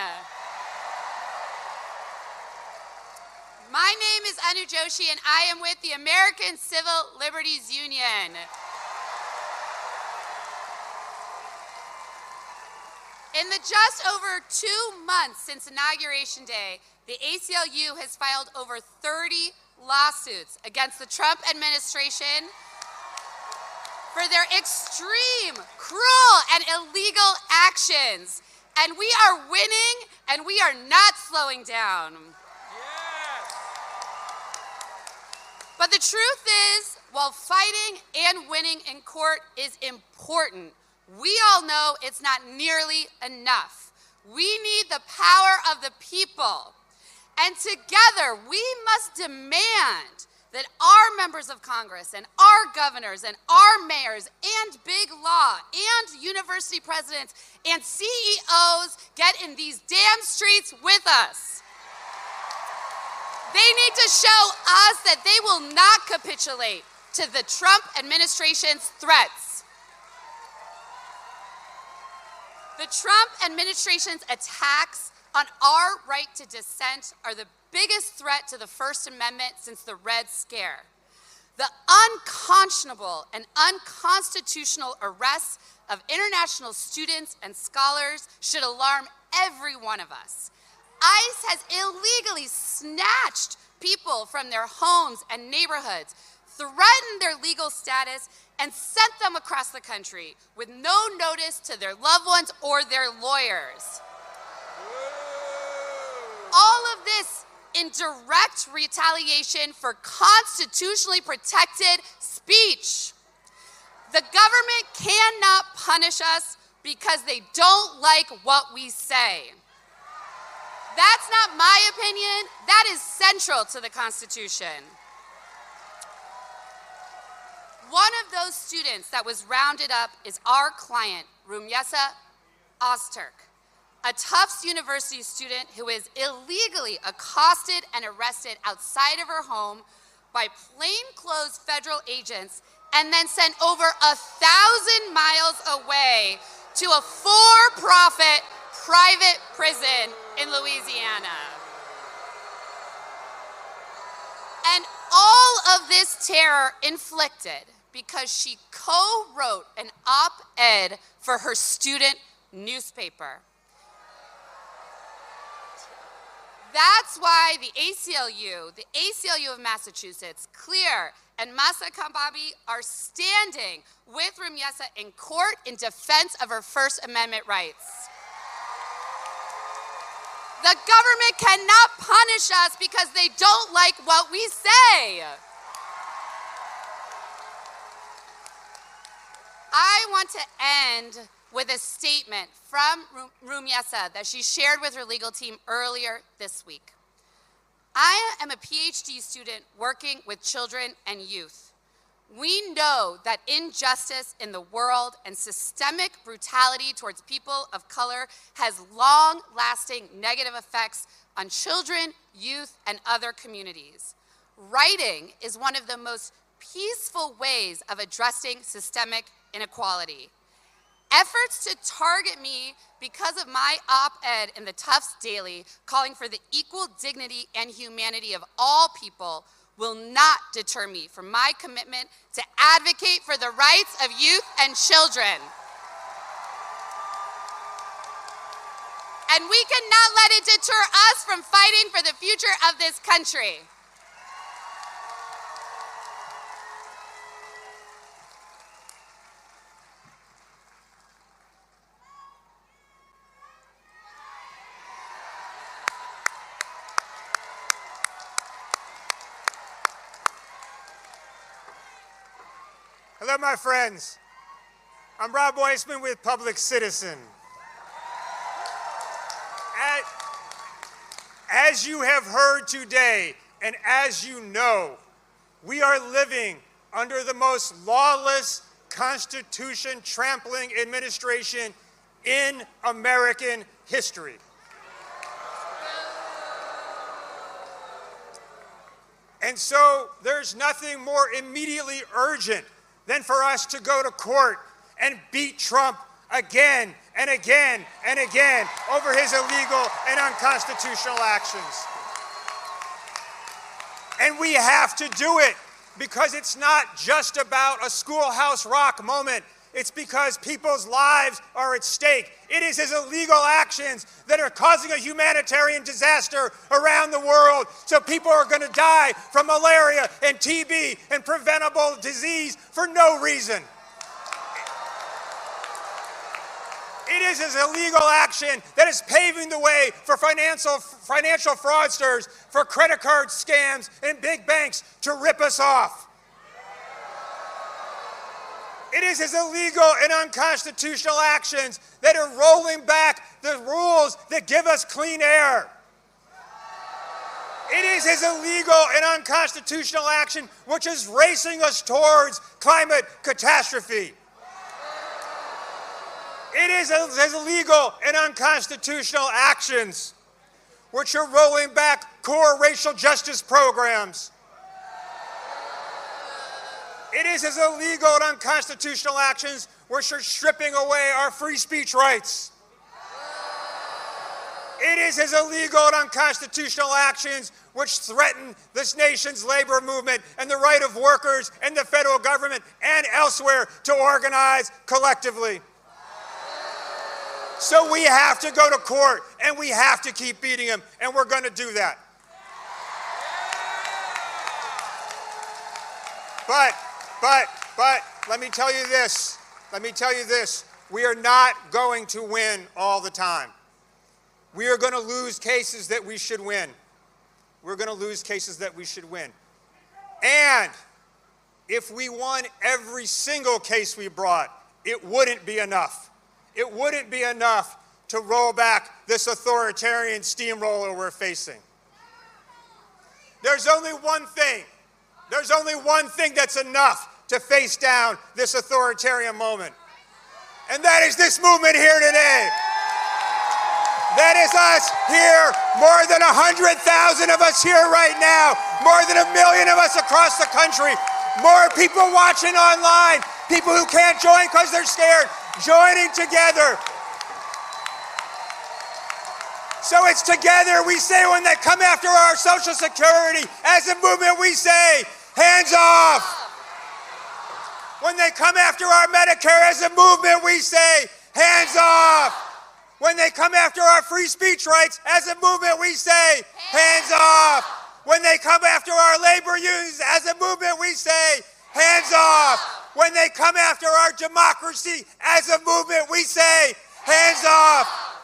Speaker 1: My name is Anu Joshi and I am with the American Civil Liberties Union. In the just over 2 months since Inauguration Day, the ACLU has filed over 30 lawsuits against the Trump administration for their extreme, cruel, and illegal actions. And we are winning, and we are not slowing down. But the truth is, while fighting and winning in court is important, we all know it's not nearly enough. We need the power of the people. And together, we must demand that our members of Congress and our governors and our mayors and big law and university presidents and CEOs get in these damn streets with us. They need to show us that they will not capitulate to the Trump administration's threats. The Trump administration's attacks on our right to dissent are the biggest threat to the First Amendment since the Red Scare. The unconscionable and unconstitutional arrests of international students and scholars should alarm every one of us. ICE has illegally snatched people from their homes and neighborhoods, threatened their legal status, and sent them across the country with no notice to their loved ones or their lawyers. All of this in direct retaliation for constitutionally protected speech. The government cannot punish us because they don't like what we say. That's not my opinion. That is central to the Constitution. One of those students that was rounded up is our client, Rumyesa Ozturk, a Tufts University student who is illegally accosted and arrested outside of her home by plainclothes federal agents and then sent over 1,000 miles away to a for-profit private prison in Louisiana. And all of this terror inflicted because she co-wrote an op-ed for her student newspaper. That's why the ACLU of Massachusetts, CLEAR, and Masa Kambabi are standing with Rumyesa in court in defense of her First Amendment rights. The government cannot punish us because they don't like what we say. I want to end with a statement from Rumyesa that she shared with her legal team earlier this week. I am a PhD student working with children and youth. We know that injustice in the world and systemic brutality towards people of color has long-lasting negative effects on children, youth, and other communities. Writing is one of the most peaceful ways of addressing systemic inequality. Efforts to target me because of my op-ed in the Tufts Daily calling for the equal dignity and humanity of all people will not deter me from my commitment to advocate for the rights of youth and children. And we cannot let it deter us from fighting for the future of this country.
Speaker 5: Hello, my friends. I'm Rob Weissman with Public Citizen. As you have heard today, and as you know, we are living under the most lawless, Constitution-trampling administration in American history. And so there's nothing more immediately urgent than for us to go to court and beat Trump again and again and again over his illegal and unconstitutional actions. And we have to do it because it's not just about a Schoolhouse Rock moment. It's because people's lives are at stake. It is his illegal actions that are causing a humanitarian disaster around the world. So people are going to die from malaria and TB and preventable disease for no reason. It is his illegal action that is paving the way for financial fraudsters, for credit card scams and big banks to rip us off. It is his illegal and unconstitutional actions that are rolling back the rules that give us clean air. It is his illegal and unconstitutional action which is racing us towards climate catastrophe. It is his illegal and unconstitutional actions which are rolling back core racial justice programs. It is his illegal and unconstitutional actions which are stripping away our free speech rights. It is his illegal and unconstitutional actions which threaten this nation's labor movement and the right of workers and the federal government and elsewhere to organize collectively. So we have to go to court and we have to keep beating him, and we're going to do that. But let me tell you this. We are not going to win all the time. We are going to lose cases that we should win. we're going to lose cases that we should win. And if we won every single case we brought, it wouldn't be enough. It wouldn't be enough to roll back this authoritarian steamroller we're facing. There's only one thing that's enough to face down this authoritarian moment. And that is this movement here today. That is us here, more than 100,000 of us here right now, more than 1 million of us across the country, more people watching online, people who can't join because they're scared, joining together. So it's together, we say, when they come after our Social Security, as a movement we say, hands off. When they come after our Medicare, as a movement we say, hands off. When they come after our free speech rights, as a movement we say, hands off. When they come after our labor unions, as a movement we say, hands off. When they come after our democracy, as a movement we say, hands off.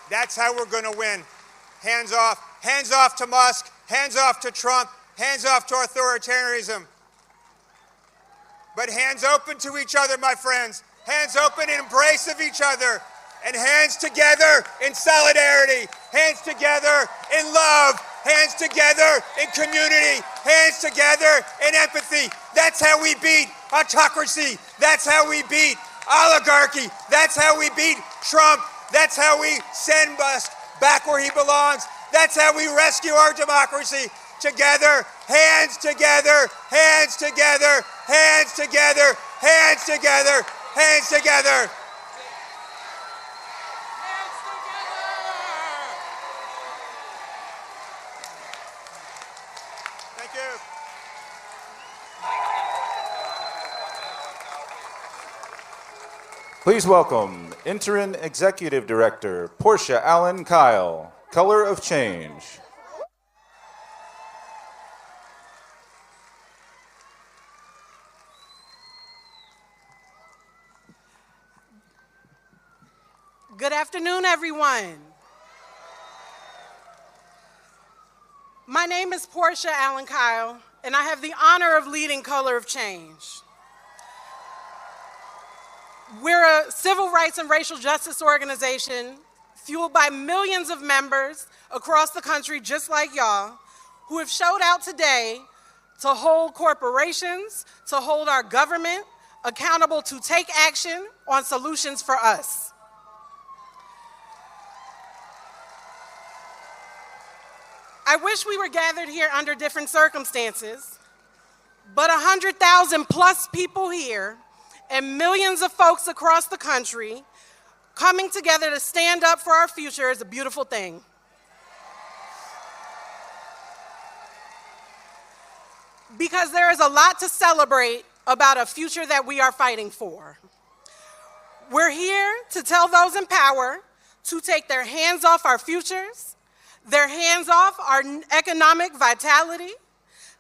Speaker 5: That's how we're going to win. Hands off. Hands off to Musk. Hands off to Trump. Hands off to authoritarianism. But hands open to each other, my friends. Hands open in embrace of each other. And hands together in solidarity. Hands together in love. Hands together in community. Hands together in empathy. That's how we beat autocracy. That's how we beat oligarchy. That's how we beat Trump. That's how we send Musk back where he belongs. That's how we rescue our democracy. Together, hands together, hands together, hands together, hands together, hands together. Thank you.
Speaker 4: Please welcome Interim Executive Director Portia Allen Kyle, Color of Change.
Speaker 2: Good afternoon, everyone. My name is Portia Allen Kyle, and I have the honor of leading Color of Change. We're a civil rights and racial justice organization fueled by millions of members across the country, just like y'all, who have showed out today to hold corporations, to hold our government accountable to take action on solutions for us. I wish we were gathered here under different circumstances, but 100,000 plus people here and millions of folks across the country coming together to stand up for our future is a beautiful thing. Because there is a lot to celebrate about a future that we are fighting for. We're here to tell those in power to take their hands off our futures, their hands off our economic vitality,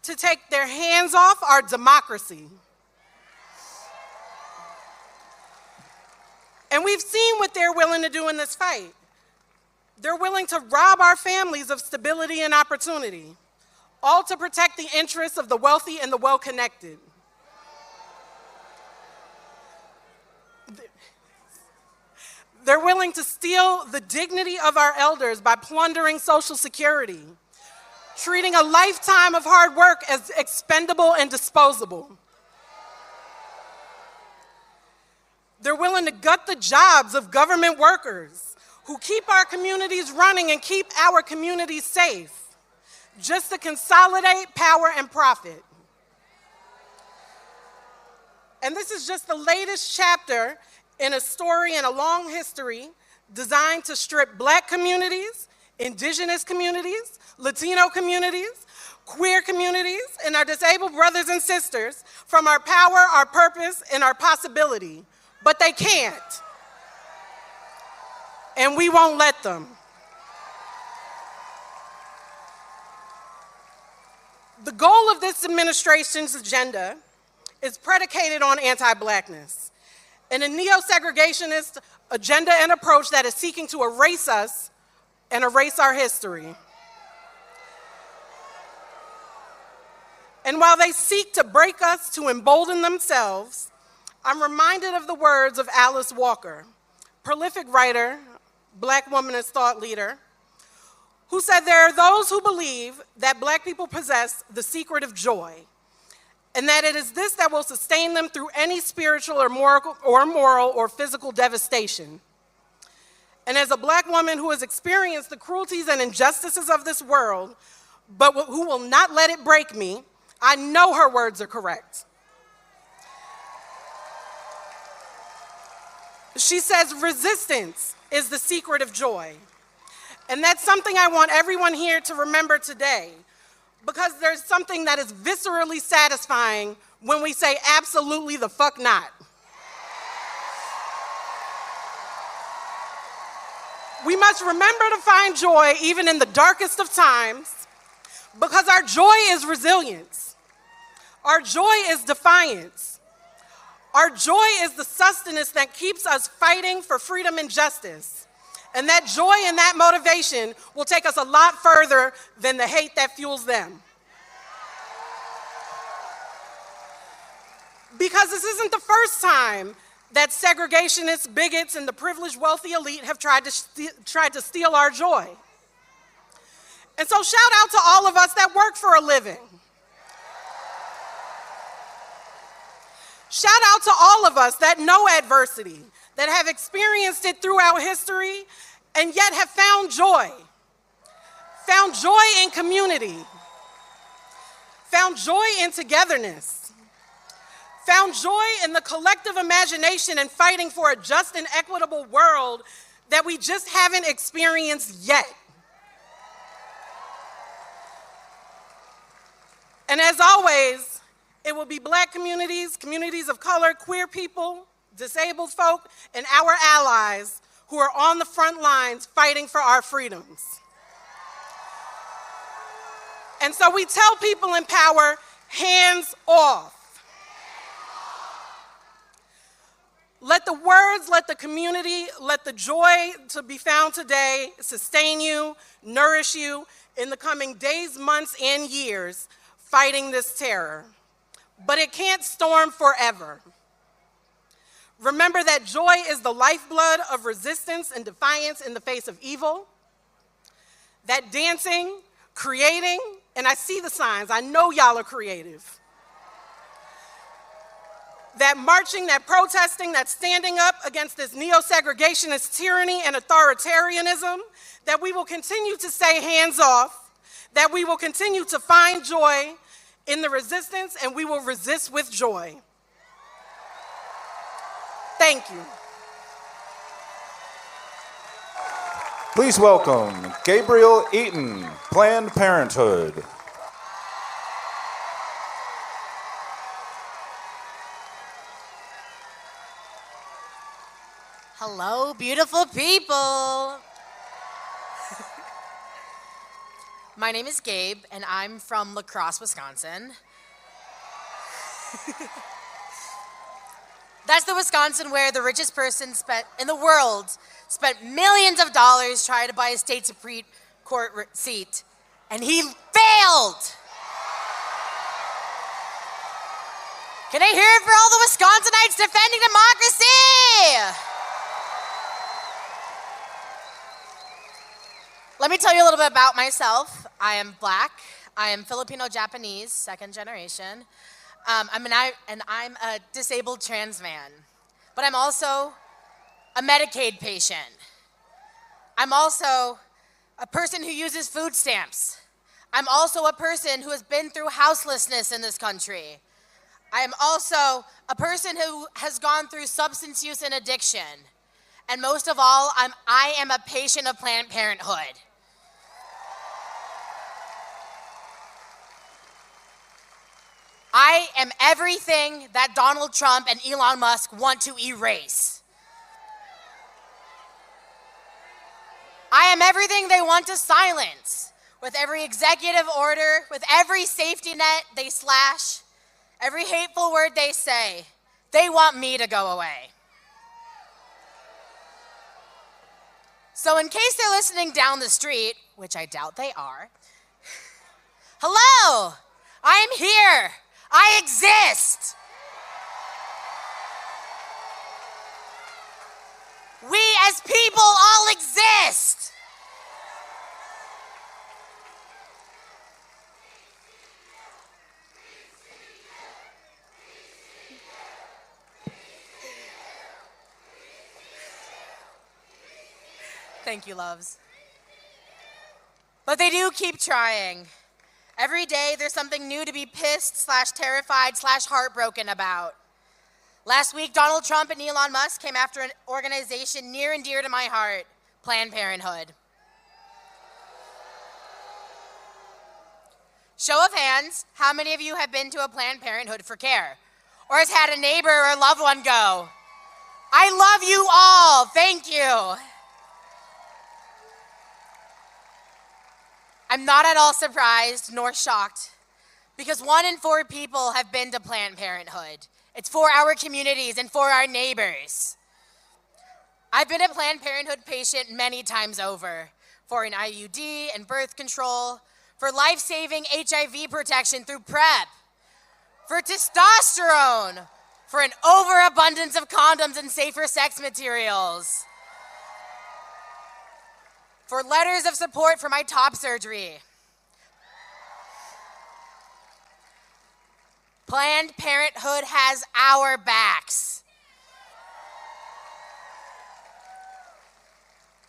Speaker 2: to take their hands off our democracy. And we've seen what they're willing to do in this fight. They're willing to rob our families of stability and opportunity, all to protect the interests of the wealthy and the well-connected. They're willing to steal the dignity of our elders by plundering Social Security, treating a lifetime of hard work as expendable and disposable. They're willing to gut the jobs of government workers who keep our communities running and keep our communities safe, just to consolidate power and profit. And this is just the latest chapter in a story and a long history designed to strip Black communities, Indigenous communities, Latino communities, queer communities, and our disabled brothers and sisters from our power, our purpose, and our possibility. But they can't. And we won't let them. The goal of this administration's agenda is predicated on anti-Blackness. and a neo-segregationist agenda and approach that is seeking to erase us and erase our history. And while they seek to break us to embolden themselves, I'm reminded of the words of Alice Walker, prolific writer, Black womanist thought leader, who said there are those who believe that Black people possess the secret of joy, and that it is this that will sustain them through any spiritual or moral or physical devastation. And as a Black woman who has experienced the cruelties and injustices of this world, but who will not let it break me, I know her words are correct. She says resistance is the secret of joy. And that's something I want everyone here to remember today, because there's something that is viscerally satisfying when we say absolutely the fuck not. We must remember to find joy even in the darkest of times, because our joy is resilience. Our joy is defiance. Our joy is the sustenance that keeps us fighting for freedom and justice. And that joy and that motivation will take us a lot further than the hate that fuels them. Because this isn't the first time that segregationists, bigots, and the privileged wealthy elite have tried to steal our joy. And so shout out to all of us that work for a living. Shout out to all of us that know adversity, that have experienced it throughout history, and yet have found joy. Found joy in community. Found joy in togetherness. Found joy in the collective imagination and fighting for a just and equitable world that we just haven't experienced yet. And as always, it will be Black communities, communities of color, queer people, disabled folk, and our allies who are on the front lines fighting for our freedoms. And so we tell people in power, hands off. Let the words, let the community, let the joy to be found today sustain you, nourish you in the coming days, months, and years fighting this terror. But it can't storm forever. Remember that joy is the lifeblood of resistance and defiance in the face of evil. That dancing, creating, and I see the signs, I know y'all are creative. That marching, that protesting, that standing up against this neo-segregationist tyranny and authoritarianism, that we will continue to say hands off, that we will continue to find joy in the resistance, and we will resist with joy. Thank you.
Speaker 4: Please welcome Gabriel Eaton, Planned Parenthood.
Speaker 6: Hello, beautiful people. My name is Gabe, and I'm from La Crosse, Wisconsin. That's the Wisconsin where the richest person in the world spent millions of dollars trying to buy a state Supreme Court seat, and he failed. Can I hear it for all the Wisconsinites defending democracy? Let me tell you a little bit about myself. I am Black. I am Filipino-Japanese, second generation. I'm a disabled trans man. But I'm also a Medicaid patient. I'm also a person who uses food stamps. I'm also a person who has been through houselessness in this country. I am also a person who has gone through substance use and addiction. And most of all, I am a patient of Planned Parenthood. I am everything that Donald Trump and Elon Musk want to erase. I am everything they want to silence. With every executive order, with every safety net they slash, every hateful word they say, they want me to go away. So in case they're listening down the street, which I doubt they are, hello, I am here. I exist. We as people all exist. Thank you, loves. But they do keep trying. Every day there's something new to be pissed / terrified / heartbroken about. Last week, Donald Trump and Elon Musk came after an organization near and dear to my heart, Planned Parenthood. Show of hands, how many of you have been to a Planned Parenthood for care? Or has had a neighbor or a loved one go? I love you all, thank you. I'm not at all surprised nor shocked because 1 in 4 people have been to Planned Parenthood. It's for our communities and for our neighbors. I've been a Planned Parenthood patient many times over for an IUD and birth control, for life-saving HIV protection through PrEP, for testosterone, for an overabundance of condoms and safer sex materials, for letters of support for my top surgery. Planned Parenthood has our backs.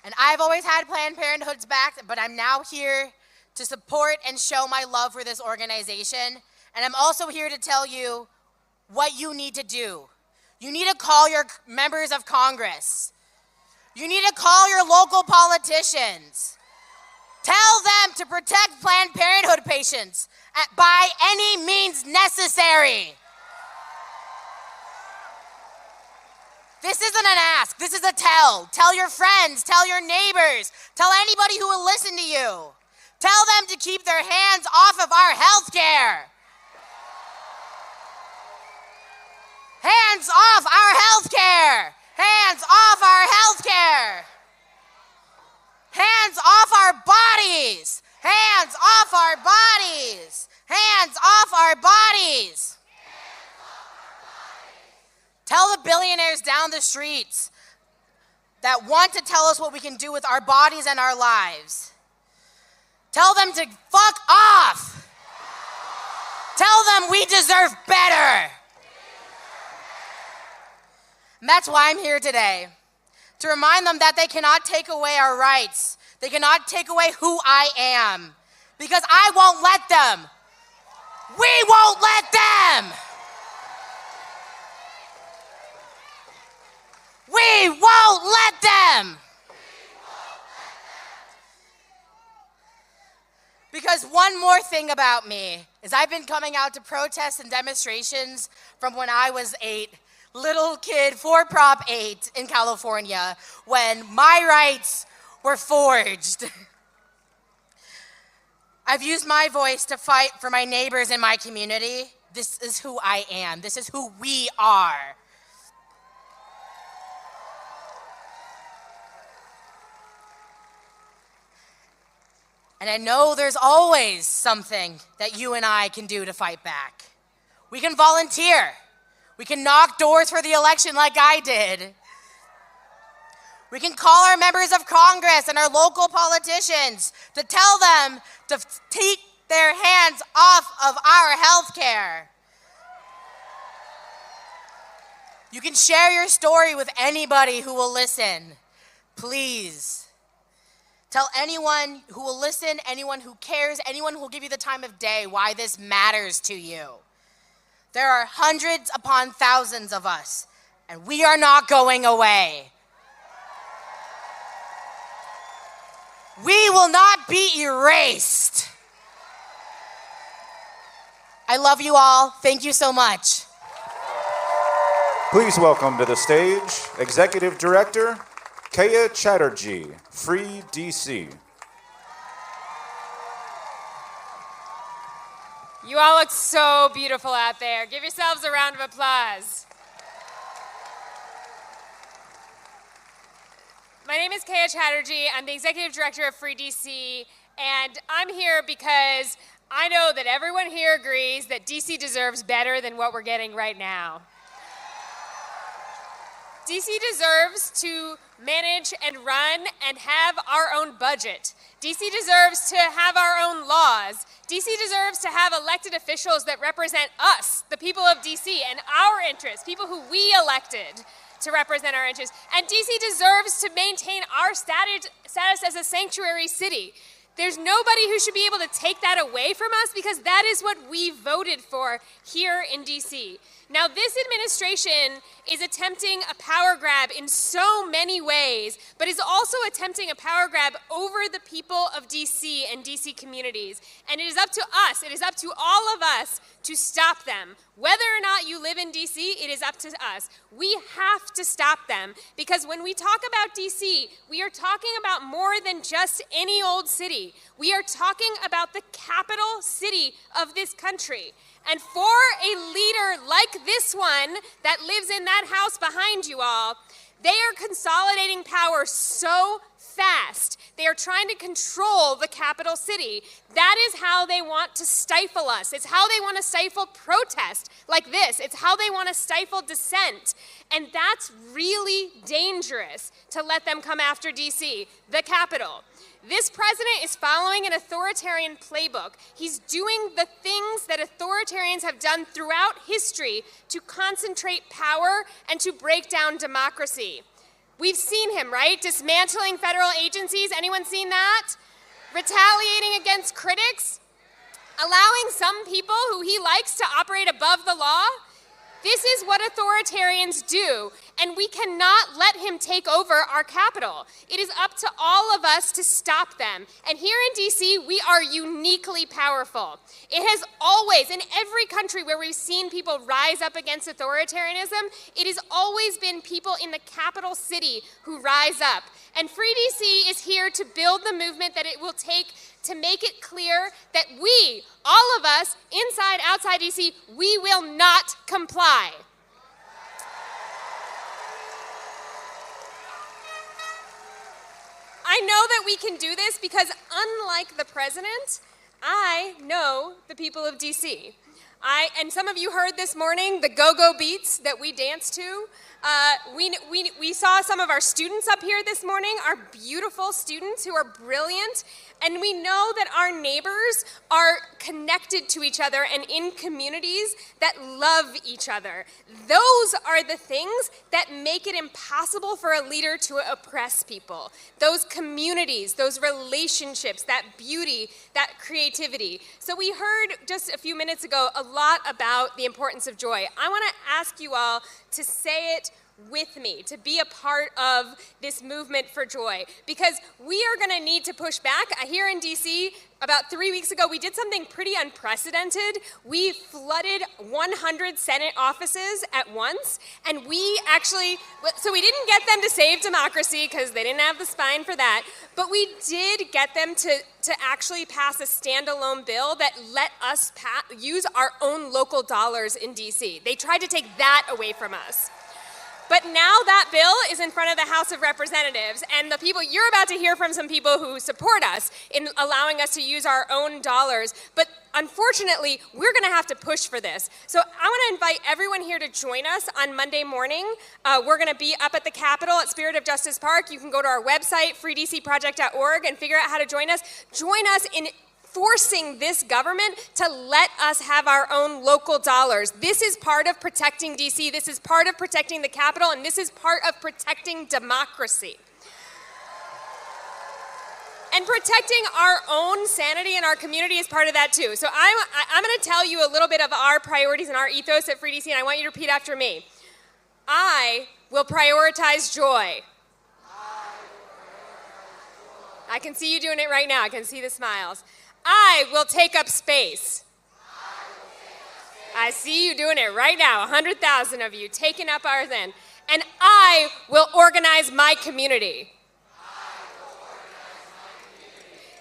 Speaker 6: And I've always had Planned Parenthood's back, but I'm now here to support and show my love for this organization. And I'm also here to tell you what you need to do. You need to call your members of Congress. You need to call your local politicians. Tell them to protect Planned Parenthood patients by any means necessary. This isn't an ask, this is a tell. Tell your friends, tell your neighbors, tell anybody who will listen to you. Tell them to keep their hands off of our health care. Hands off our health care. Hands off our health care. Hands off our bodies. Hands off our bodies. Hands off our bodies. Tell the billionaires down the streets that want to tell us what we can do with our bodies and our lives. Tell them to fuck off. Tell them we deserve better. And that's why I'm here today, to remind them that they cannot take away our rights. They cannot take away who I am, because I won't let them. We won't let them. We won't let them. Because one more thing about me is I've been coming out to protests and demonstrations from when I was 8, little kid for Prop 8 in California, when my rights were forged. I've used my voice to fight for my neighbors in my community. This is who I am. This is who we are. And I know there's always something that you and I can do to fight back. We can volunteer. We can knock doors for the election like I did. We can call our members of Congress and our local politicians to tell them to take their hands off of our health care. You can share your story with anybody who will listen. Please. Tell anyone who will listen, anyone who cares, anyone who will give you the time of day why this matters to you. There are hundreds upon thousands of us, and we are not going away. We will not be erased. I love you all. Thank you so much.
Speaker 4: Please welcome to the stage Executive Director Kaya Chatterjee, Free DC.
Speaker 9: You all look so beautiful out there. Give yourselves a round of applause. My name is Kaya Chatterjee. I'm the Executive Director of Free DC, and I'm here because I know that everyone here agrees that DC deserves better than what we're getting right now. DC deserves to manage and run and have our own budget. DC deserves to have our own laws. DC deserves to have elected officials that represent us, the people of DC, and our interests, people who we elected to represent our interests. And DC deserves to maintain our status as a sanctuary city. There's nobody who should be able to take that away from us because that is what we voted for here in DC. Now, this administration is attempting a power grab in so many ways, but is also attempting a power grab over the people of DC and DC communities. And it is up to us, it is up to all of us to stop them. Whether or not you live in DC, it is up to us. We have to stop them because when we talk about DC, we are talking about more than just any old city. We are talking about the capital city of this country. And for a leader like this one that lives in that house behind you all, they are consolidating power so fast. They are trying to control the capital city. That is how they want to stifle us. It's how they want to stifle protest like this. It's how they want to stifle dissent. And that's really dangerous to let them come after DC, the capital. This president is following an authoritarian playbook. He's doing the things that authoritarians have done throughout history to concentrate power and to break down democracy. We've seen him, right? Dismantling federal agencies. Anyone seen that? Retaliating against critics. Allowing some people who he likes to operate above the law. This is what authoritarians do, and we cannot let him take over our capital. It is up to all of us to stop them. And here in DC, we are uniquely powerful. It has always, in every country where we've seen people rise up against authoritarianism, it has always been people in the capital city who rise up. And Free DC is here to build the movement that it will take to make it clear that we, all of us, inside, outside DC, we will not comply. I know that we can do this because unlike the president, I know the people of DC. And some of you heard this morning the go-go beats that we danced to. We saw some of our students up here this morning, our beautiful students who are brilliant, and we know that our neighbors are connected to each other and in communities that love each other. Those are the things that make it impossible for a leader to oppress people. Those communities, those relationships, that beauty, that creativity. So we heard just a few minutes ago a lot about the importance of joy. I want to ask you all to say it with me, to be a part of this movement for joy, because we are going to need to push back. Here in DC, about 3 weeks ago, we did something pretty unprecedented. We flooded 100 Senate offices at once, and we actually, so we didn't get them to save democracy because they didn't have the spine for that, but we did get them to actually pass a standalone bill that let us use our own local dollars in DC. They tried to take that away from us. But now that bill is in front of the House of Representatives, and the people, you're about to hear from some people who support us in allowing us to use our own dollars, but unfortunately, we're gonna have to push for this. So I wanna invite everyone here to join us on Monday morning. We're gonna be up at the Capitol at Spirit of Justice Park. You can go to our website, freedcproject.org, and figure out how to join us. Join us in forcing this government to let us have our own local dollars. This is part of protecting DC, this is part of protecting the Capitol, and this is part of protecting democracy. And protecting our own sanity in our community is part of that too. So I'm gonna tell you a little bit of our priorities and our ethos at Free DC, and I want you to repeat after me. I will prioritize joy. I can see you doing it right now, I can see the smiles. I will take up space. I see you doing it right now, 100,000 of you taking up ours in. And I will organize my community.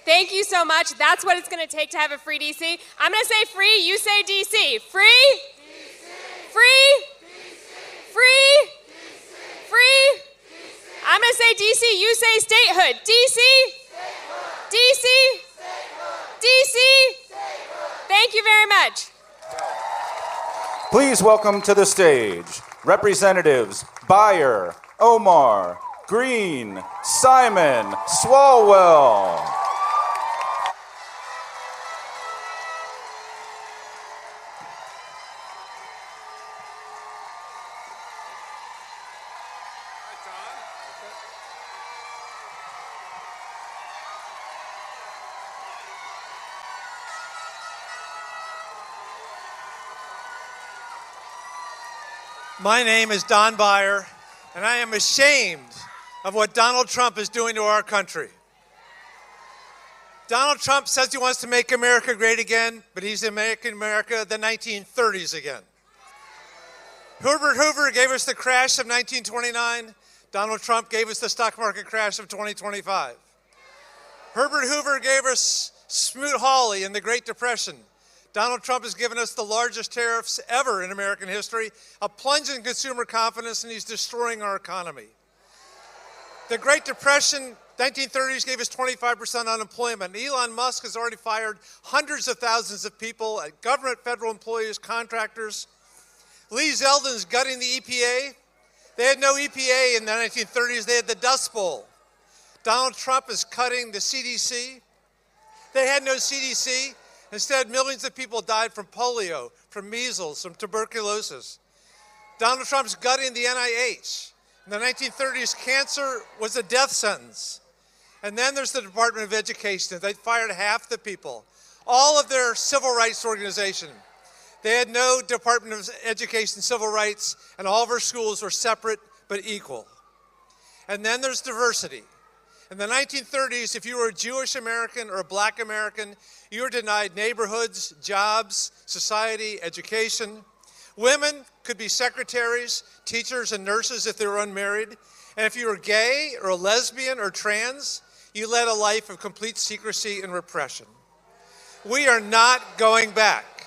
Speaker 9: Thank you so much. That's what it's going to take to have a free DC. I'm going to say free, you say DC. Free? DC. Free? DC. Free? DC. Free? DC. I'm going to say say DC, you say statehood. DC? Statehood. DC? Statehood. DC? Statehood. Thank you very much.
Speaker 4: Please welcome to the stage Representatives Barber, Omar, Green, Simon, Swalwell.
Speaker 8: My name is Don Barber, and I am ashamed of what Donald Trump is doing to our country. Donald Trump says he wants to make America great again, but he's making America the 1930s again. Herbert Hoover gave us the crash of 1929. Donald Trump gave us the stock market crash of 2025. Herbert Hoover gave us Smoot-Hawley in the Great Depression. Donald Trump has given us the largest tariffs ever in American history, a plunge in consumer confidence, and he's destroying our economy. The Great Depression, 1930s, gave us 25% unemployment. Elon Musk has already fired hundreds of thousands of people, government, federal employees, contractors. Lee Zeldin's gutting the EPA. They had no EPA in the 1930s. They had the Dust Bowl. Donald Trump is cutting the CDC. They had no CDC. Instead, millions of people died from polio, from measles, from tuberculosis. Donald Trump's gutting the NIH. In the 1930s, cancer was a death sentence. And then there's the Department of Education. They fired half the people. All of their civil rights organization. They had no Department of Education, civil rights, and all of our schools were separate but equal. And then there's diversity. In the 1930s, if you were a Jewish American or a Black American, you were denied neighborhoods, jobs, society, education. Women could be secretaries, teachers, and nurses if they were unmarried. And if you were gay or a lesbian or trans, you led a life of complete secrecy and repression. We are not going back.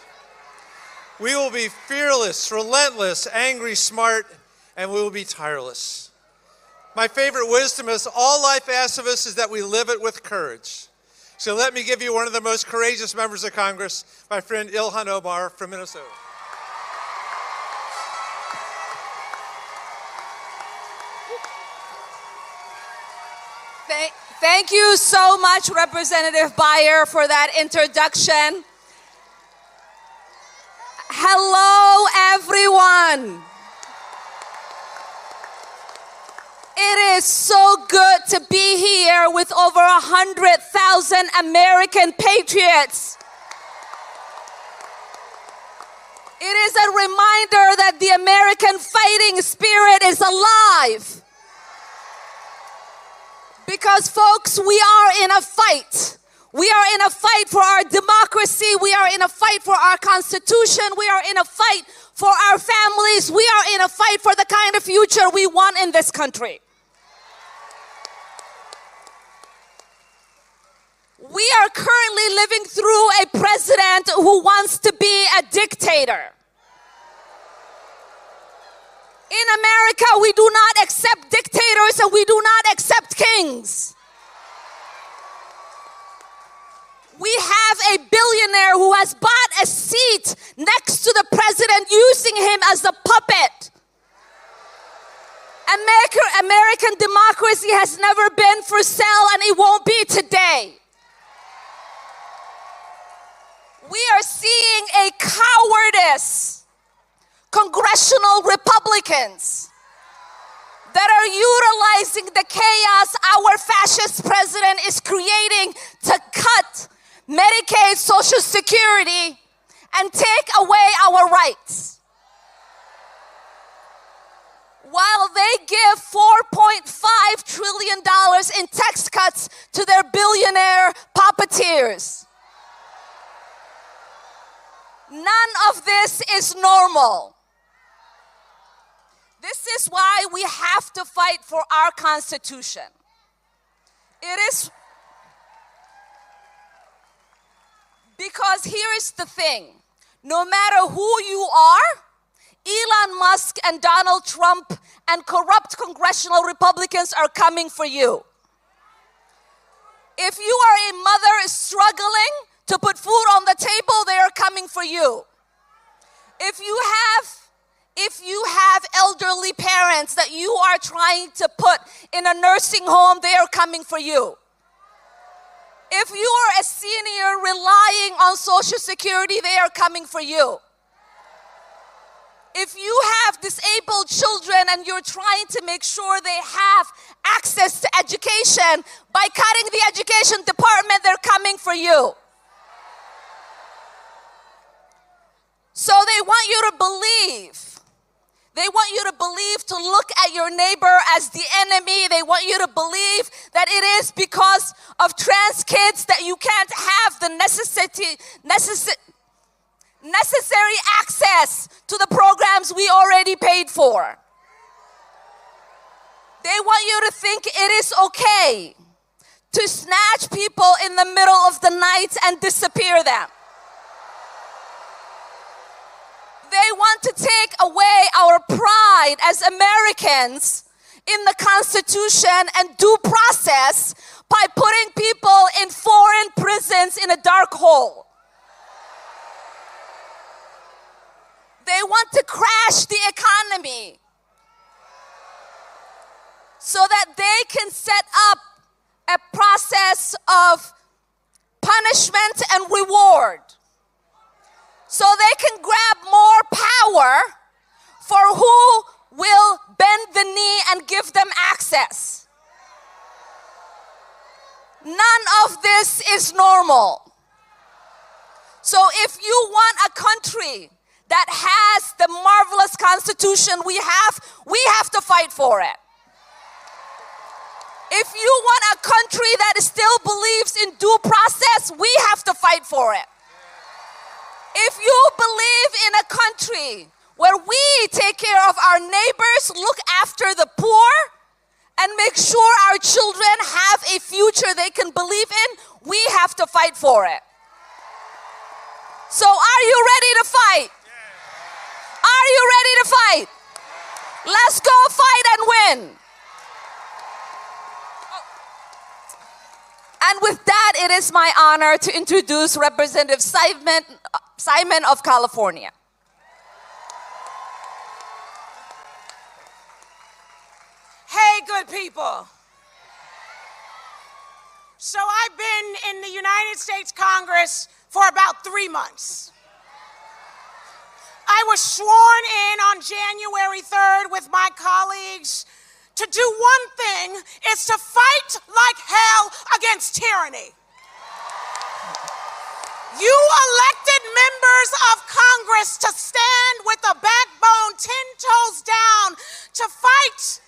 Speaker 8: We will be fearless, relentless, angry, smart, and we will be tireless. My favorite wisdom is all life asks of us is that we live it with courage. So let me give you one of the most courageous members of Congress, my friend Ilhan Omar from Minnesota.
Speaker 15: Thank you so much, Representative Barber, for that introduction. Hello, everyone. It is so good to be here with over 100,000 American patriots. It is a reminder that the American fighting spirit is alive. Because, folks, we are in a fight. We are in a fight for our democracy. We are in a fight for our Constitution. We are in a fight for our families. We are in a fight for the kind of future we want in this country. We are currently living through a president who wants to be a dictator. In America, we do not accept dictators and we do not accept kings. We have a billionaire who has bought a seat next to the president, using him as a puppet. American democracy has never been for sale, and it won't be today. We are seeing a cowardice. Congressional Republicans that are utilizing the chaos our fascist president is creating to cut Medicaid, Social Security, and take away our rights. While they give $4.5 trillion in tax cuts to their billionaire puppeteers. None of this is normal. This is why we have to fight for our Constitution. It is because here is the thing. No matter who you are, Elon Musk and Donald Trump and corrupt congressional Republicans are coming for you. If you are a mother struggling to put food on the table, they are coming for you. If you have elderly parents that you are trying to put in a nursing home, they are coming for you. If you are a senior relying on Social Security, they are coming for you. If you have disabled children and you're trying to make sure they have access to education, by cutting the education department, they're coming for you. So they want you to believe. They want you to believe to look at your neighbor as the enemy. They want you to believe that it is because of trans kids that you can't have the necessary access to the programs we already paid for. They want you to think it is okay to snatch people in the middle of the night and disappear them. They want to take away our pride as Americans in the Constitution and due process by putting people in foreign prisons in a dark hole. They want to crash the economy so that they can set up a process of punishment and reward, so they can grab more power for who will bend the knee and give them access. None of this is normal. So if you want a country that has the marvelous Constitution we have to fight for it. If you want a country that still believes in due process, we have to fight for it. If you believe in a country where we take care of our neighbors, look after the poor, and make sure our children have a future they can believe in, we have to fight for it. So are you ready to fight? Are you ready to fight? Let's go fight and win. And with that, it is my honor to introduce Representative Simon of California.
Speaker 11: Hey, good people. So I've been in the United States Congress for about 3 months. I was sworn in on January 3rd with my colleagues to do one thing, is to fight like hell against tyranny. You elected members of Congress to stand with a backbone 10 toes down to fight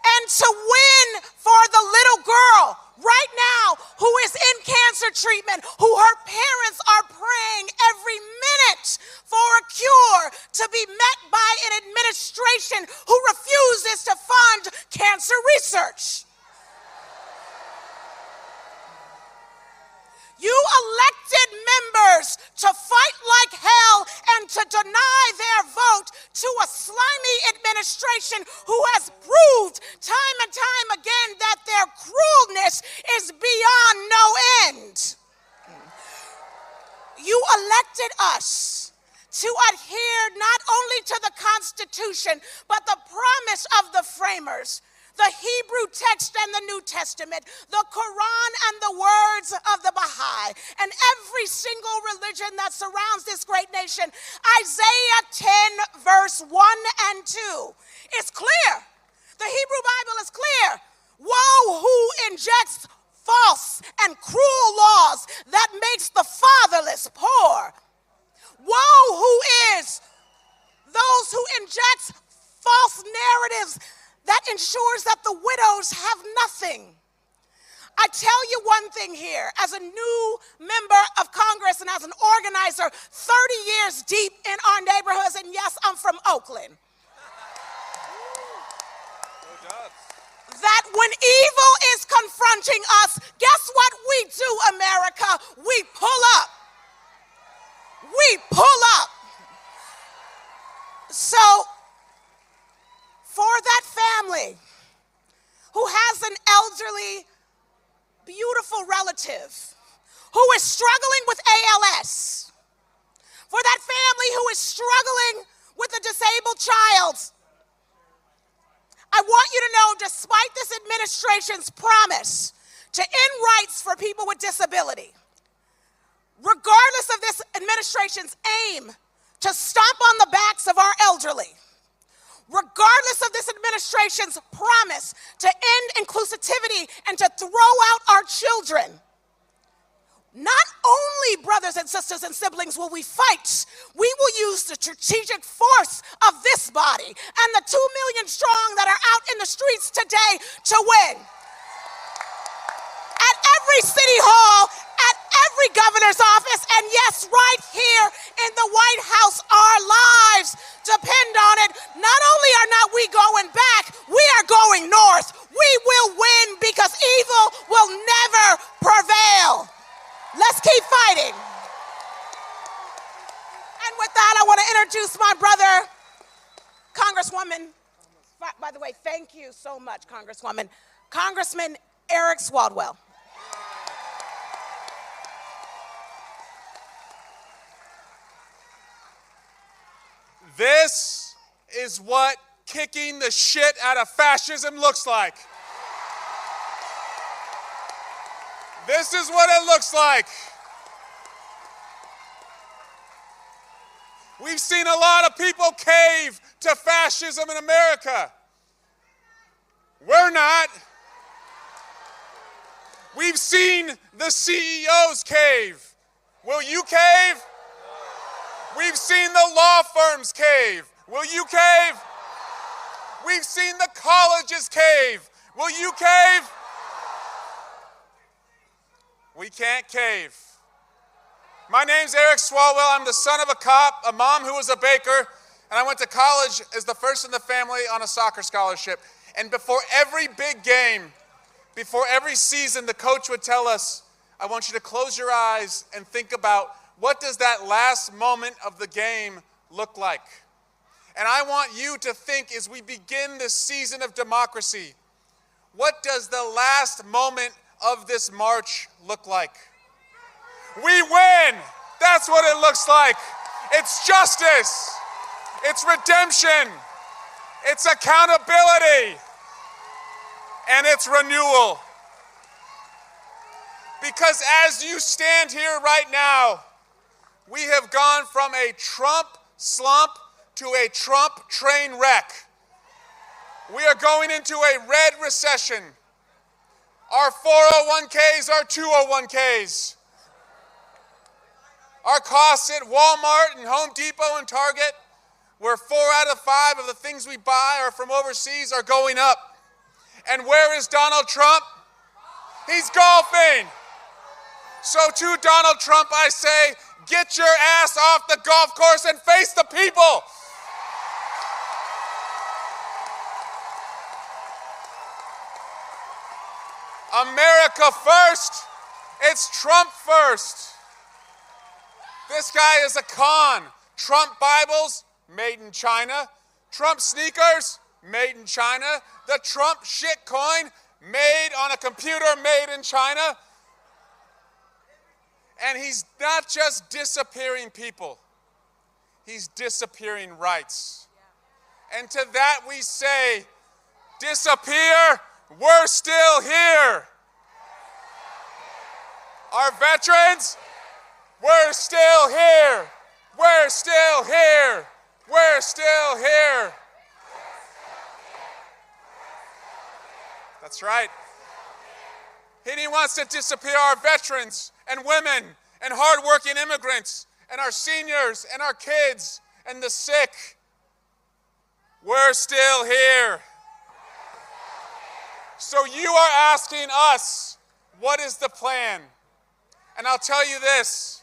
Speaker 11: and to win for the little girl right now who is in cancer treatment, who her parents are praying every minute for a cure, to be met by an administration who refuses to fund cancer research. You elected members to fight like hell and to deny their vote to a slimy administration who has proved time and time again that their cruelness is beyond no end. You elected us to adhere not only to the Constitution, but the promise of the framers, the Hebrew text and the New Testament, the Quran and the words of the Baha'i, and every single religion that surrounds this great nation. Isaiah 10, verse 1 and 2. It's clear. The Hebrew Bible is clear. Woe who injects false and cruel laws that makes the fatherless poor. Woe who is those who injects false narratives that ensures that the widows have nothing. I tell you one thing here, as a new member of Congress and as an organizer 30 years deep in our neighborhoods, and yes, I'm from Oakland, that when evil is confronting us, guess what we do, America? We pull up. We pull up. So, for that family who has an elderly, beautiful relative who is struggling with ALS, for that family who is struggling with a disabled child, I want you to know, despite this administration's promise to end rights for people with disability, regardless of this administration's aim to stomp on the backs of our elderly, regardless of this administration's promise to end inclusivity and to throw out our children, not only, brothers and sisters and siblings, will we fight, we will use the strategic force of this body and the 2 million strong that are out in the streets today to win. At every city hall, at every governor's office, and yes, right here in the White House, our lives depend on it. Not only are not we going back, we are going north. We will win because evil will never prevail. Let's keep fighting. And with that, I want to introduce my brother, Congresswoman, by the way, thank you so much, Congresswoman, Congressman Swalwell.
Speaker 3: This is what kicking the shit out of fascism looks like. This is what it looks like. We've seen a lot of people cave to fascism in America. We're not. We've seen the CEOs cave. Will you cave? We've seen the law firms cave. Will you cave? We've seen the colleges cave. Will you cave? We can't cave. My name's Swalwell. I'm the son of a cop, a mom who was a baker, and I went to college as the first in the family on a soccer scholarship. And before every big game, before every season, the coach would tell us, I want you to close your eyes and think about what does that last moment of the game look like? And I want you to think as we begin this season of democracy, what does the last moment of this march look like? We win! That's what it looks like. It's justice. It's redemption. It's accountability. And it's renewal. Because as you stand here right now, we have gone from a Trump slump to a Trump train wreck. We are going into a red recession. Our 401ks are 201ks. Our costs at Walmart and Home Depot and Target, where 4 out of 5 of the things we buy are from overseas, are going up. And where is Donald Trump? He's golfing. So to Donald Trump, I say, get your ass off the golf course and face the people. America first. It's Trump first. This guy is a con. Trump Bibles, made in China. Trump sneakers, made in China. The Trump shit coin, made on a computer, made in China. And he's not just disappearing people. He's disappearing rights. And to that we say, disappear, we're still here. Our veterans, we're still here. We're still here. We're still here. That's right. He wants to disappear our veterans and women and hardworking immigrants and our seniors and our kids and the sick. We're still here. So you are asking us, what is the plan? And I'll tell you this,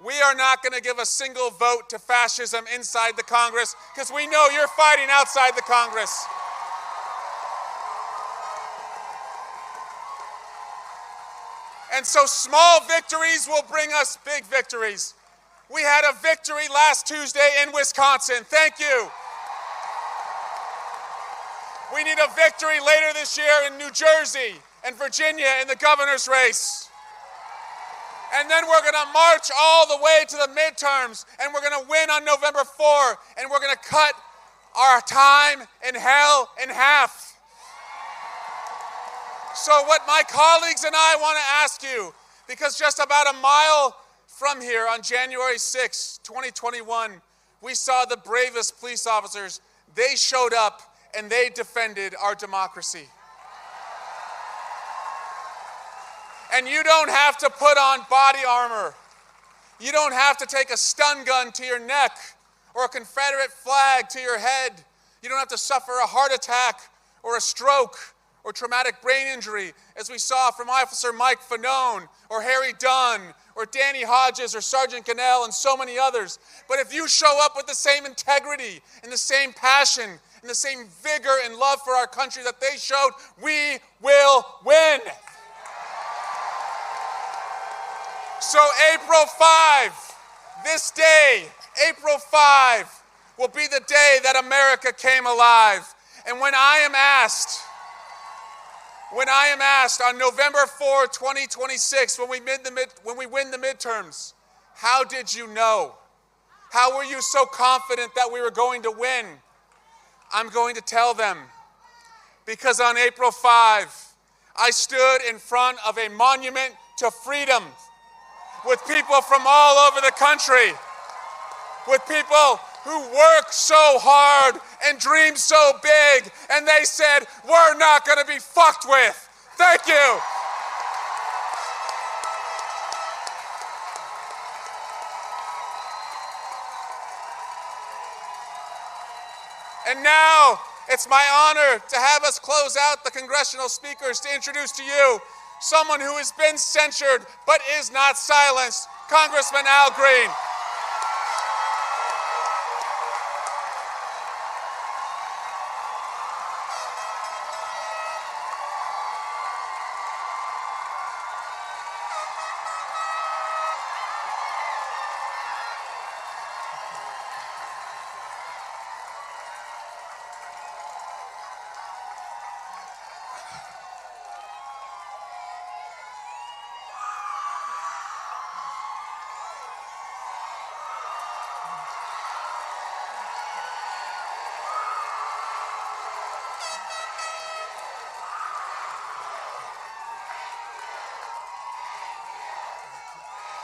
Speaker 3: we are not going to give a single vote to fascism inside the Congress because we know you're fighting outside the Congress. And so small victories will bring us big victories. We had a victory last Tuesday in Wisconsin. Thank you. We need a victory later this year in New Jersey and Virginia in the governor's race. And then we're going to march all the way to the midterms, and we're going to win on November 4, and we're going to cut our time in hell in half. So what my colleagues and I want to ask you, because just about a mile from here on January 6, 2021, we saw the bravest police officers. They showed up and they defended our democracy. And you don't have to put on body armor. You don't have to take a stun gun to your neck or a Confederate flag to your head. You don't have to suffer a heart attack or a stroke or traumatic brain injury, as we saw from Officer Mike Fanone or Harry Dunn or Danny Hodges or Sergeant Cannell and so many others. But if you show up with the same integrity and the same passion and the same vigor and love for our country that they showed, we will win. So April 5, this day, April 5, will be the day that America came alive. And when I am asked on November 4, 2026, when we win the midterms, how did you know? How were you so confident that we were going to win? I'm going to tell them, because on April 5, I stood in front of a monument to freedom with people from all over the country, with people who work so hard and dream so big, and they said, we're not going to be fucked with. Thank you. And now, it's my honor to have us close out the congressional speakers to introduce to you someone who has been censured but is not silenced, Congressman Al Green.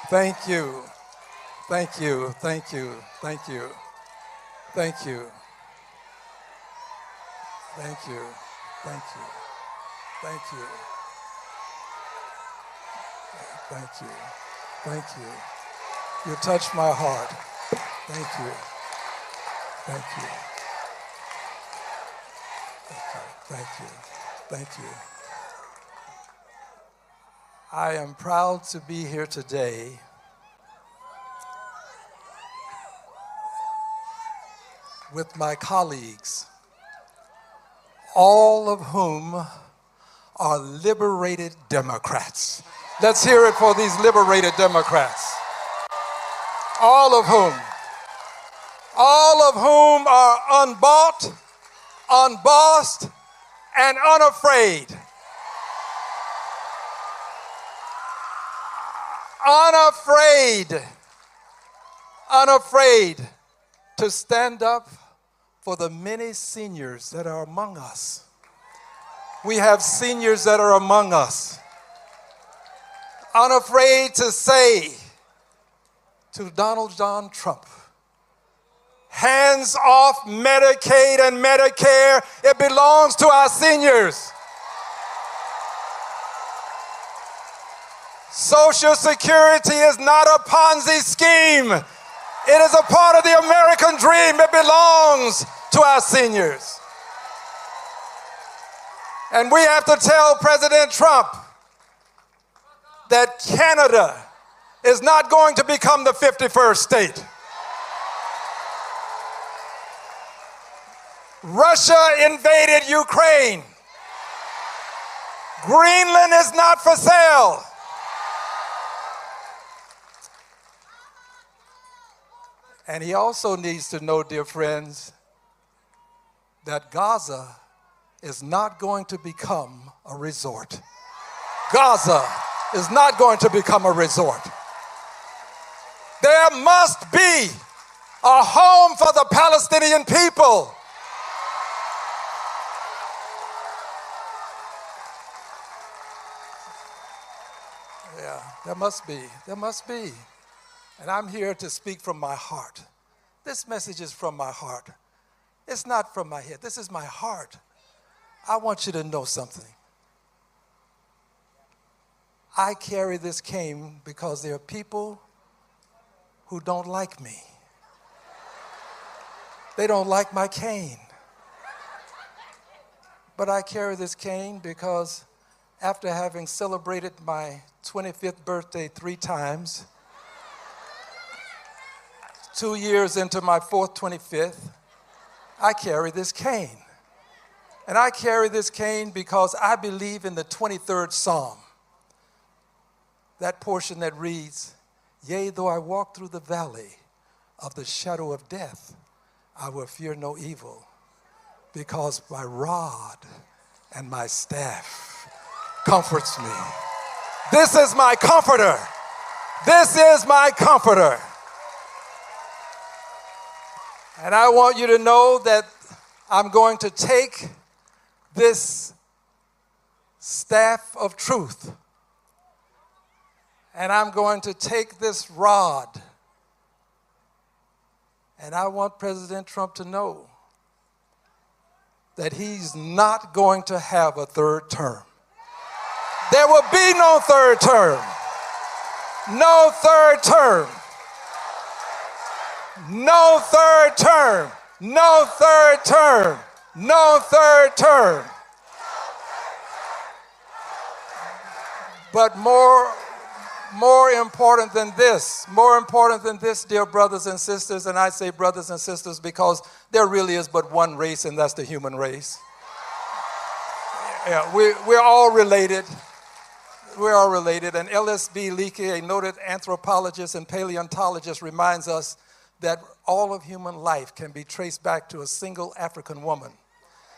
Speaker 12: Thank you. Thank you. Thank you. Thank you. Thank you. Thank you. Thank you. Thank you. Thank you. Thank you. You touched my heart. Thank you. Thank you. Thank you. Thank you. I am proud to be here today with my colleagues, all of whom are liberated Democrats. Let's hear it for these liberated Democrats. All of whom are unbought, unbossed, and unafraid. Unafraid to stand up for the many seniors that are among us. We have seniors that are among us. Unafraid to say to Donald John Trump, hands off Medicaid and Medicare. It belongs to our seniors. Social Security is not a Ponzi scheme. It is a part of the American dream. It belongs to our seniors. And we have to tell President Trump that Canada is not going to become the 51st state. Russia invaded Ukraine. Greenland is not for sale. And he also needs to know, dear friends, that Gaza is not going to become a resort. Gaza is not going to become a resort. There must be a home for the Palestinian people. Yeah, there must be. There must be. And I'm here to speak from my heart. This message is from my heart. It's not from my head. This is my heart. I want you to know something. I carry this cane because there are people who don't like me. They don't like my cane. But I carry this cane because after having celebrated my 25th birthday 3 times, 2 years into my 4th 25th, I carry this cane. And I carry this cane because I believe in the 23rd Psalm. That portion that reads, "Yea, though I walk through the valley of the shadow of death, I will fear no evil, because my rod and my staff comforts me." This is my comforter. This is my comforter. And I want you to know that I'm going to take this staff of truth, and I'm going to take this rod, and I want President Trump to know that he's not going to have a 3rd term. There will be no 3rd term. No 3rd term. No 3rd term. No 3rd term. No 3rd term. But more important than this, dear brothers and sisters, and I say brothers and sisters because there really is but one race, and that's the human race. Yeah, we're all related. We're all related. And L.S.B. Leakey, a noted anthropologist and paleontologist, reminds us that all of human life can be traced back to a single African woman.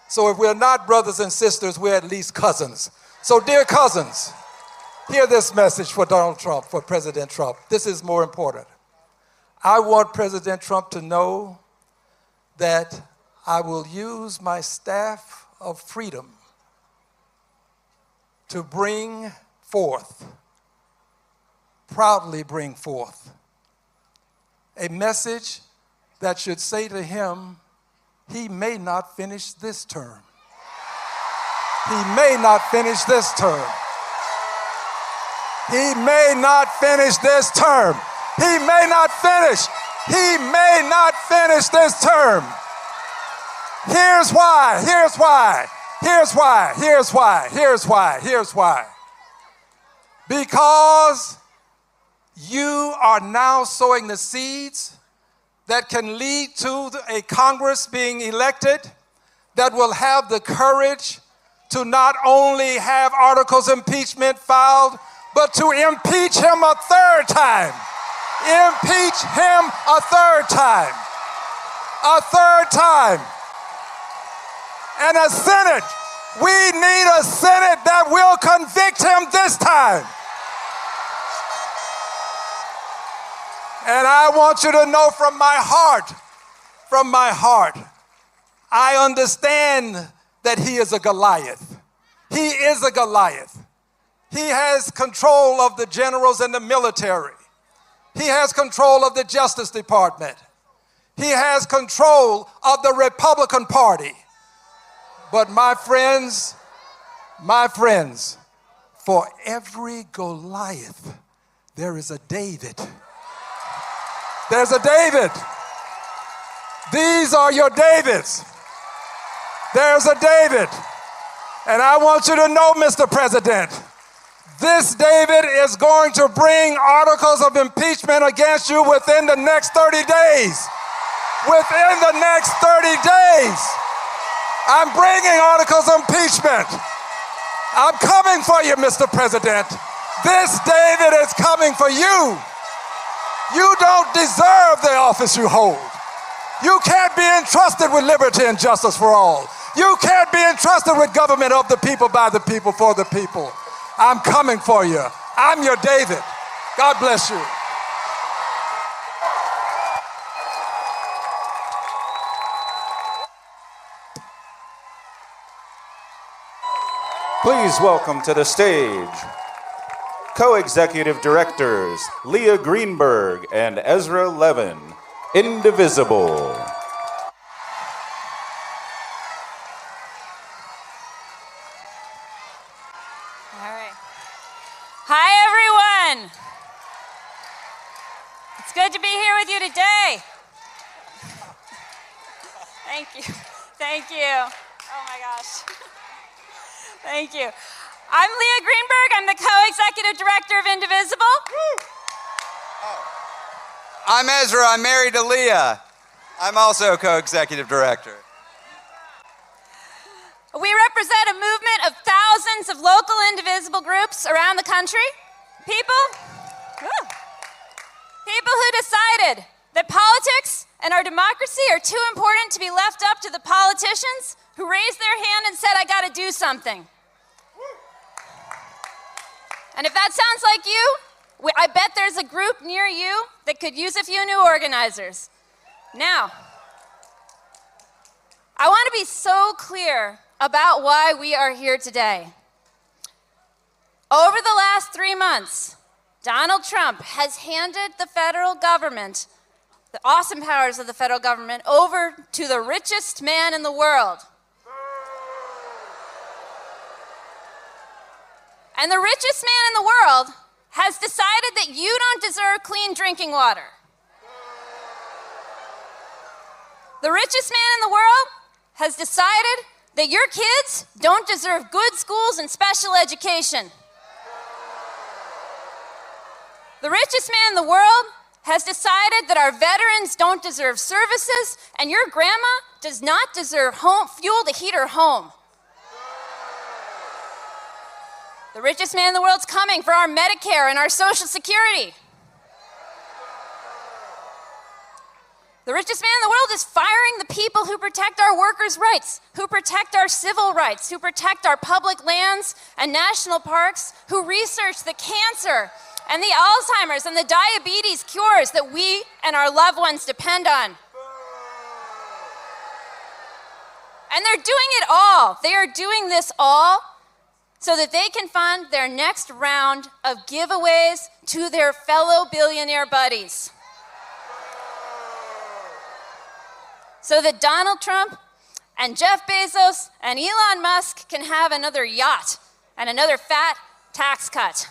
Speaker 12: So if we're not brothers and sisters, we're at least cousins. So dear cousins, hear this message for Donald Trump, for President Trump. This is more important. I want President Trump to know that I will use my staff of freedom to bring forth, proudly bring forth, a message that should say to him, he may not finish this term. He may not finish this term. He may not finish this term. He may not finish. He may not finish this term. Here's why. Here's why. Here's why. Here's why. Here's why. Here's why. Because you are now sowing the seeds that can lead to a Congress being elected that will have the courage to not only have articles of impeachment filed, but to impeach him a 3rd time. Impeach him a 3rd time. A 3rd time. And a Senate. We need a Senate that will convict him this time. And I want you to know from my heart, I understand that he is a Goliath. He is a Goliath. He has control of the generals and the military. He has control of the Justice Department. He has control of the Republican Party. But my friends, for every Goliath, there is a David. There's a David. These are your Davids. There's a David. And I want you to know, Mr. President, this David is going to bring articles of impeachment against you within the next 30 days. Within the next 30 days. I'm bringing articles of impeachment. I'm coming for you, Mr. President. This David is coming for you. You don't deserve the office you hold. You can't be entrusted with liberty and justice for all. You can't be entrusted with government of the people, by the people, for the people. I'm coming for you. I'm your David. God bless you.
Speaker 4: Please welcome to the stage co-executive directors Leah Greenberg and Ezra Levin, Indivisible.
Speaker 15: All right. Hi, everyone. It's good to be here with you today. Thank you. Thank you. Oh my gosh. Thank you. I'm Leah Greenberg. I'm the co-executive director of Indivisible.
Speaker 5: I'm Ezra. I'm married to Leah. I'm also co-executive director.
Speaker 15: We represent a movement of thousands of local Indivisible groups around the country. People who decided that politics and our democracy are too important to be left up to the politicians who raised their hand and said, I gotta do something. And if that sounds like you, I bet there's a group near you that could use a few new organizers. Now, I want to be so clear about why we are here today. Over the last 3 months, Donald Trump has handed the federal government, the awesome powers of the federal government, over to the richest man in the world. And the richest man in the world has decided that you don't deserve clean drinking water. The richest man in the world has decided that your kids don't deserve good schools and special education. The richest man in the world has decided that our veterans don't deserve services and your grandma does not deserve fuel to heat her home. The richest man in the world's coming for our Medicare and our Social Security. The richest man in the world is firing the people who protect our workers' rights, who protect our civil rights, who protect our public lands and national parks, who research the cancer and the Alzheimer's and the diabetes cures that we and our loved ones depend on. And they're doing it all. They are doing this all so that they can fund their next round of giveaways to their fellow billionaire buddies. So that Donald Trump and Jeff Bezos and Elon Musk can have another yacht and another fat tax cut.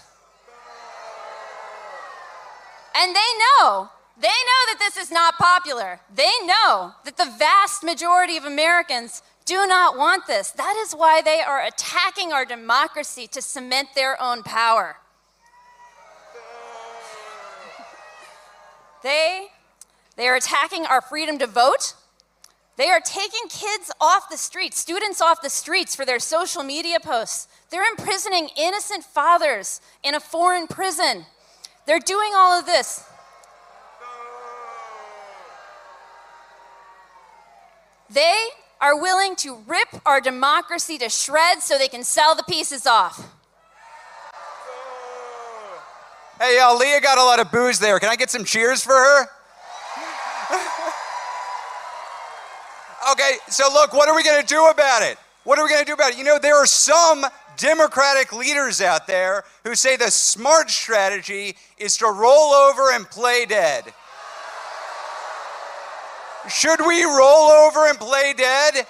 Speaker 15: And they know that this is not popular. They know that the vast majority of Americans do not want this. That is why they are attacking our democracy to cement their own power. They are attacking our freedom to vote. They are taking kids off the streets, students off the streets for their social media posts. They're imprisoning innocent fathers in a foreign prison. They're doing all of this. They are willing to rip our democracy to shreds so they can sell the pieces off.
Speaker 5: Hey, Leah got a lot of booze there. Can I get some cheers for her? Okay, so look, what are we going to do about it? What are we going to do about it? You know, there are some Democratic leaders out there who say the smart strategy is to roll over and play dead. Should we roll over and play dead?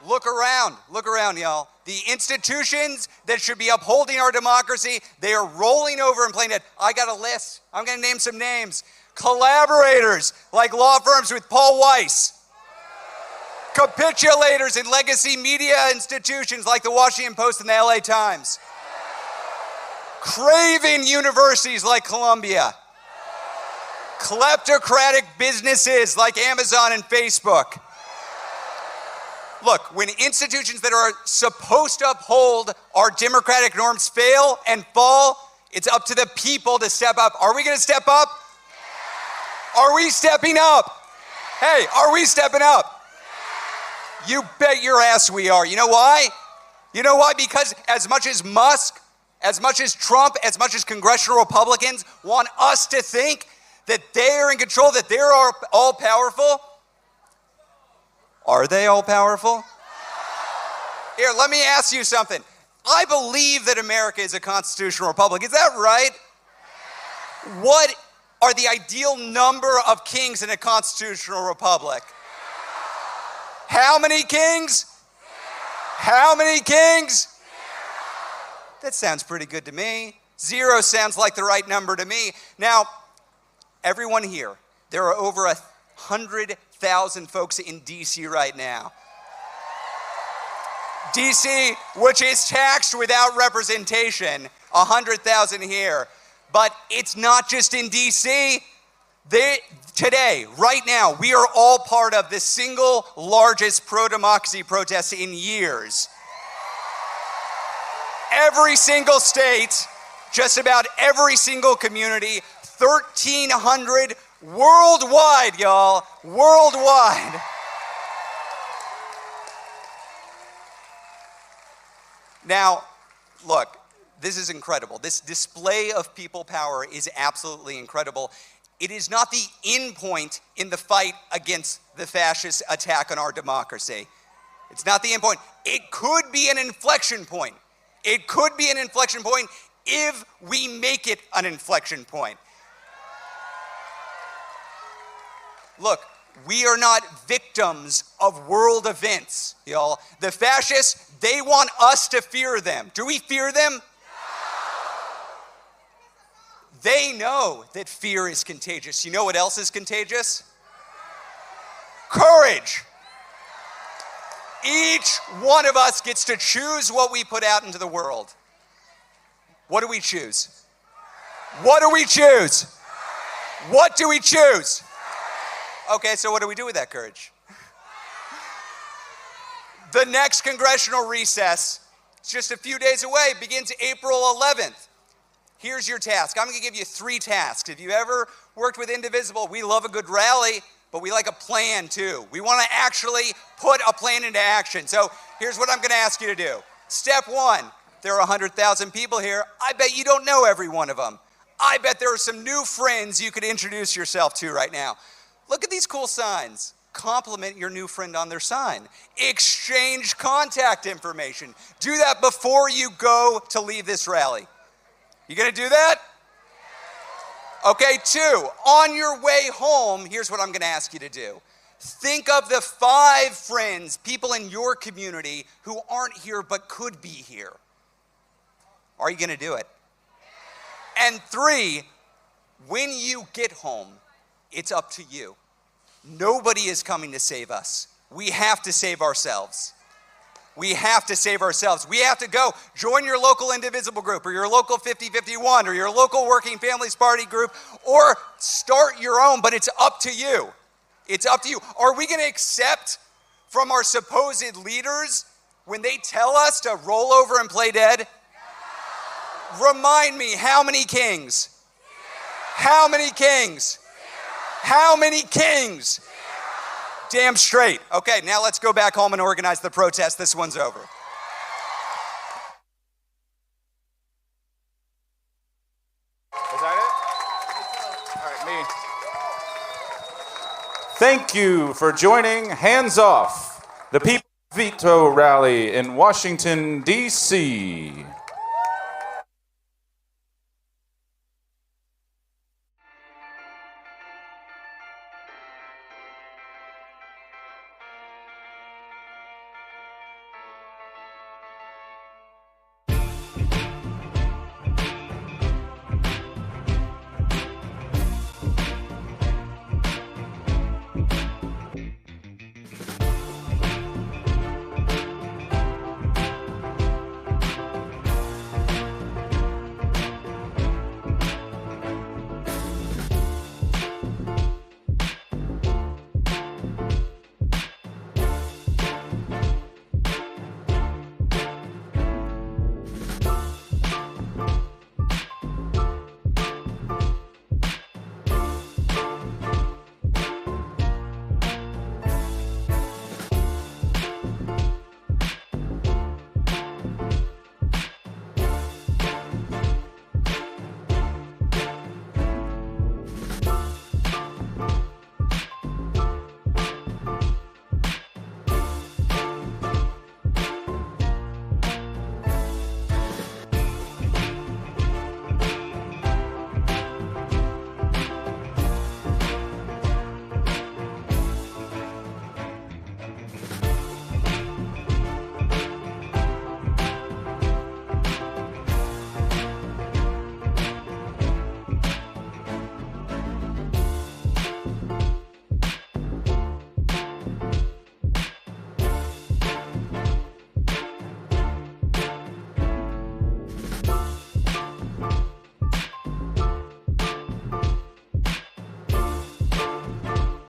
Speaker 5: Look around, y'all. The institutions that should be upholding our democracy, they are rolling over and playing dead. I got a list. I'm going to name some names. Collaborators like law firms with Paul Weiss. Capitulators in legacy media institutions like the Washington Post and the LA Times. Craving universities like Columbia. Kleptocratic businesses like Amazon and Facebook. Look, when institutions that are supposed to uphold our democratic norms fail and fall, It's up to the people to step up. Are we going to step up? Are we stepping up? Hey, are we stepping up? You bet your ass we are. You know why? You know why? Because as much as Musk, as much as Trump, as much as congressional Republicans want us to think that they're in control, that they're all powerful, are they all powerful? Here, let me ask you something. I believe that America is a constitutional republic. Is that right? What are the ideal number of kings in a constitutional republic? How many kings? How many kings? That sounds pretty good to me. 0 sounds like the right number to me. Now, everyone here, there are over 100,000 folks in DC right now. DC, which is taxed without representation, 100,000 here. But it's not just in DC. Today, right now, we are all part of the single largest pro-democracy protest in years. Every single state, just about every single community, 1,300 worldwide, y'all, worldwide. Now, look, this is incredible. This display of people power is absolutely incredible. It is not the end point in the fight against the fascist attack on our democracy. It's not the end point. It could be an inflection point. It could be an inflection point if we make it an inflection point. Look, we are not victims of world events, y'all. The fascists, they want us to fear them. Do we fear them? They know that fear is contagious. You know what else is contagious? Courage. Each one of us gets to choose what we put out into the world. What do we choose? What do we choose? What do we choose? Okay, so what do we do with that courage? The next congressional recess, it's just a few days away, begins April 11th. Here's your task. I'm going to give you 3 tasks. If you ever worked with Indivisible, we love a good rally, but we like a plan too. We want to actually put a plan into action. So here's what I'm going to ask you to do. Step 1, there are 100,000 people here. I bet you don't know every one of them. I bet there are some new friends you could introduce yourself to right now. Look at these cool signs. Compliment your new friend on their sign. Exchange contact information. Do that before you go to leave this rally. You gonna do that? Okay, 2, on your way home, here's what I'm gonna ask you to do. Think of the 5 friends, people in your community who aren't here but could be here. Are you gonna do it? And 3, when you get home, it's up to you. Nobody is coming to save us. We have to save ourselves. We have to save ourselves. We have to go join your local Indivisible group or your local 5051 or your local Working Families Party group or start your own, but it's up to you. It's up to you. Are we going to accept from our supposed leaders when they tell us to roll over and play dead? No. Remind me, how many kings? 0. How many kings? 0. How many kings? 0. Damn straight. Okay, now let's go back home and organize the protest. This one's over.
Speaker 4: Is that it? All right, me. Thank you for joining Hands Off, the People's Veto Rally in Washington, D.C.